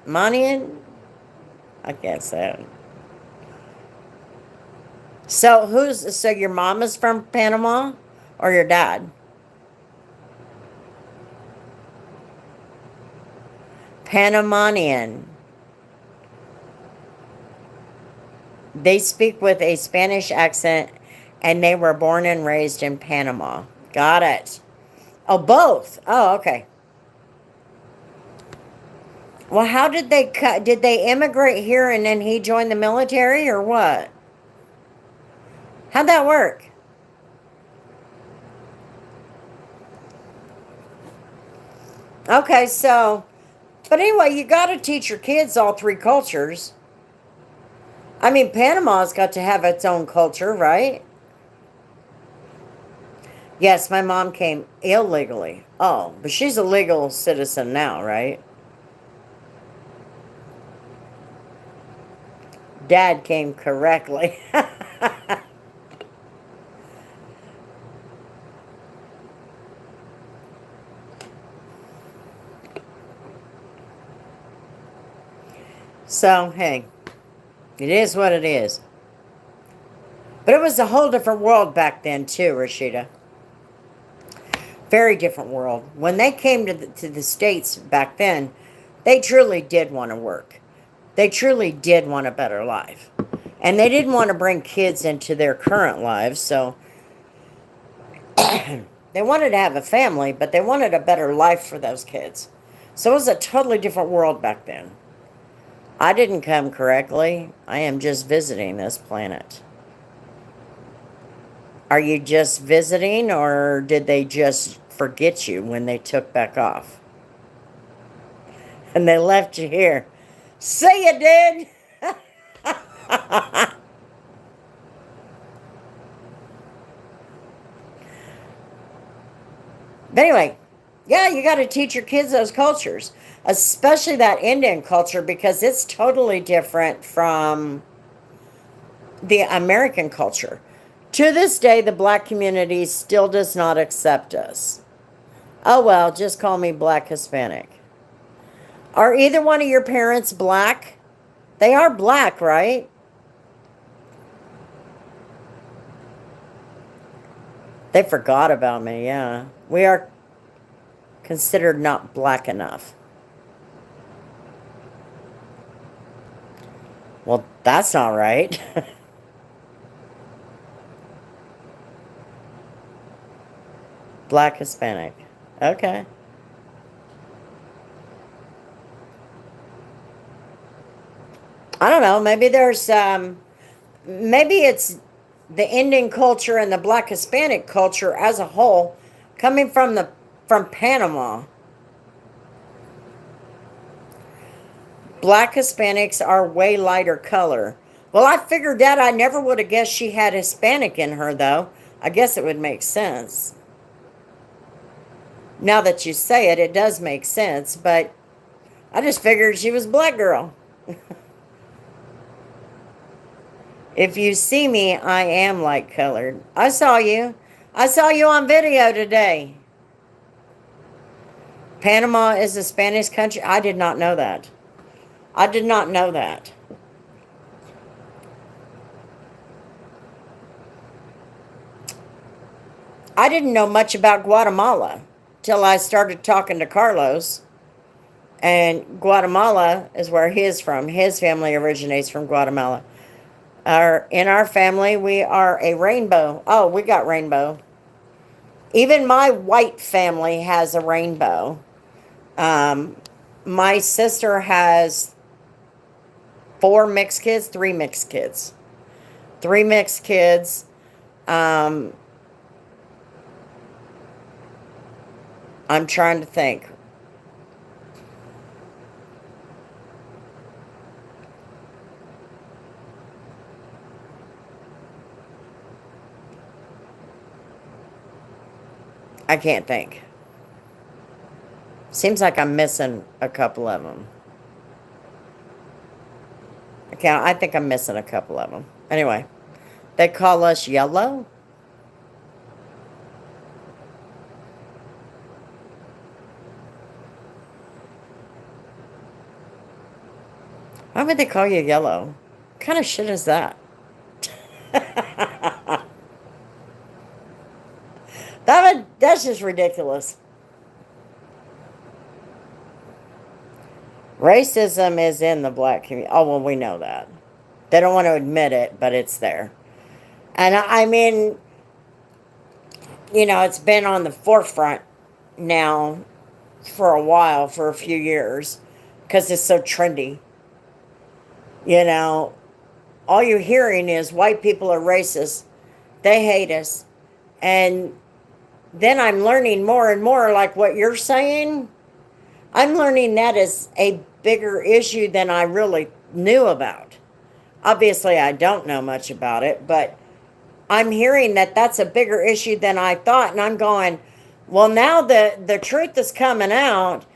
Manian? I can't say it. So your mom is from Panama or your dad? Panamanian. They speak with a Spanish accent and they were born and raised in Panama. Got it. Oh, both. Oh, okay. Well, how did they immigrate here and then he joined the military or what? How'd that work? Okay, so, but anyway, you got to teach your kids all 3 cultures. I mean, Panama's got to have its own culture, right? Yes, my mom came illegally. Oh, but she's a legal citizen now, right? Dad came correctly. So, hey, it is what it is. But it was a whole different world back then, too, Rashida. Very different world. When they came to the States back then, they truly did want to work. They truly did want a better life. And they didn't want to bring kids into their current lives, so they wanted to have a family, but they wanted a better life for those kids. So it was a totally different world back then. I didn't come correctly. I am just visiting this planet. Are you just visiting, or did they just forget you when they took back off? And they left you here. Say you did! But anyway, yeah, you got to teach your kids those cultures, especially that Indian culture, because it's totally different from the American culture. To this day, the black community still does not accept us. Oh well, just call me Black Hispanic. Are either one of your parents black? They are black, right? They forgot about me, yeah. We are considered not black enough. Well, that's not right. Black Hispanic. Okay. I don't know. Maybe maybe it's the Indian culture and the Black Hispanic culture as a whole coming from Panama. Black Hispanics are way lighter color. Well, I figured that. I never would have guessed she had Hispanic in her, though. I guess it would make sense. Now that you say it, it does make sense, but I just figured she was a black girl. If you see me, I am light colored. I saw you. I saw you on video today. Panama is a Spanish country. I did not know that. I did not know that. I didn't know much about Guatemala till I started talking to Carlos. And Guatemala is where he is from. His family originates from Guatemala. In our family, we are a rainbow. Oh, we got rainbow. Even my white family has a rainbow. My sister has 4 mixed kids, 3 mixed kids. 3 mixed kids. I'm trying to think. I can't think. Seems like I'm missing a couple of them. I think I'm missing a couple of them. Anyway, they call us yellow. Why would they call you yellow? What kind of shit is that? That's just ridiculous. Racism is in the black community. Oh, well, we know that. They don't want to admit it, but it's there. And I mean, it's been on the forefront now for a while, for a few years, because it's so trendy. All you're hearing is white people are racist. They hate us. And then I'm learning more and more, like what you're saying. I'm learning that is a bigger issue than I really knew about. Obviously, I don't know much about it, but I'm hearing that that's a bigger issue than I thought. And I'm going, well, now the truth is coming out.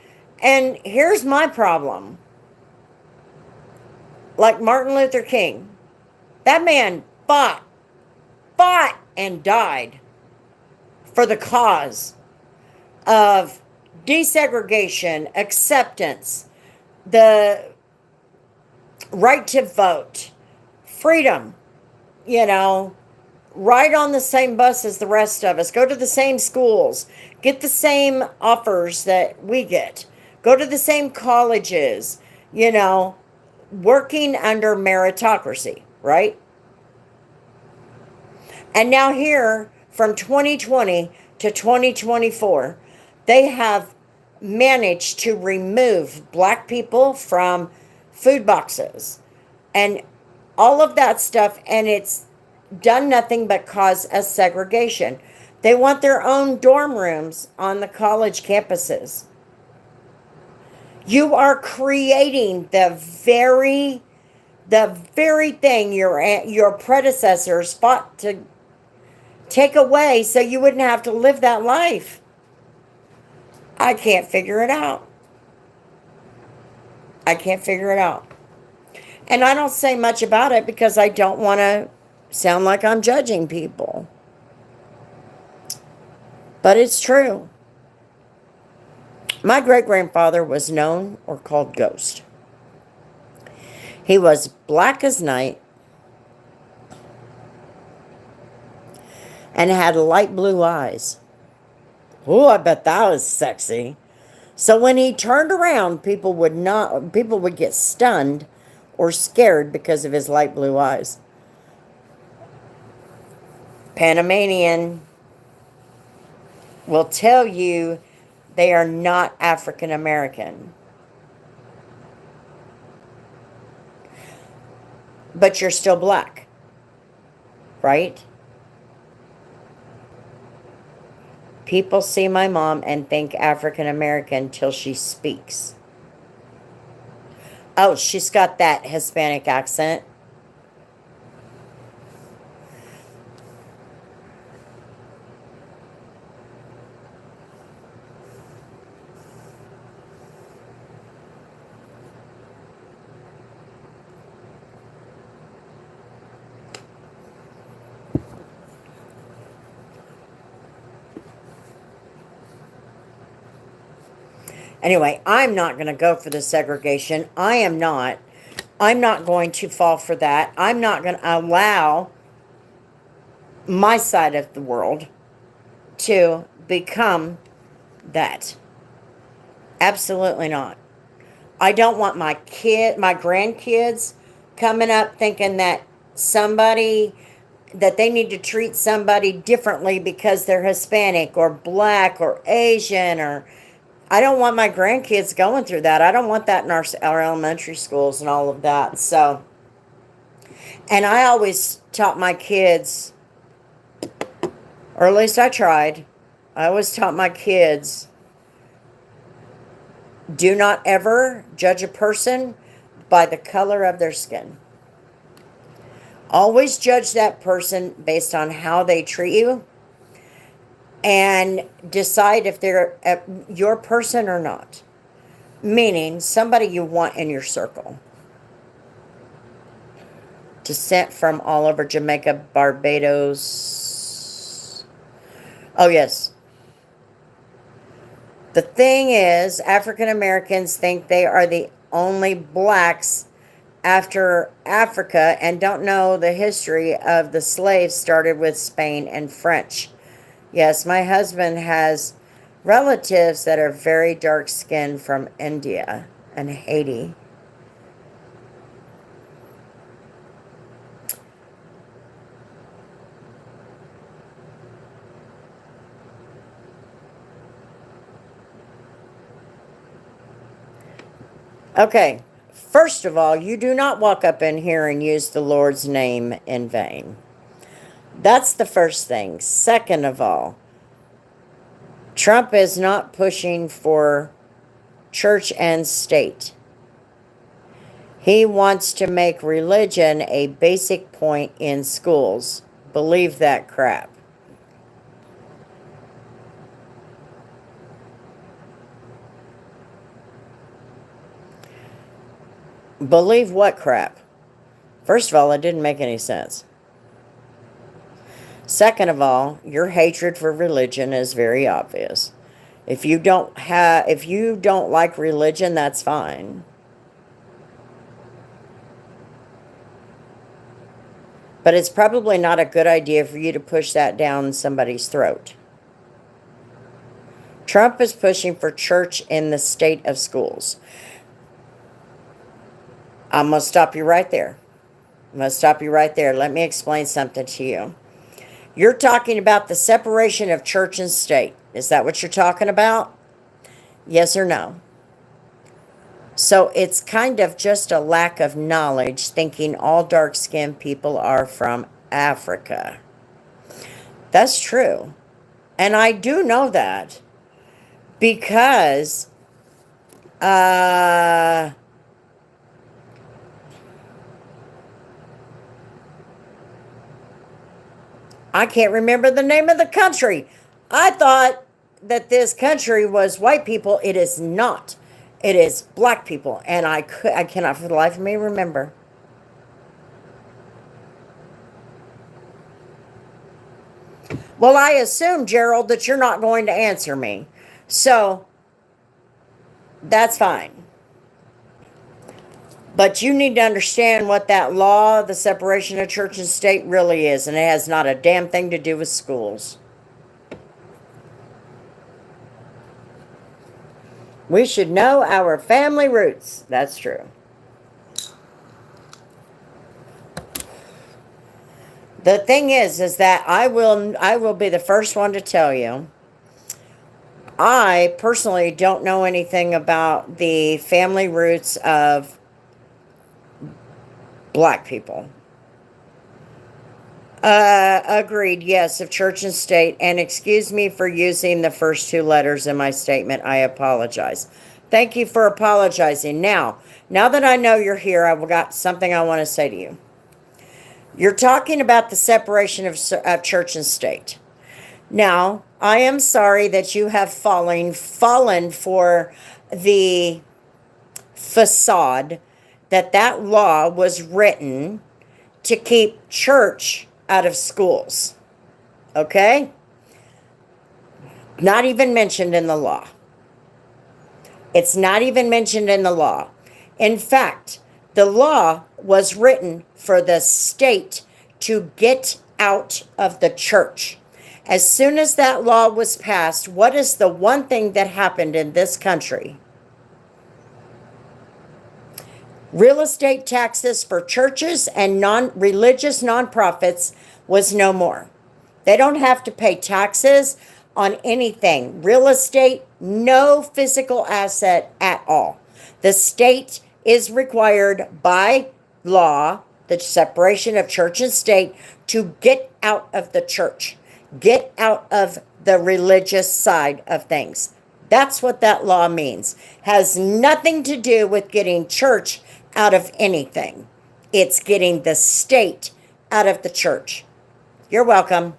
And here's my problem. Like Martin Luther King. That man fought and died for the cause of desegregation, acceptance, the right to vote, freedom, ride on the same bus as the rest of us, go to the same schools, get the same offers that we get, go to the same colleges, working under meritocracy, right? And now here, from 2020 to 2024, they have managed to remove black people from food boxes and all of that stuff, and it's done nothing but cause a segregation. They want their own dorm rooms on the college campuses. You are creating the very thing your predecessors fought to take away so you wouldn't have to live that life. I can't figure it out. I can't figure it out. And I don't say much about it because I don't want to sound like I'm judging people. But it's true. My great-grandfather was known or called Ghost. He was black as night and had light blue eyes. Oh, I bet that was sexy. So when he turned around, people would get stunned or scared because of his light blue eyes. Panamanian will tell you they are not African American. But you're still black, right? People see my mom and think African American till she speaks. Oh, she's got that Hispanic accent. Anyway, I'm not going to go for the segregation. I'm not going to fall for that. I'm not going to allow my side of the world to become that. Absolutely not. I don't want my grandkids coming up thinking that they need to treat somebody differently because they're Hispanic or black or Asian or... I don't want my grandkids going through that. I don't want that in our elementary schools and all of that. So, and I always taught my kids, or at least I tried, I always taught my kids, do not ever judge a person by the color of their skin. Always judge that person based on how they treat you and decide if they're your person or not. Meaning somebody you want in your circle. Descent from all over Jamaica, Barbados. Oh, yes. The thing is, African Americans think they are the only blacks after Africa and don't know the history of the slaves started with Spain and French. Yes, my husband has relatives that are very dark-skinned from India and Haiti. Okay, first of all, you do not walk up in here and use the Lord's name in vain. That's the first thing. Second of all, Trump is not pushing for church and state. He wants to make religion a basic point in schools. Believe that crap. Believe what crap? First of all, it didn't make any sense. Second of all, your hatred for religion is very obvious. If you don't like religion, that's fine. But it's probably not a good idea for you to push that down somebody's throat. Trump is pushing for church in the state of schools. I'm going to stop you right there. I'm going to stop you right there. Let me explain something to you. You're talking about the separation of church and state. Is that what you're talking about? Yes or no? So it's kind of just a lack of knowledge thinking all dark-skinned people are from Africa. That's true. And I do know that because I can't remember the name of the country. I thought that this country was white people. It is not. It is black people. And I cannot for the life of me remember. Well, I assume, Gerald, that you're not going to answer me. So, that's fine. But you need to understand what that law, the separation of church and state, really is. And it has not a damn thing to do with schools. We should know our family roots. That's true. The thing is that I will be the first one to tell you, I personally don't know anything about the family roots of black people. Agreed, yes, of church and state. And excuse me for using the first two letters in my statement. I apologize. Thank you for apologizing. Now that I know you're here, I've got something I want to say to you. You're talking about the separation of church and state. Now, I am sorry that you have fallen for the facade that law was written to keep church out of schools. Okay? Not even mentioned in the law. It's not even mentioned in the law. In fact, the law was written for the state to get out of the church. As soon as that law was passed, what is the one thing that happened in this country? Real estate taxes for churches and religious nonprofits was no more. They don't have to pay taxes on anything. Real estate, no physical asset at all. The state is required by law, the separation of church and state, to get out of the church, get out of the religious side of things. That's what that law means. Has nothing to do with getting church out of anything. It's getting the state out of the church. You're welcome.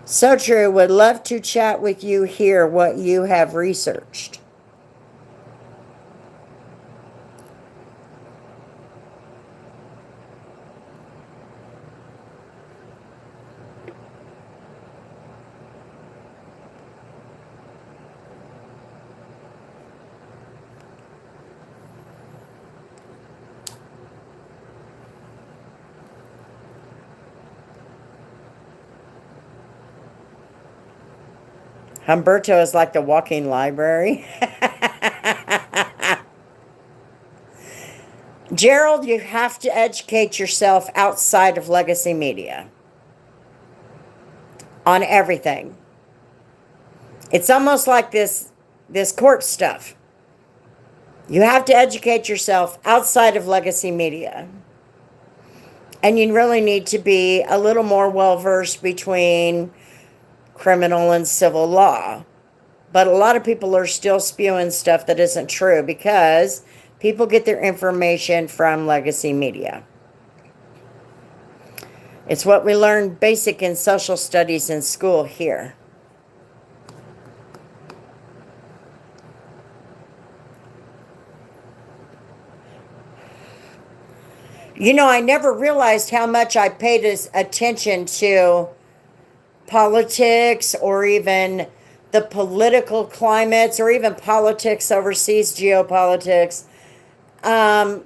So true. Would love to chat with you, hear what you have researched. Humberto is like the walking library. Gerald, you have to educate yourself outside of legacy media on everything. It's almost like this court stuff. You have to educate yourself outside of legacy media. And you really need to be a little more well-versed between criminal and civil law. But a lot of people are still spewing stuff that isn't true because people get their information from legacy media. It's what we learn basic in social studies in school here. You know, I never realized how much I paid attention to politics or even the political climates or even politics overseas, geopolitics. I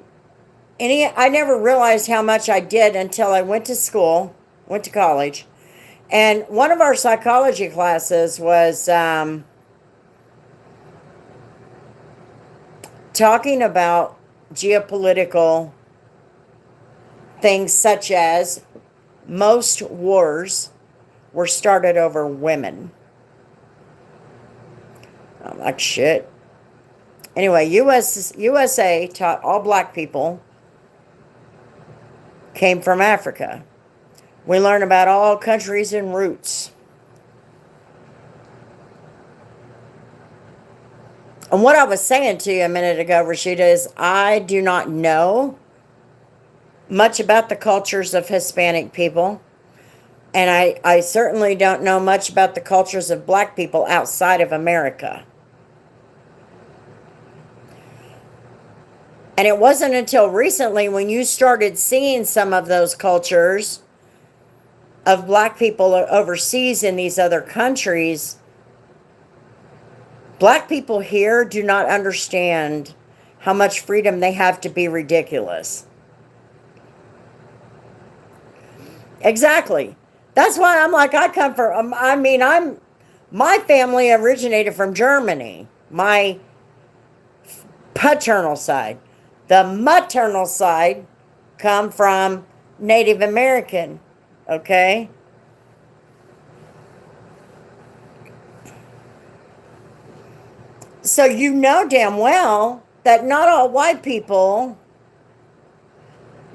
never realized how much I did until I went to college. And one of our psychology classes was talking about geopolitical things such as most wars were started over women. I'm like, shit. Anyway, USA taught all black people came from Africa. We learn about all countries and roots. And what I was saying to you a minute ago, Rashida, is I do not know much about the cultures of Hispanic people. And I certainly don't know much about the cultures of black people outside of America. And it wasn't until recently when you started seeing some of those cultures of black people overseas in these other countries. Black people here do not understand how much freedom they have to be ridiculous. Exactly. That's why I'm like, I come from, my family originated from Germany. My paternal side. The maternal side come from Native American. Okay? So you know damn well that not all white people,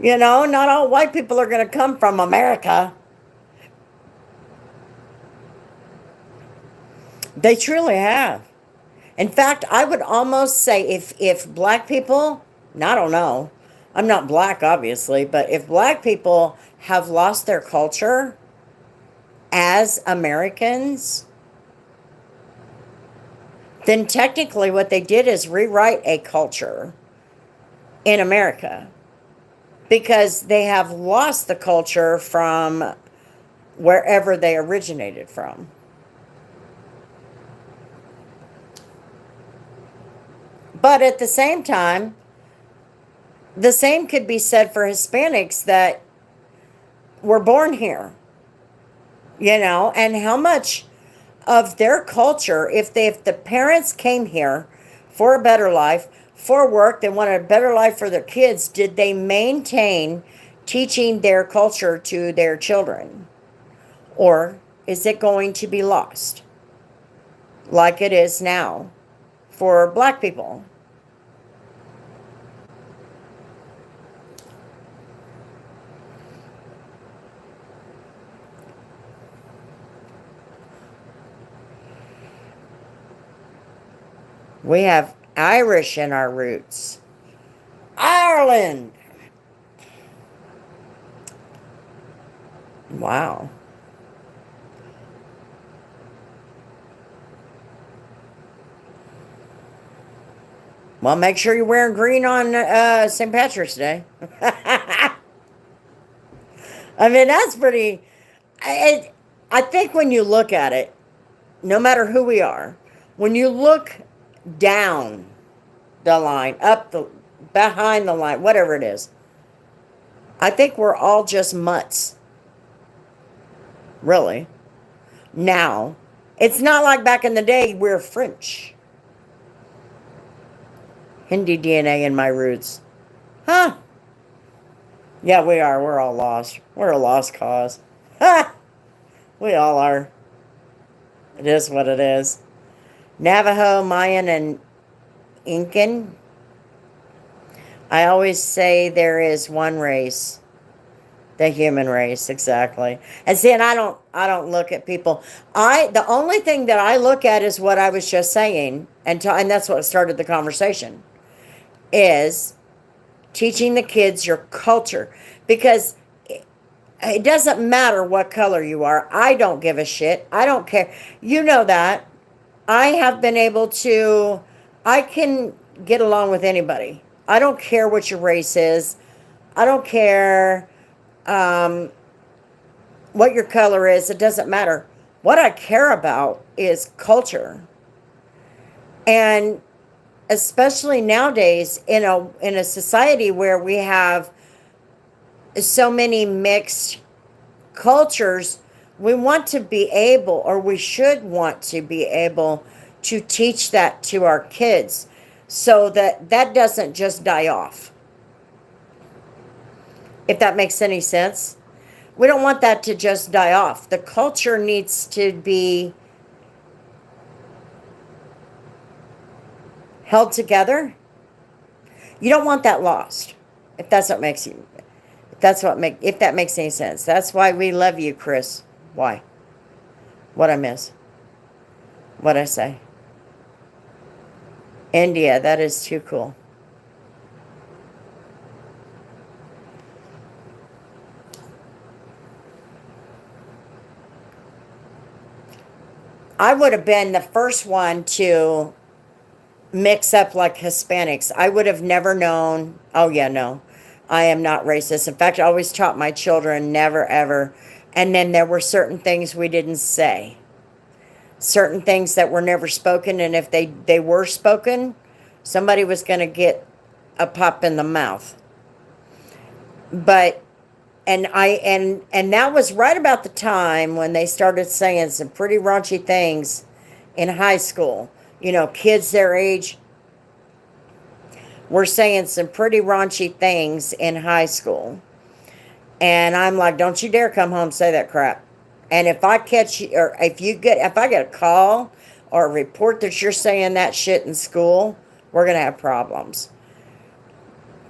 not all white people are going to come from America. They truly have. In fact, I would almost say if black people, I don't know, I'm not black obviously, but if black people have lost their culture as Americans, then technically what they did is rewrite a culture in America because they have lost the culture from wherever they originated from. But at the same time, the same could be said for Hispanics that were born here, and how much of their culture, if the parents came here for a better life, for work, they wanted a better life for their kids, did they maintain teaching their culture to their children? Or is it going to be lost like it is now for black people? We have Irish in our roots. Ireland. Wow. Well, make sure you're wearing green on St. Patrick's Day. I mean, that's pretty... I think when you look at it, no matter who we are, when you look down the line, behind the line, whatever it is, I think we're all just mutts. Really. Now, it's not like back in the day we're French. Hindi DNA in my roots. Huh? Yeah, we are. We're all lost. We're a lost cause. Ha! We all are. It is what it is. Navajo, Mayan, and Incan. I always say there is one race. The human race, exactly. And see, and I don't look at people. The only thing that I look at is what I was just saying, and that's what started the conversation, is teaching the kids your culture. Because it doesn't matter what color you are. I don't give a shit. I don't care. You know that. I have been able to, I can get along with anybody. I don't care what your race is. I don't care what your color is. It doesn't matter. What I care about is culture. And especially nowadays in a society where we have so many mixed cultures, we want to be able, or we should want to be able to teach that to our kids. so that that doesn't just die off. If that makes any sense. We don't want that to just die off. The culture needs to be held together. You don't want that lost. If that's what makes you, if that makes any sense. That's why we love you, Chris. Why? What I miss? What I say? India, that is too cool. I would have been the first one to mix up like Hispanics. I would have never known. Oh, yeah, no. I am not racist. In fact, I always taught my children never, ever. And then there were certain things we didn't say. Certain things that were never spoken. And if they were spoken, somebody was going to get a pop in the mouth. But and that was right about the time when they started saying some pretty raunchy things in high school. You know, kids their age were saying some pretty raunchy things in high school. And I'm like, don't you dare come home and say that crap. And if I catch you, or if I get a call or a report that you're saying that shit in school, we're going to have problems.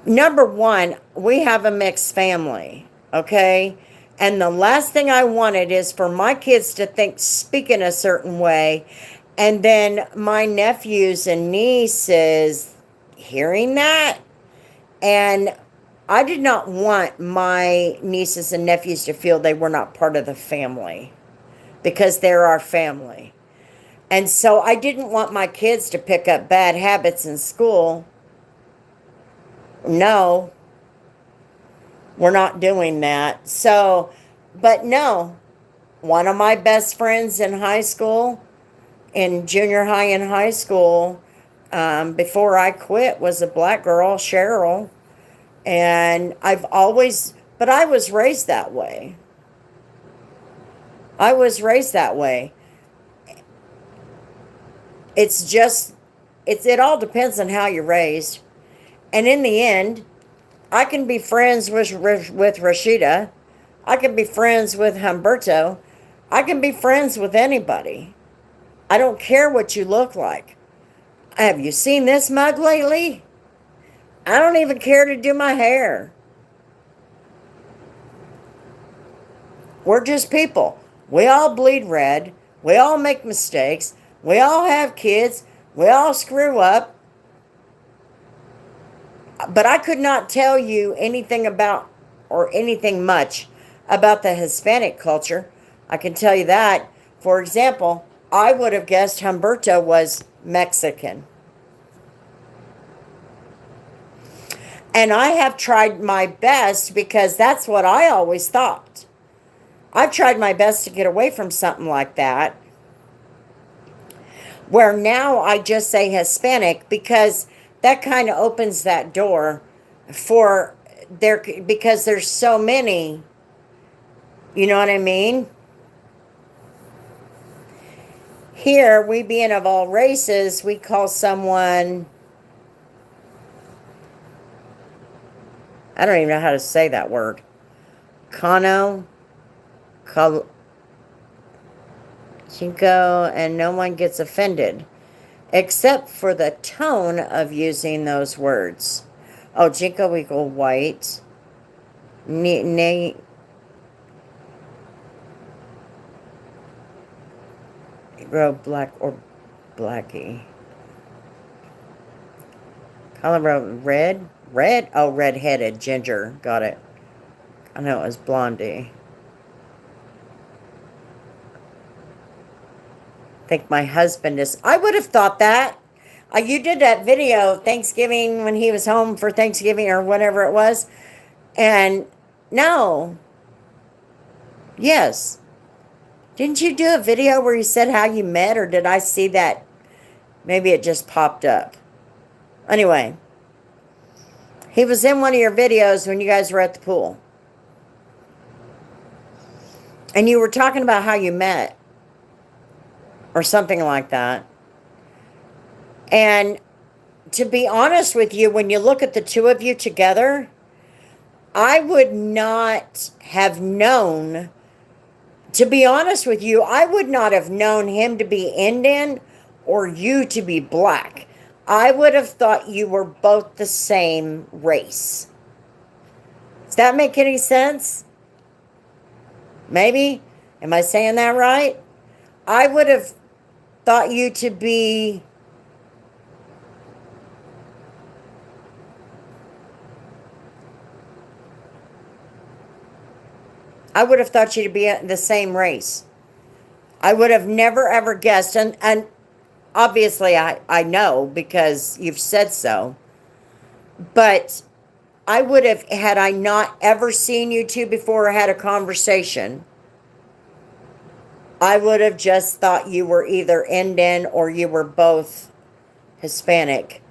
Number one, we have a mixed family. Okay? And the last thing I wanted is for my kids to speak in a certain way, and then my nephews and nieces hearing that. And I did not want my nieces and nephews to feel they were not part of the family, because they're our family. And so I didn't want my kids to pick up bad habits in school. No. We're not doing that. So, but no, one of my best friends in high school, in junior high and high school, before I quit, was a black girl, Cheryl. And but I was raised that way. I was raised that way. It all depends on how you're raised. And in the end, I can be friends with Rashida. I can be friends with Humberto. I can be friends with anybody. I don't care what you look like. Have you seen this mug lately? I don't even care to do my hair. We're just people. We all bleed red. We all make mistakes. We all have kids. We all screw up. But I could not tell you anything about, or anything much about the Hispanic culture. I can tell you that. For example, I would have guessed Humberto was Mexican. And I have tried my best, because that's what I always thought. I've tried my best to get away from something like that, where now I just say Hispanic, because that kind of opens that door for because there's so many, you know what I mean? Here, we being of all races, we call someone, I don't even know how to say that word, Chinko, and no one gets offended, except for the tone of using those words. Oh, Jinko equal white. Grow black or blackie. Colorado red? Red? Oh, red-headed. Ginger. Got it. I know it was blondie. I think my husband is... I would have thought that. You did that video Thanksgiving when he was home for Thanksgiving or whatever it was. And no. Yes. Didn't you do a video where you said how you met, or did I see that? Maybe it just popped up. Anyway. He was in one of your videos when you guys were at the pool. And you were talking about how you met. Or something like that. And to be honest with you, when you look at the two of you together, I would not have known, to be honest with you, I would not have known him to be Indian or you to be black. I would have thought you were both the same race. Does that make any sense? Maybe? Am I saying that right? I would have thought you to be... I would have thought you to be the same race. I would have never ever guessed. And obviously I know because you've said so. But I would have, had I not ever seen you two before or had a conversation, I would have just thought you were either Indian or you were both Hispanic.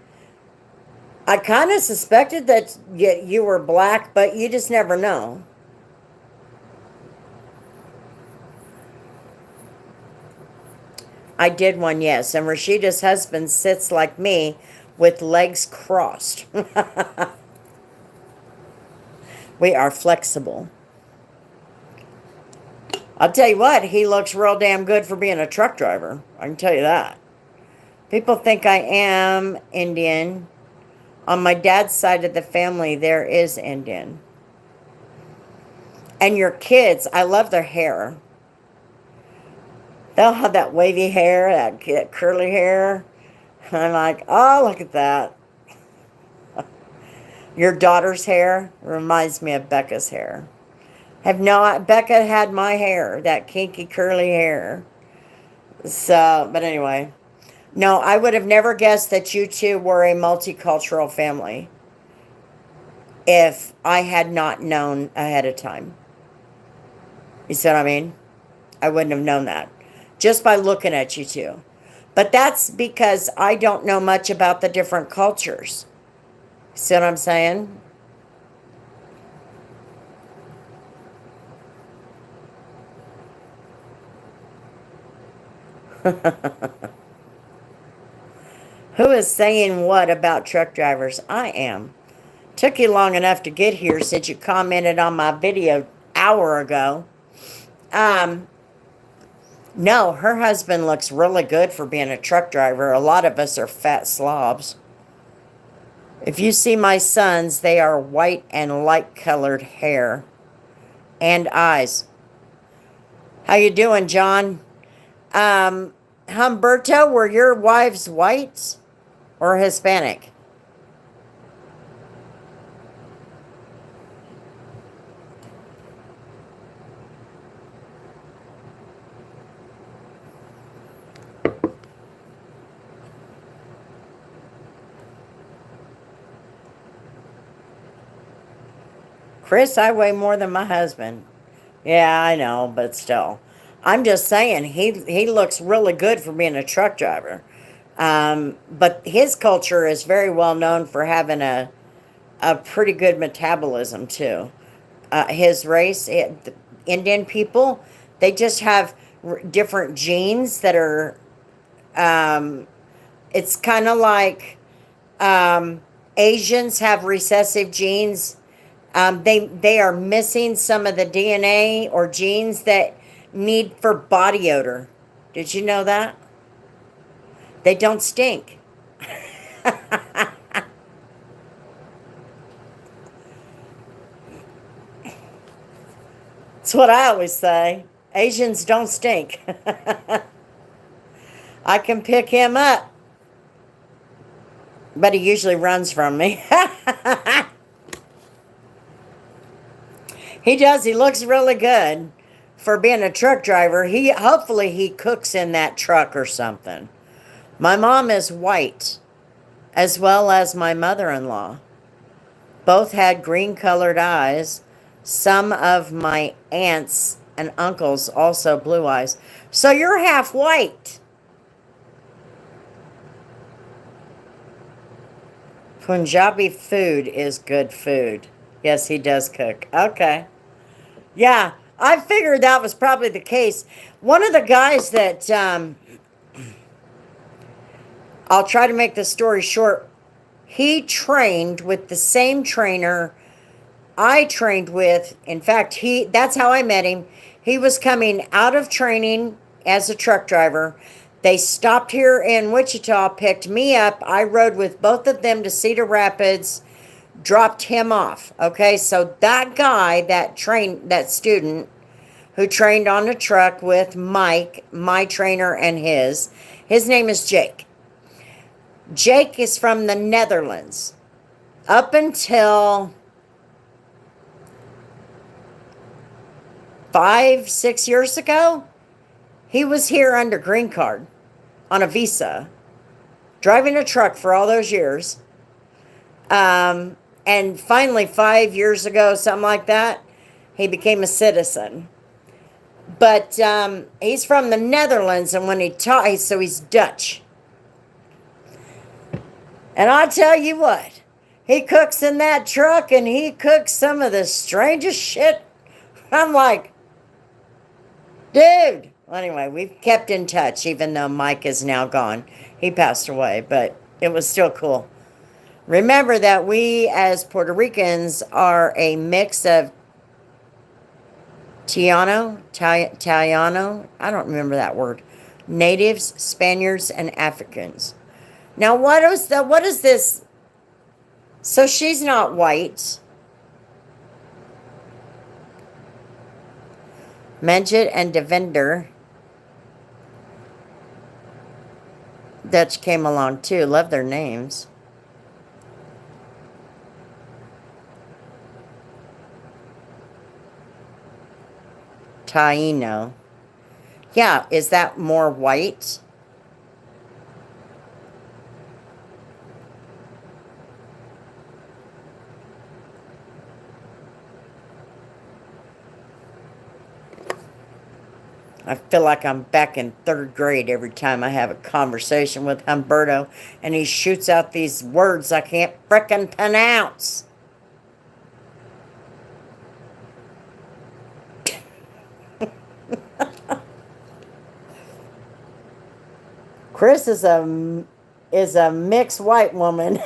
I kind of suspected that you were black, but you just never know. I did one, yes. And Rashida's husband sits like me with legs crossed. We are flexible. I'll tell you what, he looks real damn good for being a truck driver. I can tell you that. People think I am Indian. On my dad's side of the family, there is Indian. And your kids, I love their hair. They'll have that wavy hair, that curly hair. And I'm like, oh, look at that. Your daughter's hair reminds me of Becca's hair. Becca had my hair, that kinky curly hair. So, but anyway. No, I would have never guessed that you two were a multicultural family if I had not known ahead of time. You see what I mean? I wouldn't have known that just by looking at you two. But that's because I don't know much about the different cultures. See what I'm saying? Who is saying what about truck drivers? I am. Took you long enough to get here since you commented on my video an hour ago. No, her husband looks really good for being a truck driver. A lot of us are fat slobs. If you see my sons, they are white and light-colored hair and eyes. How you doing, John? Humberto, were your wives white or Hispanic? Chris, I weigh more than my husband. Yeah, I know, but still. I'm just saying, he looks really good for being a truck driver. But his culture is very well known for having a pretty good metabolism, too. His race, the Indian people, they just have different genes that are... it's kind of like Asians have recessive genes. They are missing some of the DNA or genes that need for body odor. Did you know that? They don't stink. That's what I always say. Asians don't stink. I can pick him up. But he usually runs from me. He does. He looks really good for being a truck driver. Hopefully he cooks in that truck or something. My mom is white, as well as my mother-in-law. Both had green-colored eyes. Some of my aunts and uncles also blue eyes. So you're half white. Punjabi food is good food. Yes, he does cook. Okay. Yeah, I figured that was probably the case. One of the guys that, I'll try to make the story short. He trained with the same trainer I trained with. In fact, that's how I met him. He was coming out of training as a truck driver. They stopped here in Wichita, picked me up. I rode with both of them to Cedar Rapids, dropped him off. Okay, so that guy, that student who trained on the truck with Mike, my trainer, and his name is Jake. Jake is from the Netherlands. Up until 5-6 years ago, he was here under green card on a visa, driving a truck for all those years. And finally, 5 years ago, something like that, he became a citizen. But he's from the Netherlands, and when he taught, so he's Dutch. And I'll tell you what, he cooks in that truck, and he cooks some of the strangest shit. I'm like, dude. Well, anyway, we've kept in touch, even though Mike is now gone. He passed away, but it was still cool. Remember that we, as Puerto Ricans, are a mix of Italiano, I don't remember that word, natives, Spaniards, and Africans. Now, what is this? So she's not white. Menjit and Devender. Dutch came along too. Love their names. Taino. Yeah, is that more white? I feel like I'm back in 3rd grade every time I have a conversation with Humberto, and he shoots out these words I can't frickin' pronounce. Chris is a mixed white woman.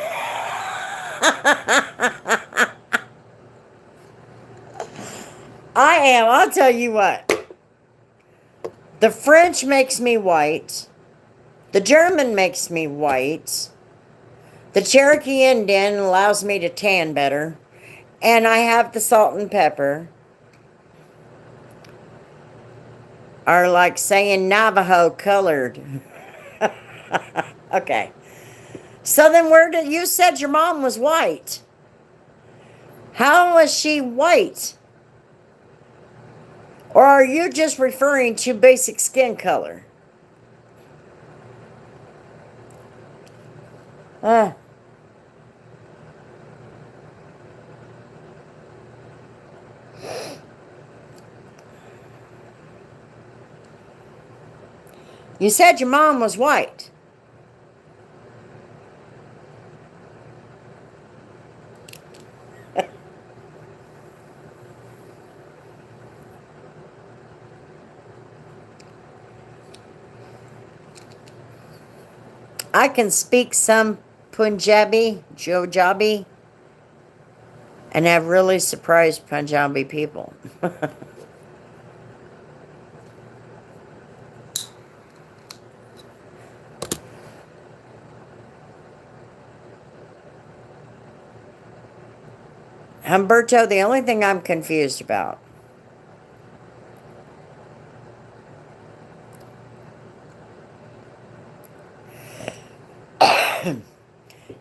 I am. I'll tell you what. The French makes me white. The German makes me white. The Cherokee Indian allows me to tan better. And I have the salt and pepper. Are like saying Navajo colored. Okay. So then you said your mom was white. How was she white? Or are you just referring to basic skin color? You said your mom was white. I can speak some Punjabi, Jojabi, and have really surprised Punjabi people. Humberto, the only thing I'm confused about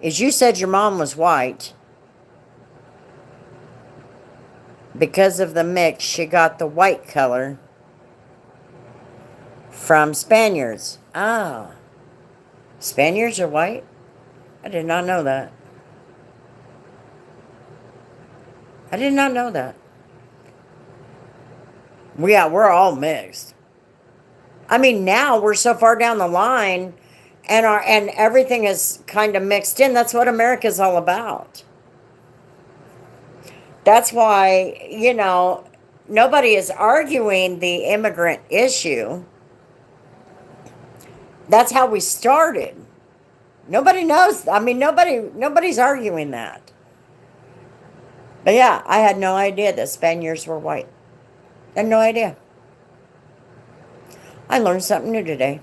is you said your mom was white. Because of the mix, she got the white color from Spaniards. Ah. Spaniards are white? I did not know that. I did not know that. Yeah, we're all mixed. I mean, now we're so far down the line, and everything is kind of mixed in. That's what America's all about. That's why, nobody is arguing the immigrant issue. That's how we started. Nobody knows. I mean, nobody's arguing that. But yeah, I had no idea that Spaniards were white. I had no idea. I learned something new today.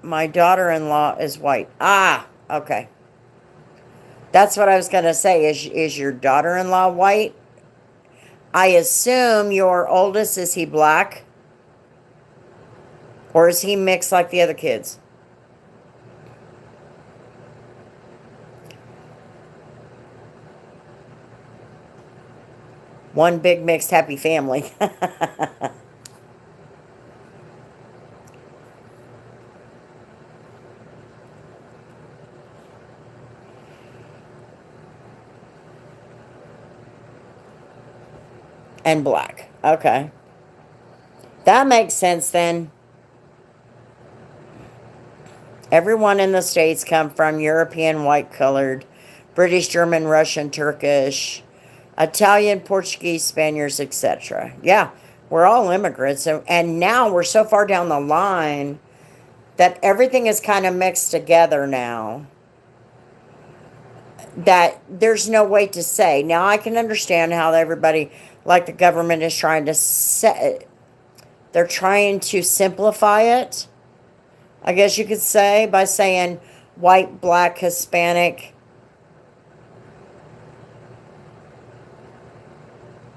My daughter-in-law is white. Ah, okay. That's what I was going to say. Is your daughter-in-law white? I assume your oldest, is he black? Or is he mixed like the other kids? One big mixed happy family. And black. Okay. That makes sense then. Everyone in the States come from European, white-colored, British, German, Russian, Turkish, Italian, Portuguese, Spaniards, etc. Yeah, we're all immigrants. And now we're so far down the line that everything is kind of mixed together now that there's no way to say. Now, I can understand how everybody, like the government, is trying to they're trying to simplify it, I guess you could say, by saying white, black, Hispanic.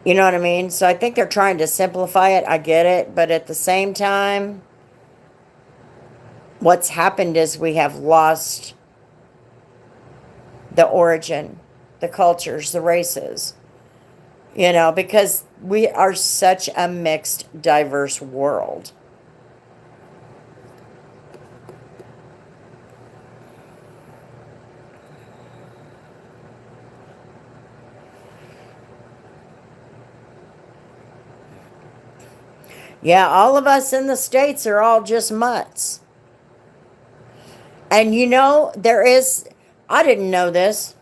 You know what I mean? So I think they're trying to simplify it. I get it. But at the same time, what's happened is we have lost the origin, the cultures, the races. You know, because we are such a mixed, diverse world. Yeah, all of us in the States are all just mutts. And you know, I didn't know this.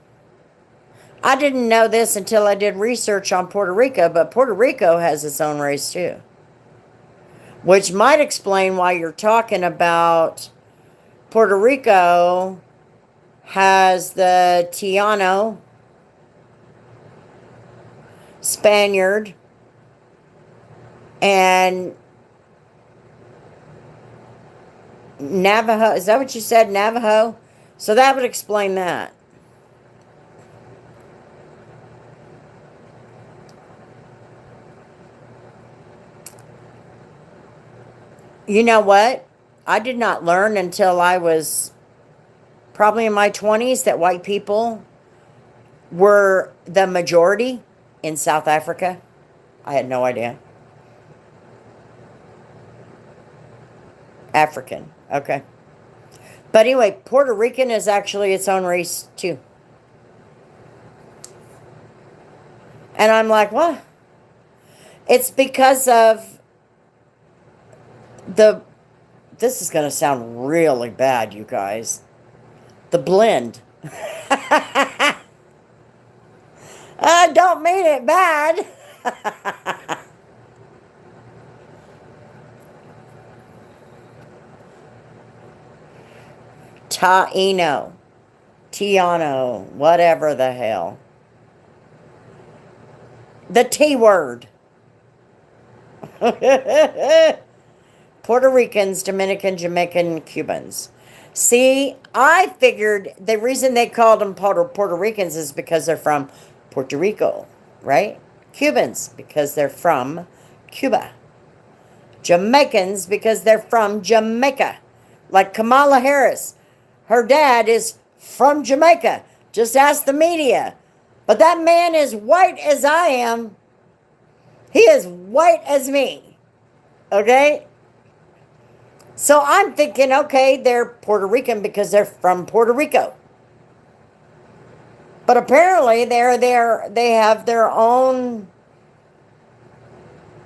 I didn't know this until I did research on Puerto Rico, but Puerto Rico has its own race too. Which might explain why you're talking about Puerto Rico has the Tiano, Spaniard, and Navajo. Is that what you said, Navajo? So that would explain that. You know what? I did not learn until I was probably in my 20s that white people were the majority in South Africa. I had no idea. African. Okay. But anyway, Puerto Rican is actually its own race too. And I'm like, what? It's because of this is going to sound really bad, you guys. The blend. I don't mean it bad. Taino, Tiano, whatever the hell. The T word. Puerto Ricans, Dominican, Jamaican, Cubans. See, I figured the reason they called them Puerto Ricans is because they're from Puerto Rico, right? Cubans, because they're from Cuba. Jamaicans, because they're from Jamaica. Like Kamala Harris. Her dad is from Jamaica. Just ask the media. But that man is white as I am. He is white as me. Okay? So I'm thinking, okay, they're Puerto Rican because they're from Puerto Rico. But apparently they have their own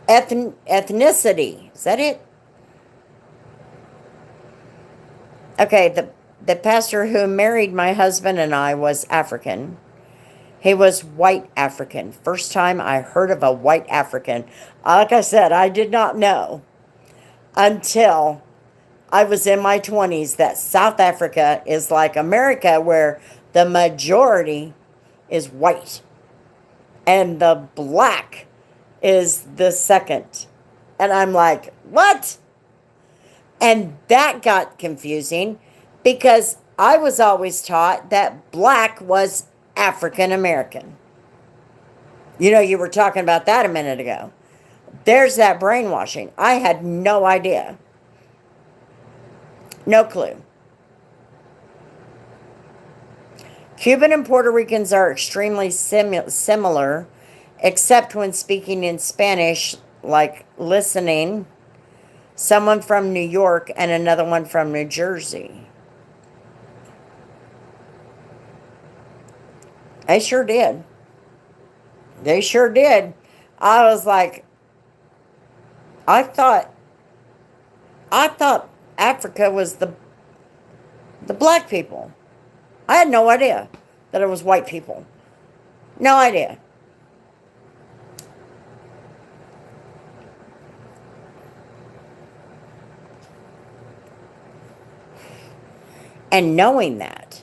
ethnicity. Is that it? Okay, the pastor who married my husband and I was African. He was white African. First time I heard of a white African. Like I said, I did not know until I was in my 20s that South Africa is like America, where the majority is white and the black is the second. And I'm like, what? And that got confusing because I was always taught that black was African American. You know, you were talking about that a minute ago. There's that brainwashing. I had no idea. No clue. Cuban and Puerto Ricans are extremely similar, except when speaking in Spanish, like listening. Someone from New York and another one from New Jersey. They sure did. They sure did. I was like, I thought Africa was the black people. I had no idea that it was white people. No idea. And knowing that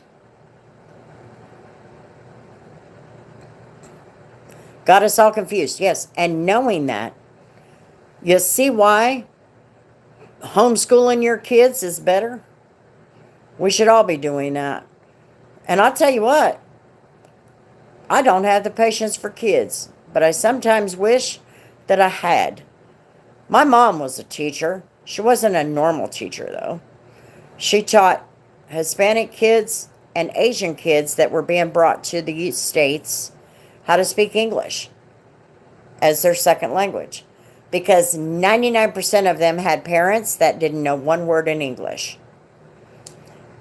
got us all confused. Yes, and knowing that, you see why homeschooling your kids is better? We should all be doing that. And I'll tell you what, I don't have the patience for kids, but I sometimes wish that I had. My mom was a teacher. She wasn't a normal teacher, though. She taught Hispanic kids and Asian kids that were being brought to the States how to speak English as their second language, because 99% of them had parents that didn't know one word in English.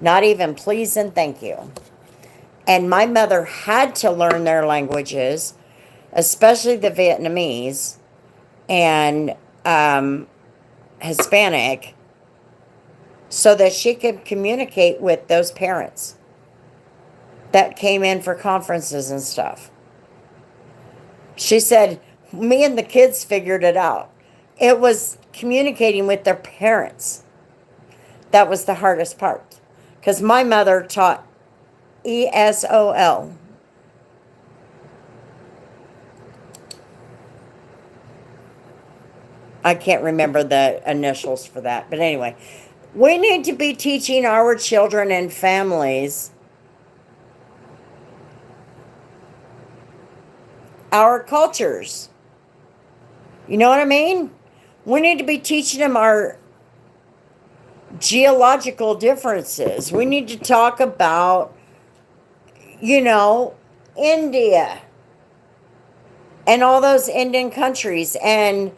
Not even please and thank you. And my mother had to learn their languages, especially the Vietnamese and Hispanic, so that she could communicate with those parents that came in for conferences and stuff. She said, me and the kids figured it out. It was communicating with their parents. That was the hardest part. Because my mother taught ESOL. I can't remember the initials for that. But anyway, we need to be teaching our children and families our cultures. You know what I mean? We need to be teaching them our geological differences. We need to talk about, India and all those Indian countries. And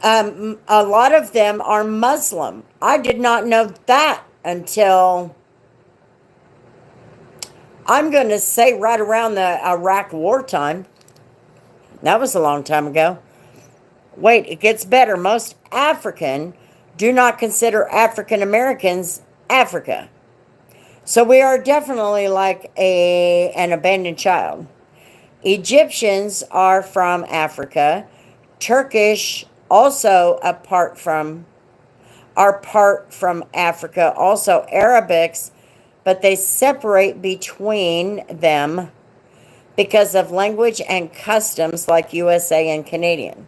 a lot of them are Muslim. I did not know that until, I'm going to say, right around the Iraq wartime. That was a long time ago. Wait, it gets better. Most African do not consider African Americans Africa. So we are definitely like an abandoned child. Egyptians are from Africa. Turkish also are part from Africa. Also Arabics, but they separate between them because of language and customs like USA and Canadian.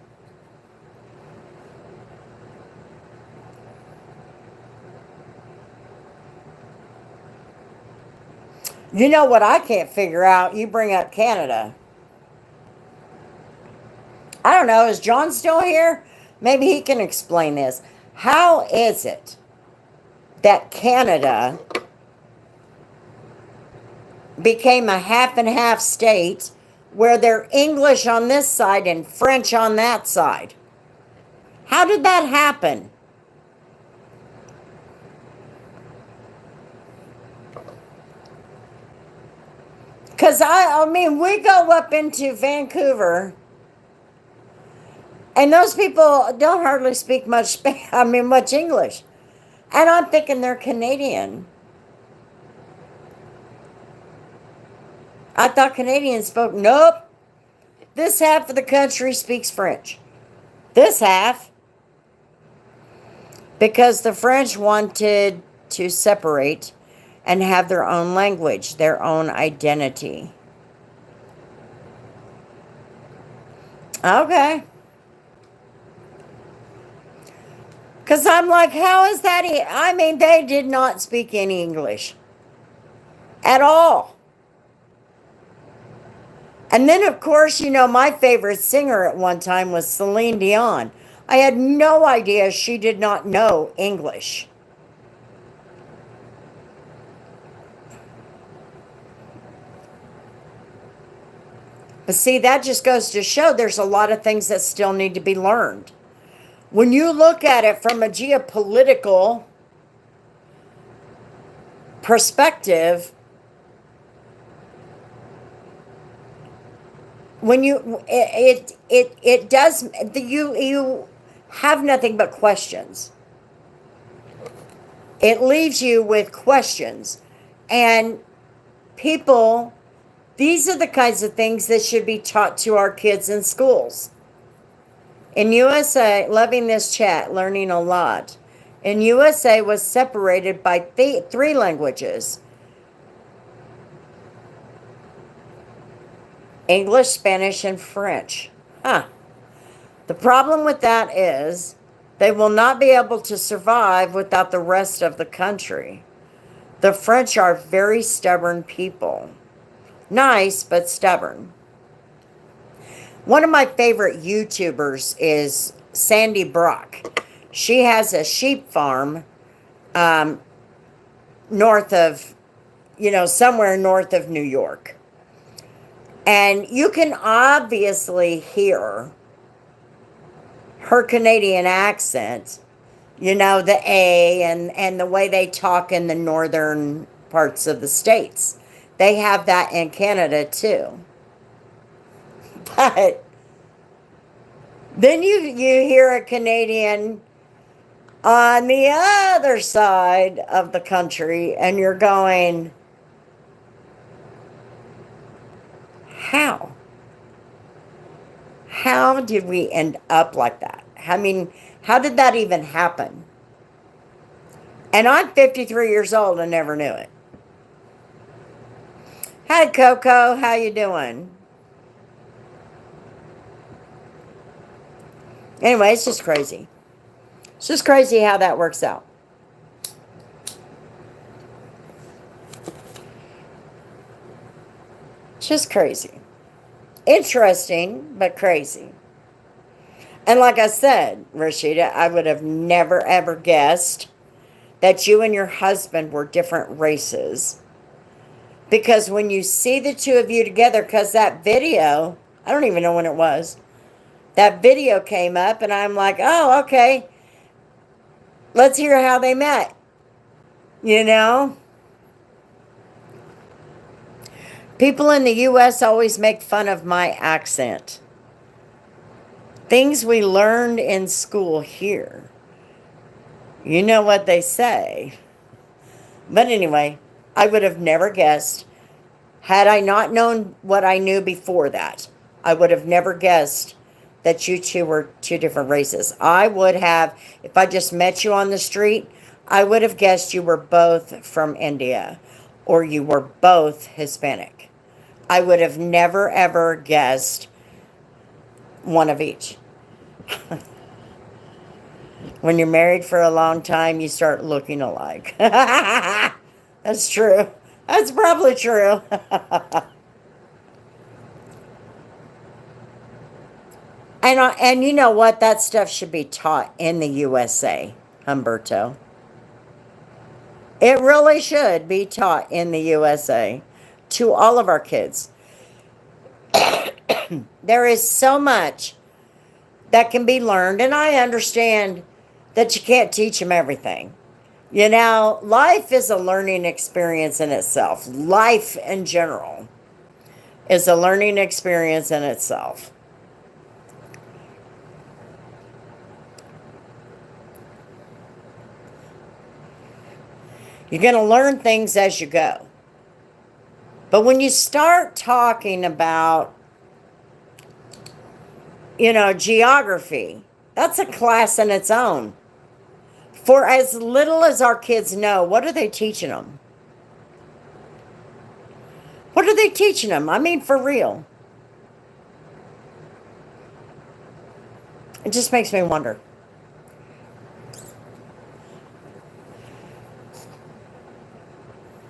You know what I can't figure out? You bring up Canada. I don't know. Is John still here? Maybe he can explain this. How is it that Canada became a half and half state where they're English on this side and French on that side? How did that happen? Because I mean, we go up into Vancouver, and those people don't hardly speak much much English. And I'm thinking they're Canadian. I thought Canadians spoke. Nope. This half of the country speaks French. This half, because the French wanted to separate and have their own language, their own identity. Okay. Because I'm like, how is that? I mean, they did not speak any English at all. And then, of course, my favorite singer at one time was Celine Dion. I had no idea she did not know English. But see, that just goes to show there's a lot of things that still need to be learned. When you look at it from a geopolitical perspective, when it does, you have nothing but questions. It leaves you with questions. And people, these are the kinds of things that should be taught to our kids in schools. In USA, loving this chat, learning a lot. In USA was separated by three languages. English, Spanish, and French. Huh. The problem with that is they will not be able to survive without the rest of the country. The French are very stubborn people. Nice, but stubborn. One of my favorite YouTubers is Sandy Brock. She has a sheep farm north of, somewhere north of New York. And you can obviously hear her Canadian accent, the A and the way they talk in the northern parts of the States. They have that in Canada too. But then you hear a Canadian on the other side of the country and you're going, how? How did we end up like that? I mean, how did that even happen? And I'm 53 years old and never knew it. Hi, Coco. How you doing? Anyway, it's just crazy. It's just crazy how that works out. Just crazy. Interesting, but crazy. And like I said, Rashida, I would have never, ever guessed that you and your husband were different races. Because when you see the two of you together, because that video, I don't even know when it was, that video came up and I'm like, oh, okay, let's hear how they met. People in the U.S. always make fun of my accent. Things we learned in school here. You know what they say. But anyway, I would have never guessed, had I not known what I knew before that, I would have never guessed that you two were two different races. I would have, if I just met you on the street, I would have guessed you were both from India or you were both Hispanic. I would have never, ever guessed one of each. When you're married for a long time, you start looking alike. That's true. That's probably true. And you know what? That stuff should be taught in the USA, Humberto. It really should be taught in the USA to all of our kids. There is so much that can be learned, and I understand that you can't teach them everything. Life is a learning experience in itself. Life in general is a learning experience in itself. You're going to learn things as you go. But when you start talking about, geography, that's a class in its own. For as little as our kids know, what are they teaching them? What are they teaching them? I mean, for real. It just makes me wonder.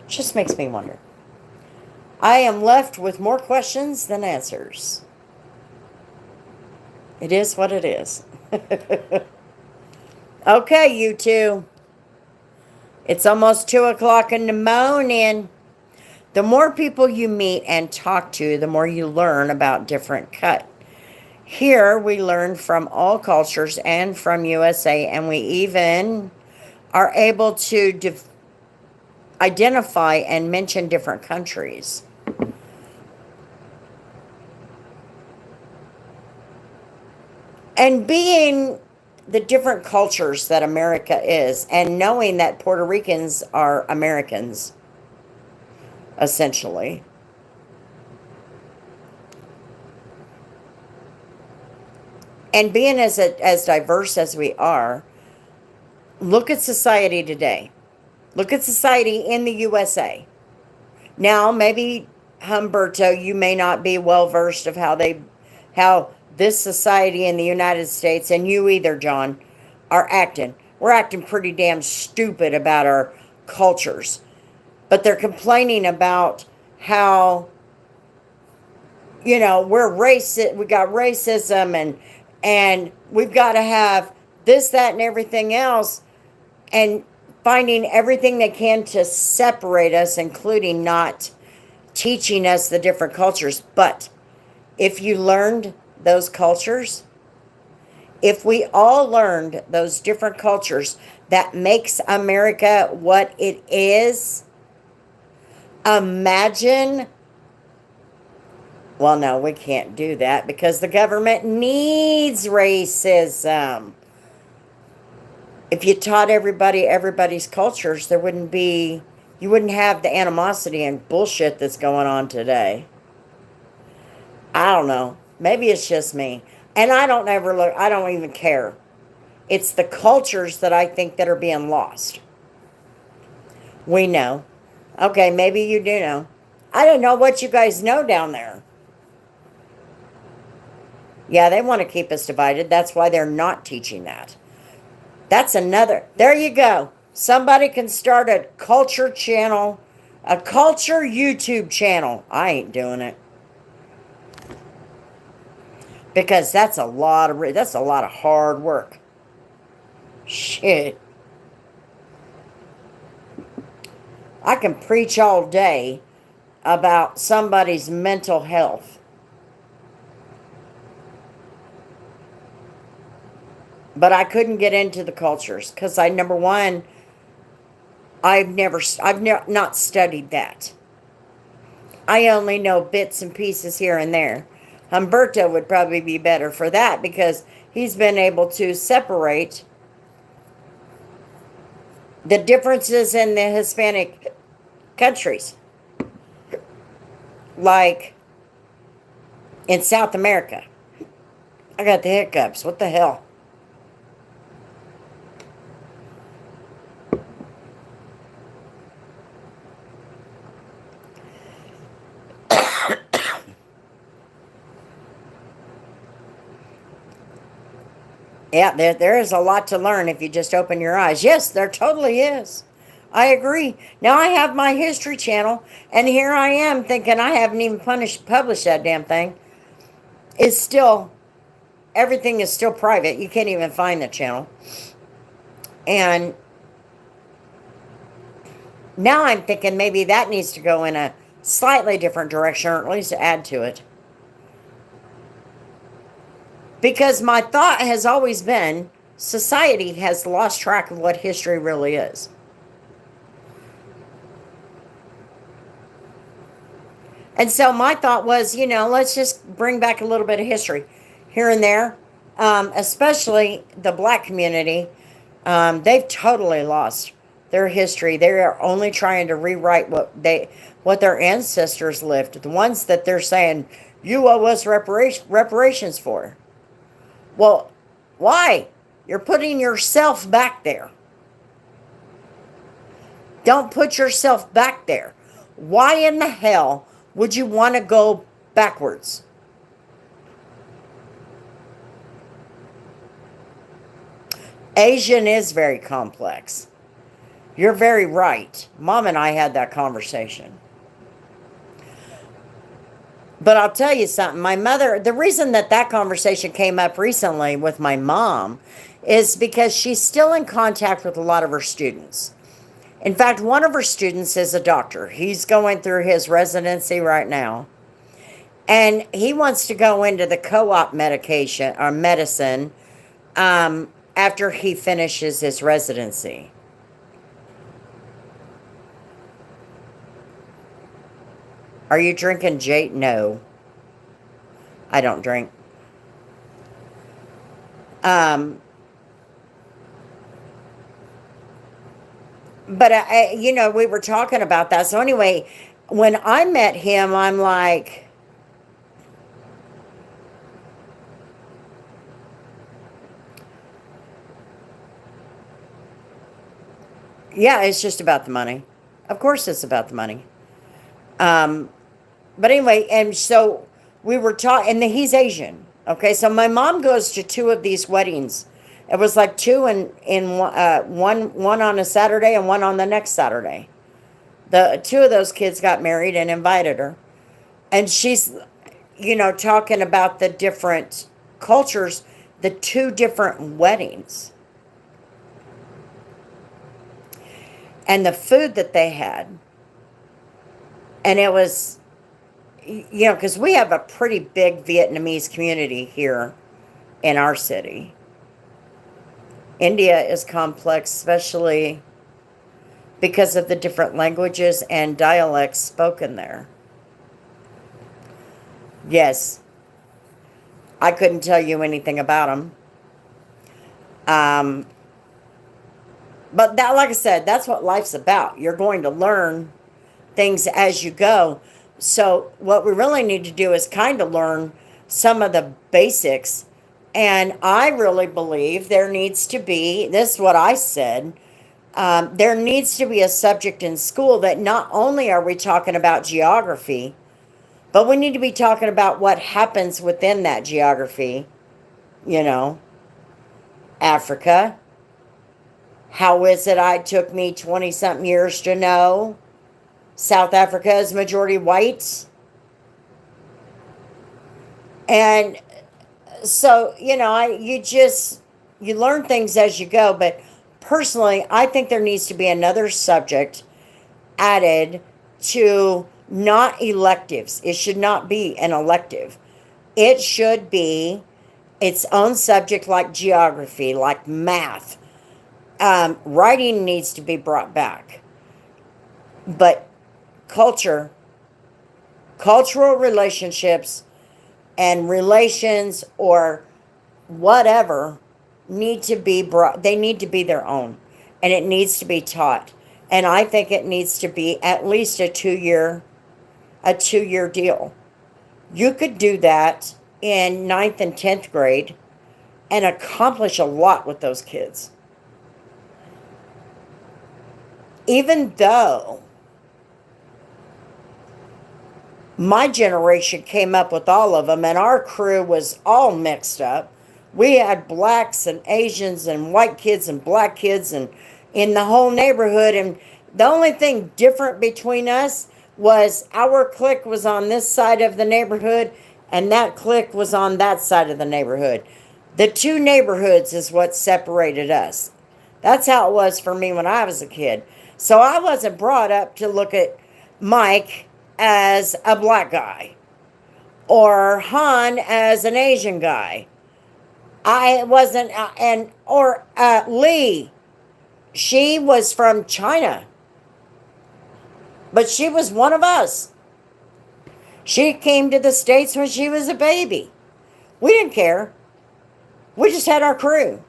Just makes me wonder. I am left with more questions than answers. It is what it is. Okay, you two. It's almost 2 o'clock in the morning. The more people you meet and talk to, the more you learn about different cut. Here, we learn from all cultures and from USA, and we even are able to identify and mention different countries. And being the different cultures that America is, and knowing that Puerto Ricans are Americans, essentially. And being as diverse as we are, look at society today. Look at society in the USA. Now, maybe, Humberto, you may not be well versed of how this society in the United States, and you either, John, are acting. We're acting pretty damn stupid about our cultures. But they're complaining about how, we're racist, we got racism, and we've got to have this, that, and everything else, and finding everything they can to separate us, including not teaching us the different cultures. But if you learned those cultures, if we all learned those different cultures that makes America what it is, imagine, well, no, we can't do that because the government needs racism. If you taught everybody's cultures, you wouldn't have the animosity and bullshit that's going on today. I don't know. Maybe it's just me. And I don't even care. It's the cultures that I think that are being lost. We know. Okay, maybe you do know. I don't know what you guys know down there. Yeah, they want to keep us divided. That's why they're not teaching that. That's another. There you go. Somebody can start a culture channel, a culture YouTube channel. I ain't doing it. Because that's a lot of hard work. Shit. I can preach all day about somebody's mental health. But I couldn't get into the cultures because number one, I've not studied that. I only know bits and pieces here and there. Humberto would probably be better for that because he's been able to separate the differences in the Hispanic countries. Like in South America. I got the hiccups. What the hell? Yeah, there is a lot to learn if you just open your eyes. Yes, there totally is. I agree. Now I have my history channel, and here I am thinking I haven't even published that damn thing. Everything is still private. You can't even find the channel. And now I'm thinking maybe that needs to go in a slightly different direction, or at least add to it. Because my thought has always been, society has lost track of what history really is. And so my thought was, let's just bring back a little bit of history here and there, especially the black community. They've totally lost their history. They are only trying to rewrite what their ancestors lived. The ones that they're saying, you owe us reparations for. Well, why? You're putting yourself back there. Don't put yourself back there. Why in the hell would you want to go backwards? Asian is very complex. You're very right. Mom and I had that conversation. But I'll tell you something. My mother, the reason that conversation came up recently with my mom is because she's still in contact with a lot of her students. In fact, one of her students is a doctor. He's going through his residency right now. And he wants to go into the co-op medication or medicine after he finishes his residency. Are you drinking Jate? No. I don't drink. But, we were talking about that. So anyway, when I met him, I'm like, yeah, it's just about the money. Of course it's about the money. But anyway, and so we were talking, and he's Asian. Okay, so my mom goes to 2 of these weddings. It was like 2 in one on a Saturday and one on the next Saturday. The 2 of those kids got married and invited her. And she's, talking about the different cultures, the 2 different weddings. And the food that they had. And it was, because we have a pretty big Vietnamese community here in our city. India is complex, especially because of the different languages and dialects spoken there. Yes, I couldn't tell you anything about them. But that, like I said, that's what life's about. You're going to learn things as you go. So what we really need to do is kind of learn some of the basics. And I really believe there needs to be, this is what I said, there needs to be a subject in school that not only are we talking about geography, but we need to be talking about what happens within that geography. Africa. How is it it took me 20-something years to know South Africa is majority white? And so, you learn things as you go. But personally, I think there needs to be another subject added to not electives. It should not be an elective. It should be its own subject, like geography, like math. Writing needs to be brought back. But cultural relationships and relations or whatever need to be brought, they need to be their own. And it needs to be taught. And I think it needs to be at least a 2-year deal. You could do that in 9th and 10th grade and accomplish a lot with those kids. Even though my generation came up with all of them and our crew was all mixed up. We had blacks and Asians and white kids and black kids and in the whole neighborhood. And the only thing different between us was our clique was on this side of the neighborhood and that clique was on that side of the neighborhood. The 2 neighborhoods is what separated us. That's how it was for me when I was a kid. So I wasn't brought up to look at Mike as a black guy or Han as an Asian guy. I wasn't, Lee, she was from China, but she was one of us. She came to the States when she was a baby. We didn't care. We just had our crew.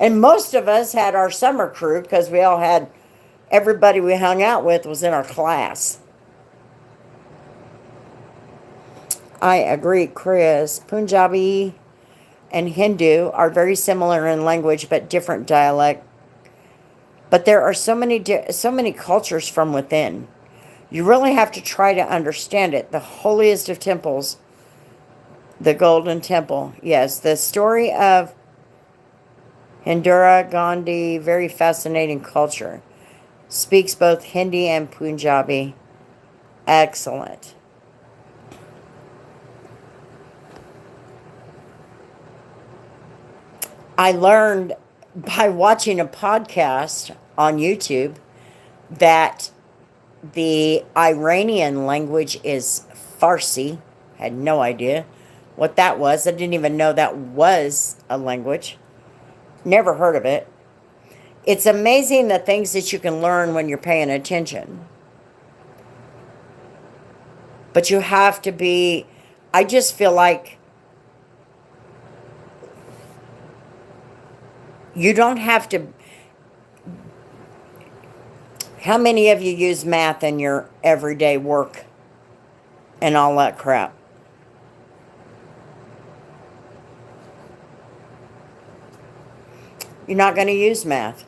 And most of us had our summer crew because we all had, everybody we hung out with was in our class. I agree, Chris. Punjabi and Hindu are very similar in language but different dialect. But there are so many cultures from within. You really have to try to understand it. The holiest of temples, the Golden Temple. Yes, the story of Indira Gandhi, very fascinating culture. Speaks both Hindi and Punjabi. Excellent. I learned by watching a podcast on YouTube that the Iranian language is Farsi. Had no idea what that was. I didn't even know that was a language. Never heard of it. It's amazing the things that you can learn when you're paying attention. But you have to be, I just feel like you don't have to. How many of you use math in your everyday work and all that crap? You're not going to use math.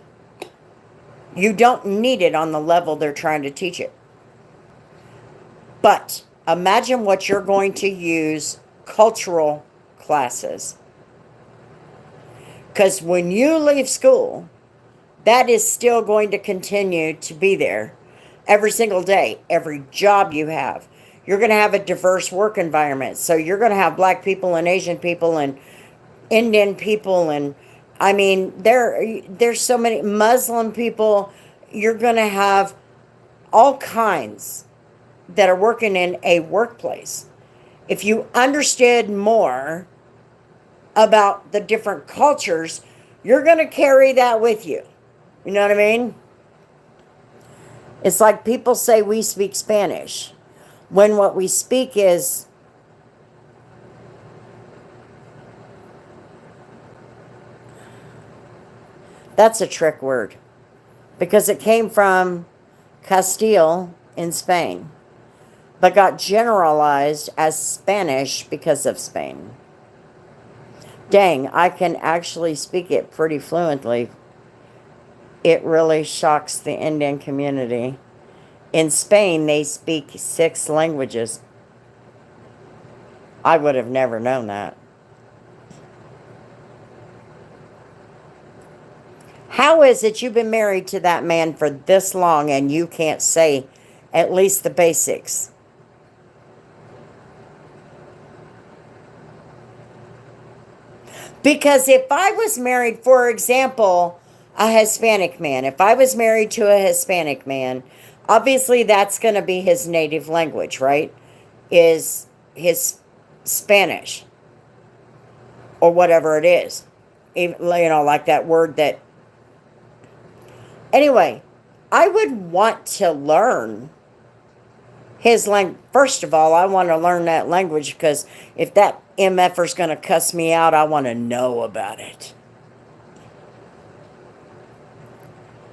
You don't need it on the level they're trying to teach it. But imagine what you're going to use cultural classes. Because when you leave school, that is still going to continue to be there every single day, every job you have. You're going to have a diverse work environment. So you're going to have black people and Asian people and Indian people and I mean, there's so many Muslim people. You're going to have all kinds that are working in a workplace. If you understood more about the different cultures, you're going to carry that with you. You know what I mean? It's like people say we speak Spanish, when what we speak is that's a trick word because it came from Castile in Spain, but got generalized as Spanish because of Spain. Dang, I can actually speak it pretty fluently. It really shocks the Indian community. In Spain, they speak 6 languages. I would have never known that. How is it you've been married to that man for this long and you can't say at least the basics? Because if I was married, for example, a Hispanic man, if I was married to a Hispanic man, obviously that's going to be his native language, right? Is his Spanish or whatever it is. Even, you know, like that word that. Anyway, I would want to learn his language. First of all, I want to learn that language because if that MFer's going to cuss me out, I want to know about it.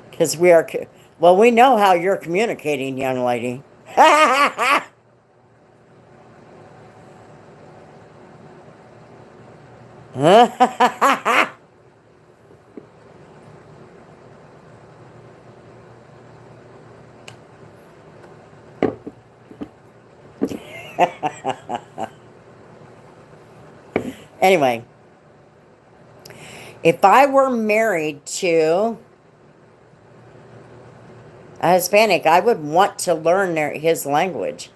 Because we are, well, we know how you're communicating, young lady. Anyway, if I were married to a Hispanic, I would want to learn his language.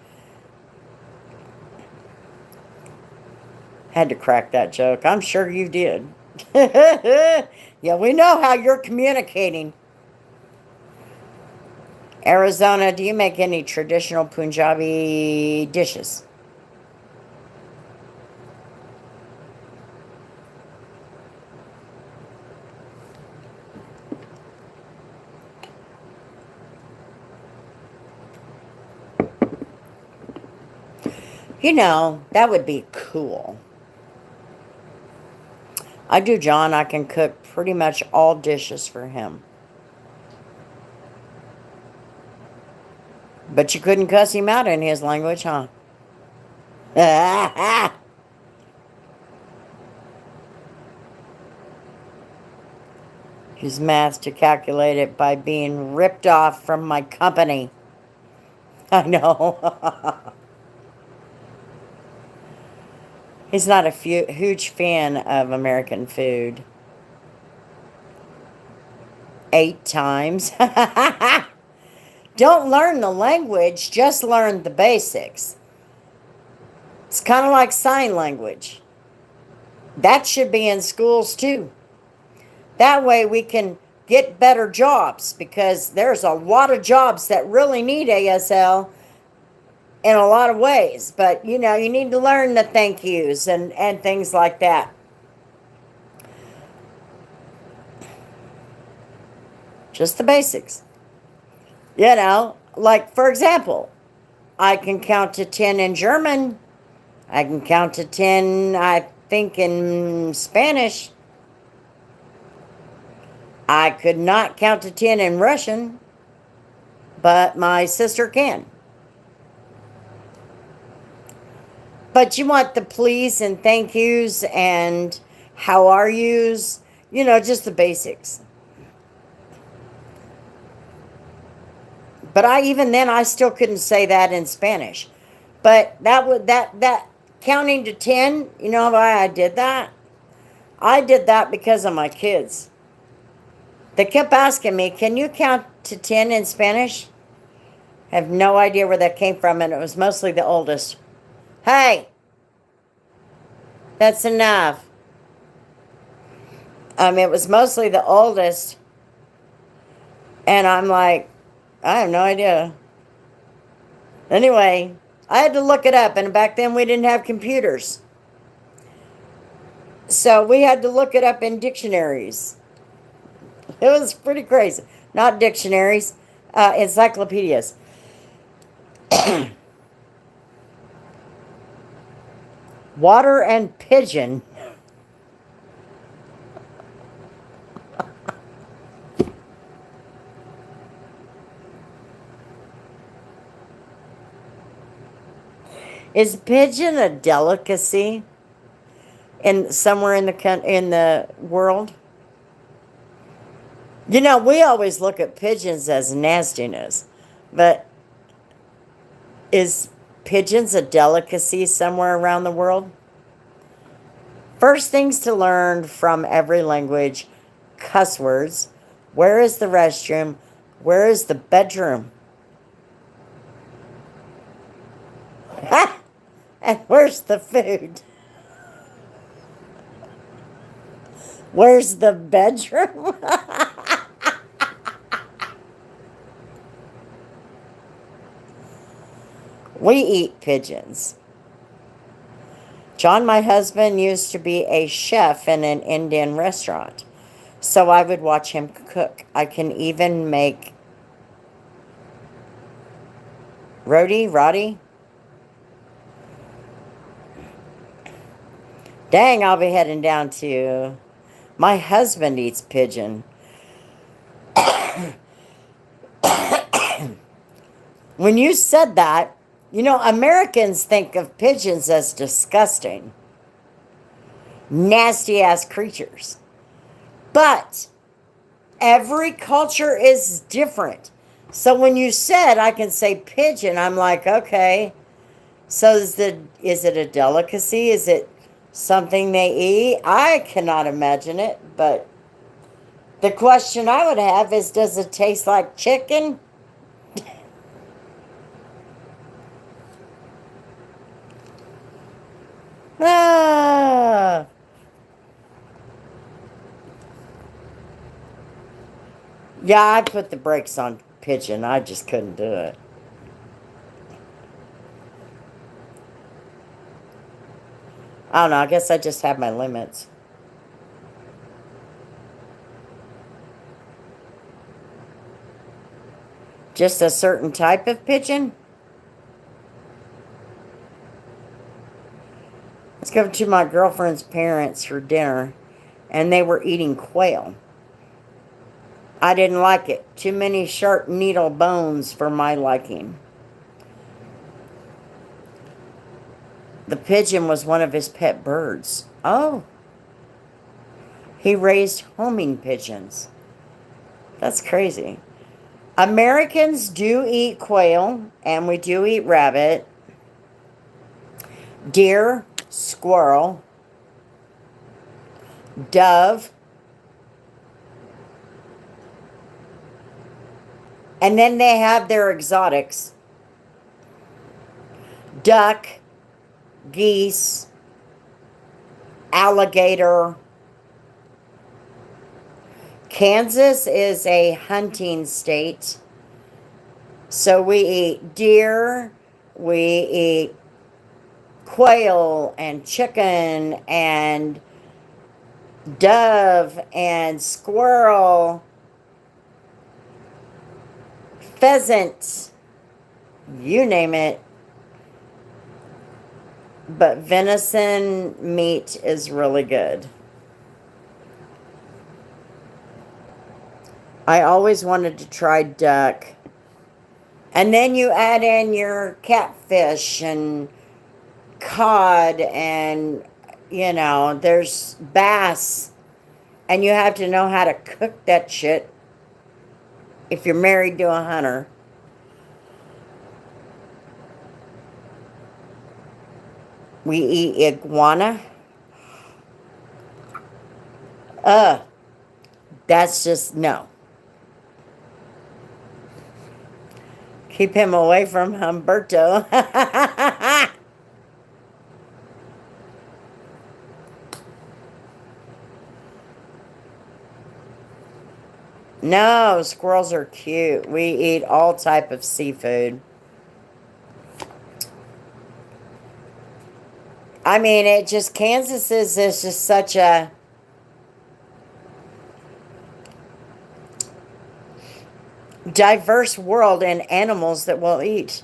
Had to crack that joke. I'm sure you did. Yeah, we know how you're communicating. Arizona, do you make any traditional Punjabi dishes? You know, that would be cool. I do, John. I can cook pretty much all dishes for him. But you couldn't cuss him out in his language, huh? Use math to calculate it by being ripped off from my company. I know. He's not a huge fan of American food. 8 times. Don't learn the language, just learn the basics. It's kind of like sign language. That should be in schools too. That way we can get better jobs, because there's a lot of jobs that really need ASL in a lot of ways. But, you know, you need to learn the thank yous and things like that. Just the basics. You know, like, for example, I can count to 10 in German. I can count to 10, I think, in Spanish. I could not count to 10 in Russian, but my sister can. But you want the please and thank yous and how are yous, you know, just the basics. But even then I still couldn't say that in Spanish. But that counting to 10, you know why I did that? I did that because of my kids. They kept asking me, can you count to 10 in Spanish? I have no idea where that came from, and it was mostly the oldest. Hey, that's enough. It was mostly the oldest. And I'm like, I have no idea. Anyway, I had to look it up, and back then we didn't have computers. So we had to look it up in dictionaries. It was pretty crazy. Not dictionaries, encyclopedias. Water and pigeon. Is pigeon a delicacy somewhere in the world? You know, we always look at pigeons as nastiness, but is pigeons a delicacy somewhere around the world? First things to learn from every language: cuss words. Where is the restroom? Where is the bedroom? And where's the food? Where's the bedroom? We eat pigeons. John, my husband, used to be a chef in an Indian restaurant, so I would watch him cook. I can even make roti. Dang, I'll be heading down to... My husband eats pigeon. When you said that, you know, Americans think of pigeons as disgusting, nasty-ass creatures. But every culture is different. So when you said I can say pigeon, I'm like, okay. So is it a delicacy? Is it something they eat? I cannot imagine it, but the question I would have is, does it taste like chicken? Ah. Yeah, I put the brakes on pigeon. I just couldn't do it. I don't know. I guess I just have my limits. Just a certain type of pigeon? Let's go to my girlfriend's parents for dinner. and they were eating quail. I didn't like it. Too many sharp needle bones for my liking. The pigeon was one of his pet birds. Oh, he raised homing pigeons. That's crazy. Americans do eat quail, and we do eat rabbit, deer, squirrel, dove, and then they have their exotics. Duck, geese, alligator. Kansas is a hunting state. So we eat deer, we eat quail and chicken and dove and squirrel, pheasant, you name it. But venison meat is really good. I always wanted to try duck. And then you add in your catfish and cod and, there's bass. And you have to know how to cook that shit if you're married to a hunter. We eat iguana. That's just no. Keep him away from Humberto. No, squirrels are cute. We eat all type of seafood. I mean, Kansas is just such a diverse world in animals that we'll eat.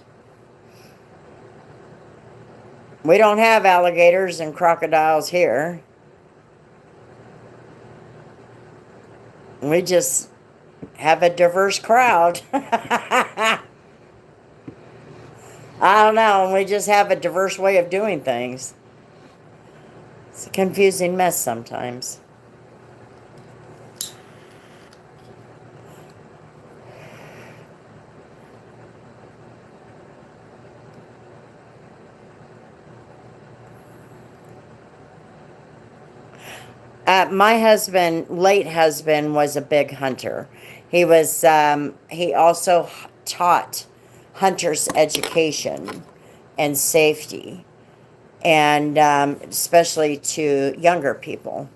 We don't have alligators and crocodiles here. We just have a diverse crowd. I don't know. We just have a diverse way of doing things. It's a confusing mess sometimes. My late husband, was a big hunter. He also taught hunters education and safety, and especially to younger people.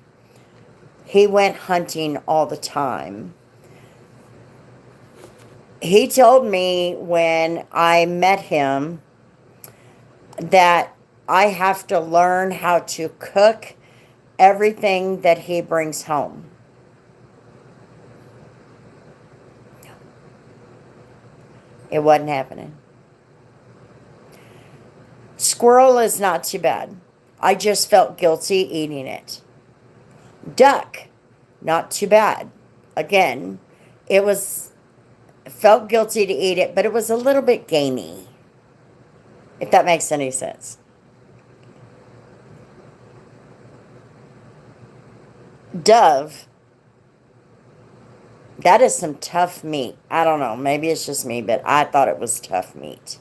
He went hunting all the time. He told me when I met him that I have to learn how to cook everything that he brings home. It wasn't happening. Squirrel is not too bad. I just felt guilty eating it. Duck, not too bad. Again, felt guilty to eat it, but it was a little bit gamey, if that makes any sense. Dove, that is some tough meat. I don't know, maybe it's just me, but I thought it was tough meat.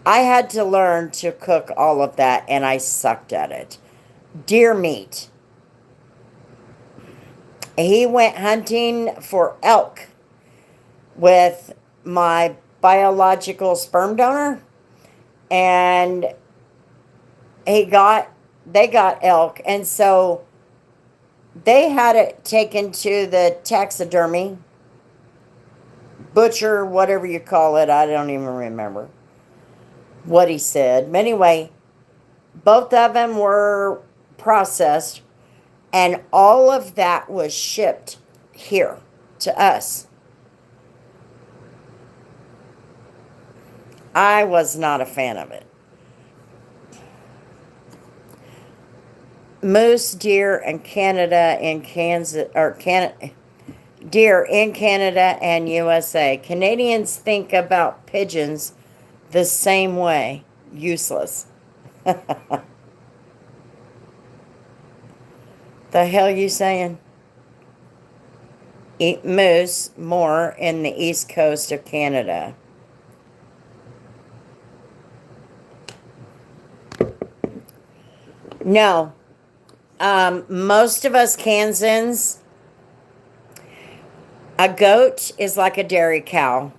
I had to learn to cook all of that, and I sucked at it. Deer meat. He went hunting for elk with my biological sperm donor, and they got elk, and so they had it taken to the taxidermy, butcher, whatever you call it. I don't even remember what he said. But anyway, both of them were processed, and all of that was shipped here to us. I was not a fan of it. moose, deer, and Canada in Kansas, or deer in Canada and USA. Canadians think about pigeons the same way. Useless. The hell you saying? Eat moose more in the east coast of Canada. No. Most of us Kansans, a goat is like a dairy cow.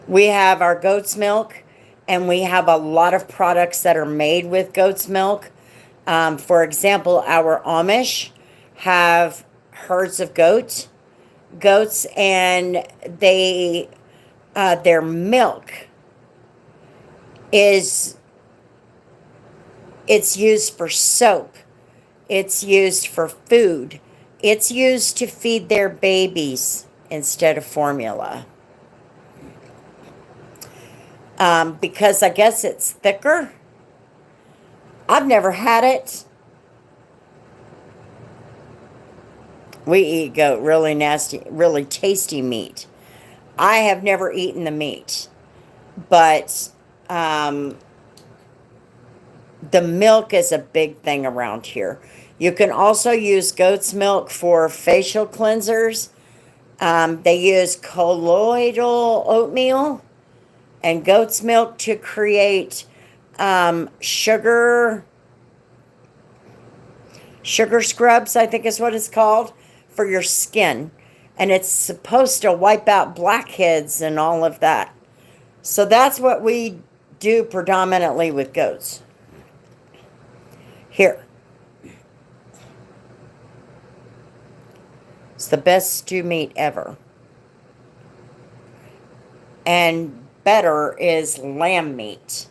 We have our goat's milk, and we have a lot of products that are made with goat's milk. For example, our Amish have herds of goats, and their milk it's used for soap. It's used for food. It's used to feed their babies instead of formula. Because I guess it's thicker. I've never had it. We eat goat, really nasty, really tasty meat. I have never eaten the meat, but the milk is a big thing around here. You can also use goat's milk for facial cleansers. They use colloidal oatmeal and goat's milk to create sugar scrubs, I think is what it's called, for your skin. And it's supposed to wipe out blackheads and all of that. So that's what we do predominantly with goats. Here. It's the best stew meat ever. And better is lamb meat.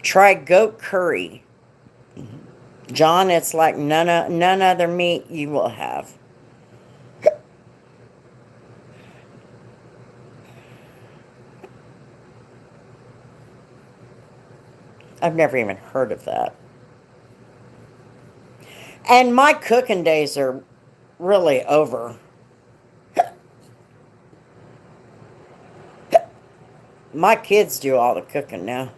Try goat curry. John, it's like none other meat you will have. I've never even heard of that. And my cooking days are really over. My kids do all the cooking now.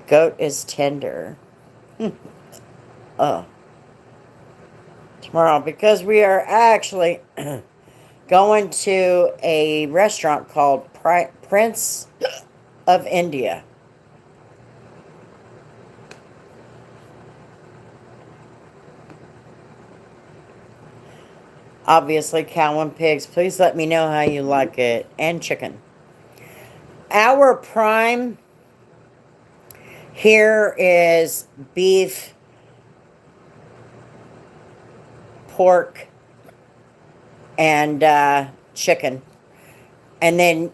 Goat is tender. Oh. Tomorrow, because we are actually going to a restaurant called Prince of India. Obviously, cow and pigs. Please let me know how you like it. And chicken. Our prime here is beef, pork, and chicken. And then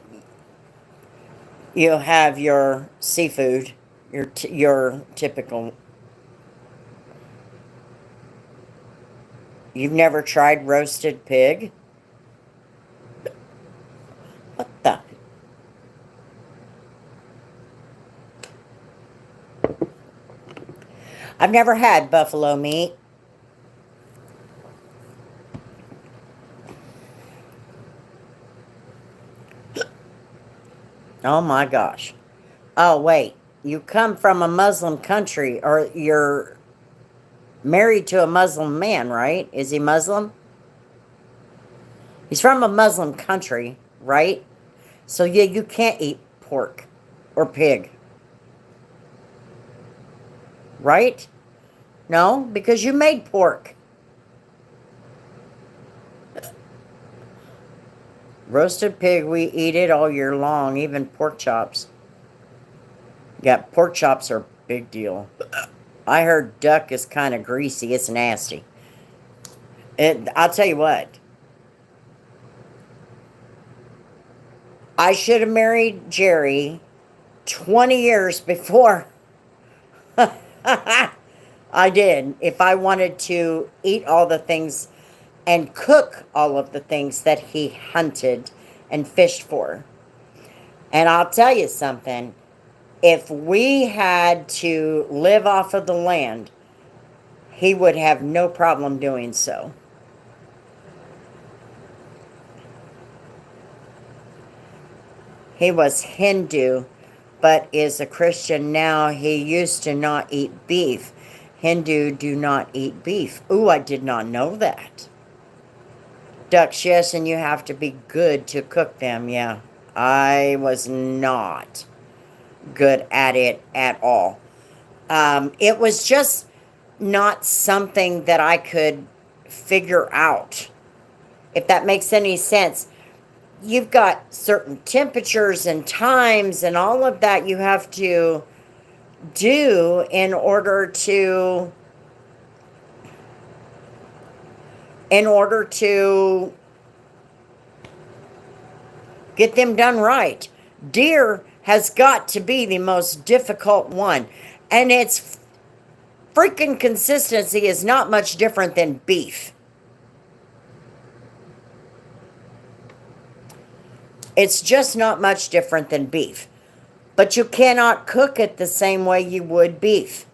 you have your seafood, your typical. You've never tried roasted pig? What the? I've never had buffalo meat. Oh my gosh. Oh, wait. You come from a Muslim country, or you're married to a Muslim man, right? Is he Muslim? He's from a Muslim country, right? So yeah, you can't eat pork or pig. Right? No? Because you made pork. Roasted pig, we eat it all year long, even pork chops. Yeah, pork chops are a big deal. I heard duck is kind of greasy. It's nasty. I'll tell you what. I should have married Jerry 20 years before I did. If I wanted to eat all the things and cook all of the things that he hunted and fished for. And I'll tell you something, if we had to live off of the land, he would have no problem doing so. He was Hindu, but is a Christian now. He used to not eat beef. Hindu do not eat beef. Ooh, I did not know that. Ducks, yes, and you have to be good to cook them, yeah. I was not good at it at all. It was just not something that I could figure out, if that makes any sense. You've got certain temperatures and times and all of that you have to do in order to get them done right. Deer has got to be the most difficult one, and its freaking consistency is not much different than beef. It's just not much different than beef. But you cannot cook it the same way you would beef.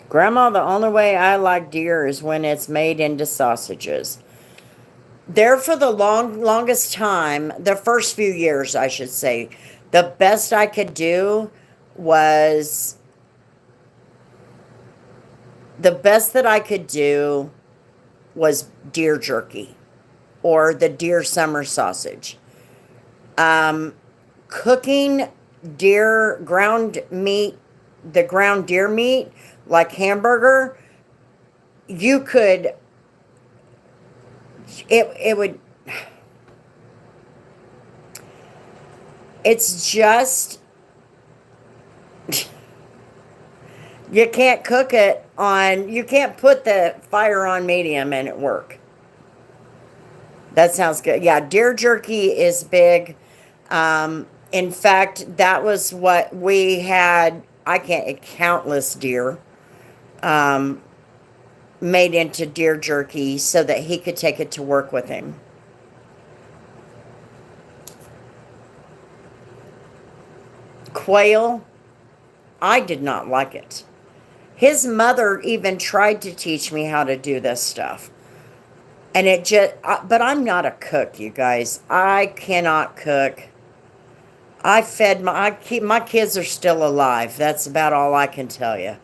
Grandma, the only way I like deer is when it's made into sausages. There for the longest time, the first few years, I should say, the best I could do was, the best that I could do was deer jerky or the deer summer sausage. Cooking deer ground meat, the ground deer meat, like hamburger, you could, it would, it's just, you can't cook it on, you can't put the fire on medium and it work. That sounds good. Yeah, deer jerky is big. In fact, that was what we had, countless deer made into deer jerky so that he could take it to work with him. Quail, I did not like it. His mother even tried to teach me how to do this stuff. And it just, but I'm not a cook, you guys. I cannot cook. My kids are still alive. That's about all I can tell you.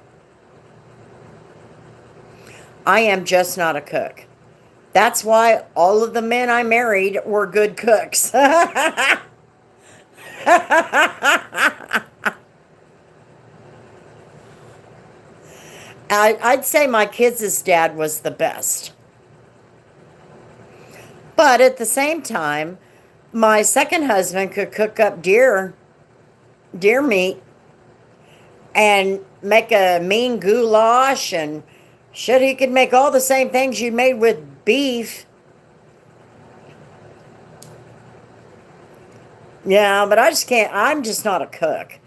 I am just not a cook. That's why all of the men I married were good cooks. I'd say my kids' dad was the best. But at the same time, my second husband could cook up deer meat and make a mean goulash, and shit, he could make all the same things you made with beef. Yeah, but I just can't, I'm just not a cook.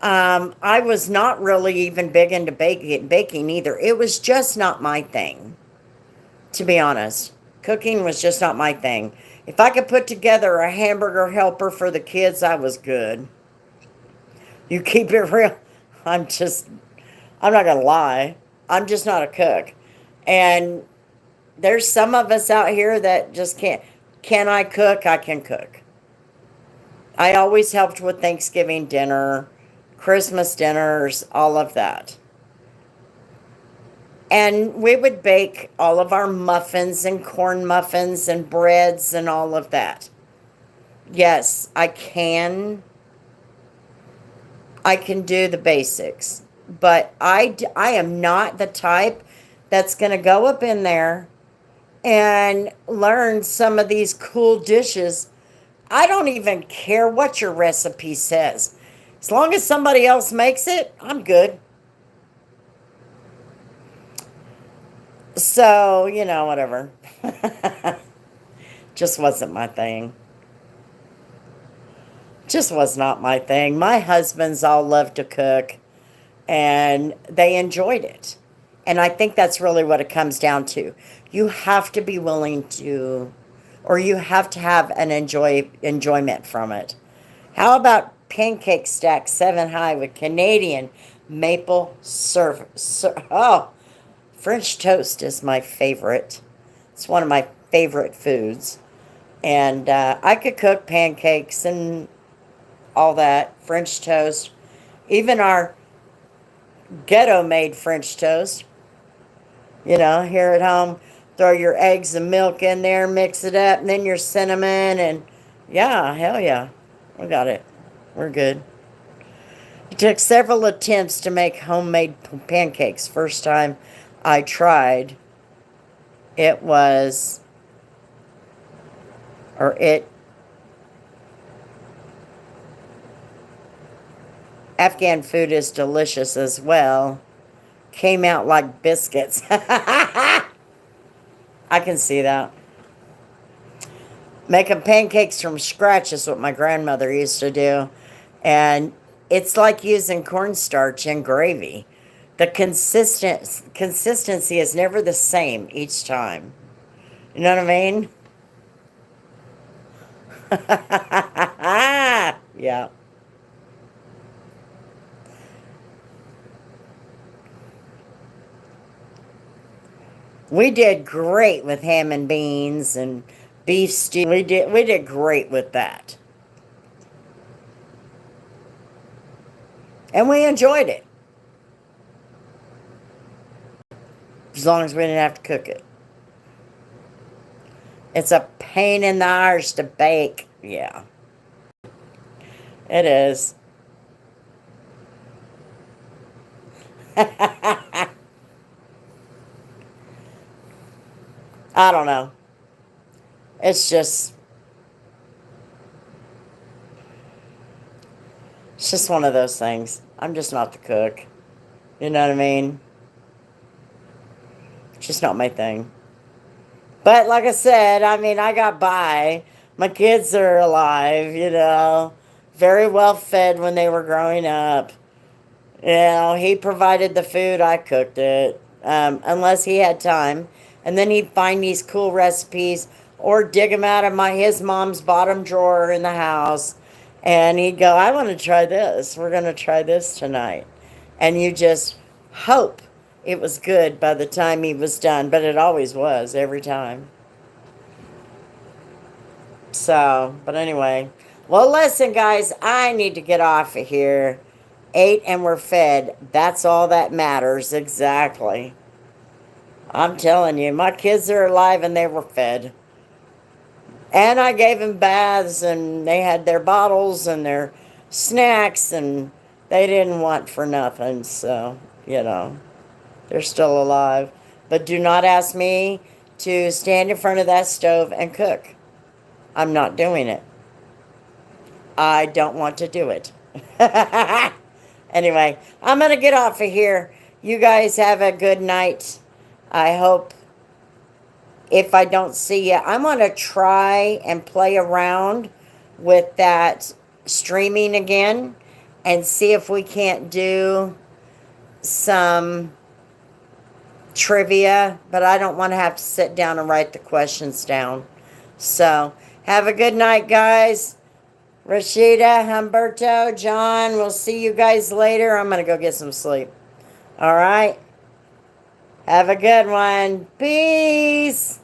I was not really even big into baking either. It was just not my thing, to be honest. Cooking was just not my thing. If I could put together a hamburger helper for the kids, I was good. You keep it real. I'm not going to lie. I'm just not a cook. And there's some of us out here that just can't. Can I cook? I can cook. I always helped with Thanksgiving dinner, Christmas dinners, all of that. And we would bake all of our muffins and corn muffins and breads and all of that. Yes, I can. I can do the basics. But I am not the type that's going to go up in there and learn some of these cool dishes. I don't even care what your recipe says. As long as somebody else makes it, I'm good. So, whatever. Just wasn't my thing. Just was not my thing. My husbands all love to cook and they enjoyed it. And I think that's really what it comes down to. You have to be willing to, or you have to have an enjoyment from it. How about pancake stack 7 high with Canadian maple oh, French toast is my favorite. It's one of my favorite foods. And I could cook pancakes and all that, French toast, even our ghetto-made French toast. Here at home, throw your eggs and milk in there, mix it up, and then your cinnamon, and yeah, hell yeah, we got it. We're good. It took several attempts to make homemade pancakes. First time I tried, it was, or it, Afghan food is delicious as well. Came out like biscuits. I can see that. Making pancakes from scratch is what my grandmother used to do. And it's like using cornstarch in gravy. The consistency is never the same each time. You know what I mean? Yeah. We did great with ham and beans and beef stew. We did great with that. And we enjoyed it. As long as we didn't have to cook it. It's a pain in the arse to bake. Yeah. It is. I don't know. It's just one of those things. I'm just not the cook. You know what I mean? It's just not my thing. But like I said, I got by. My kids are alive. Very well fed when they were growing up. He provided the food, I cooked it. Unless he had time. And then he'd find these cool recipes or dig them out of his mom's bottom drawer in the house. And he'd go, I want to try this. We're going to try this tonight. And you just hope it was good by the time he was done. But it always was, every time. So, but anyway. Well, listen, guys, I need to get off of here. Ate and we're fed. That's all that matters, exactly. I'm telling you, my kids are alive and they were fed. And I gave them baths and they had their bottles and their snacks and they didn't want for nothing. So, they're still alive. But do not ask me to stand in front of that stove and cook. I'm not doing it. I don't want to do it. Anyway, I'm going to get off of here. You guys have a good night. I hope if I don't see you, I'm going to try and play around with that streaming again and see if we can't do some trivia, but I don't want to have to sit down and write the questions down. So, have a good night, guys. Rashida, Humberto, John, we'll see you guys later. I'm going to go get some sleep. All right? Have a good one. Peace.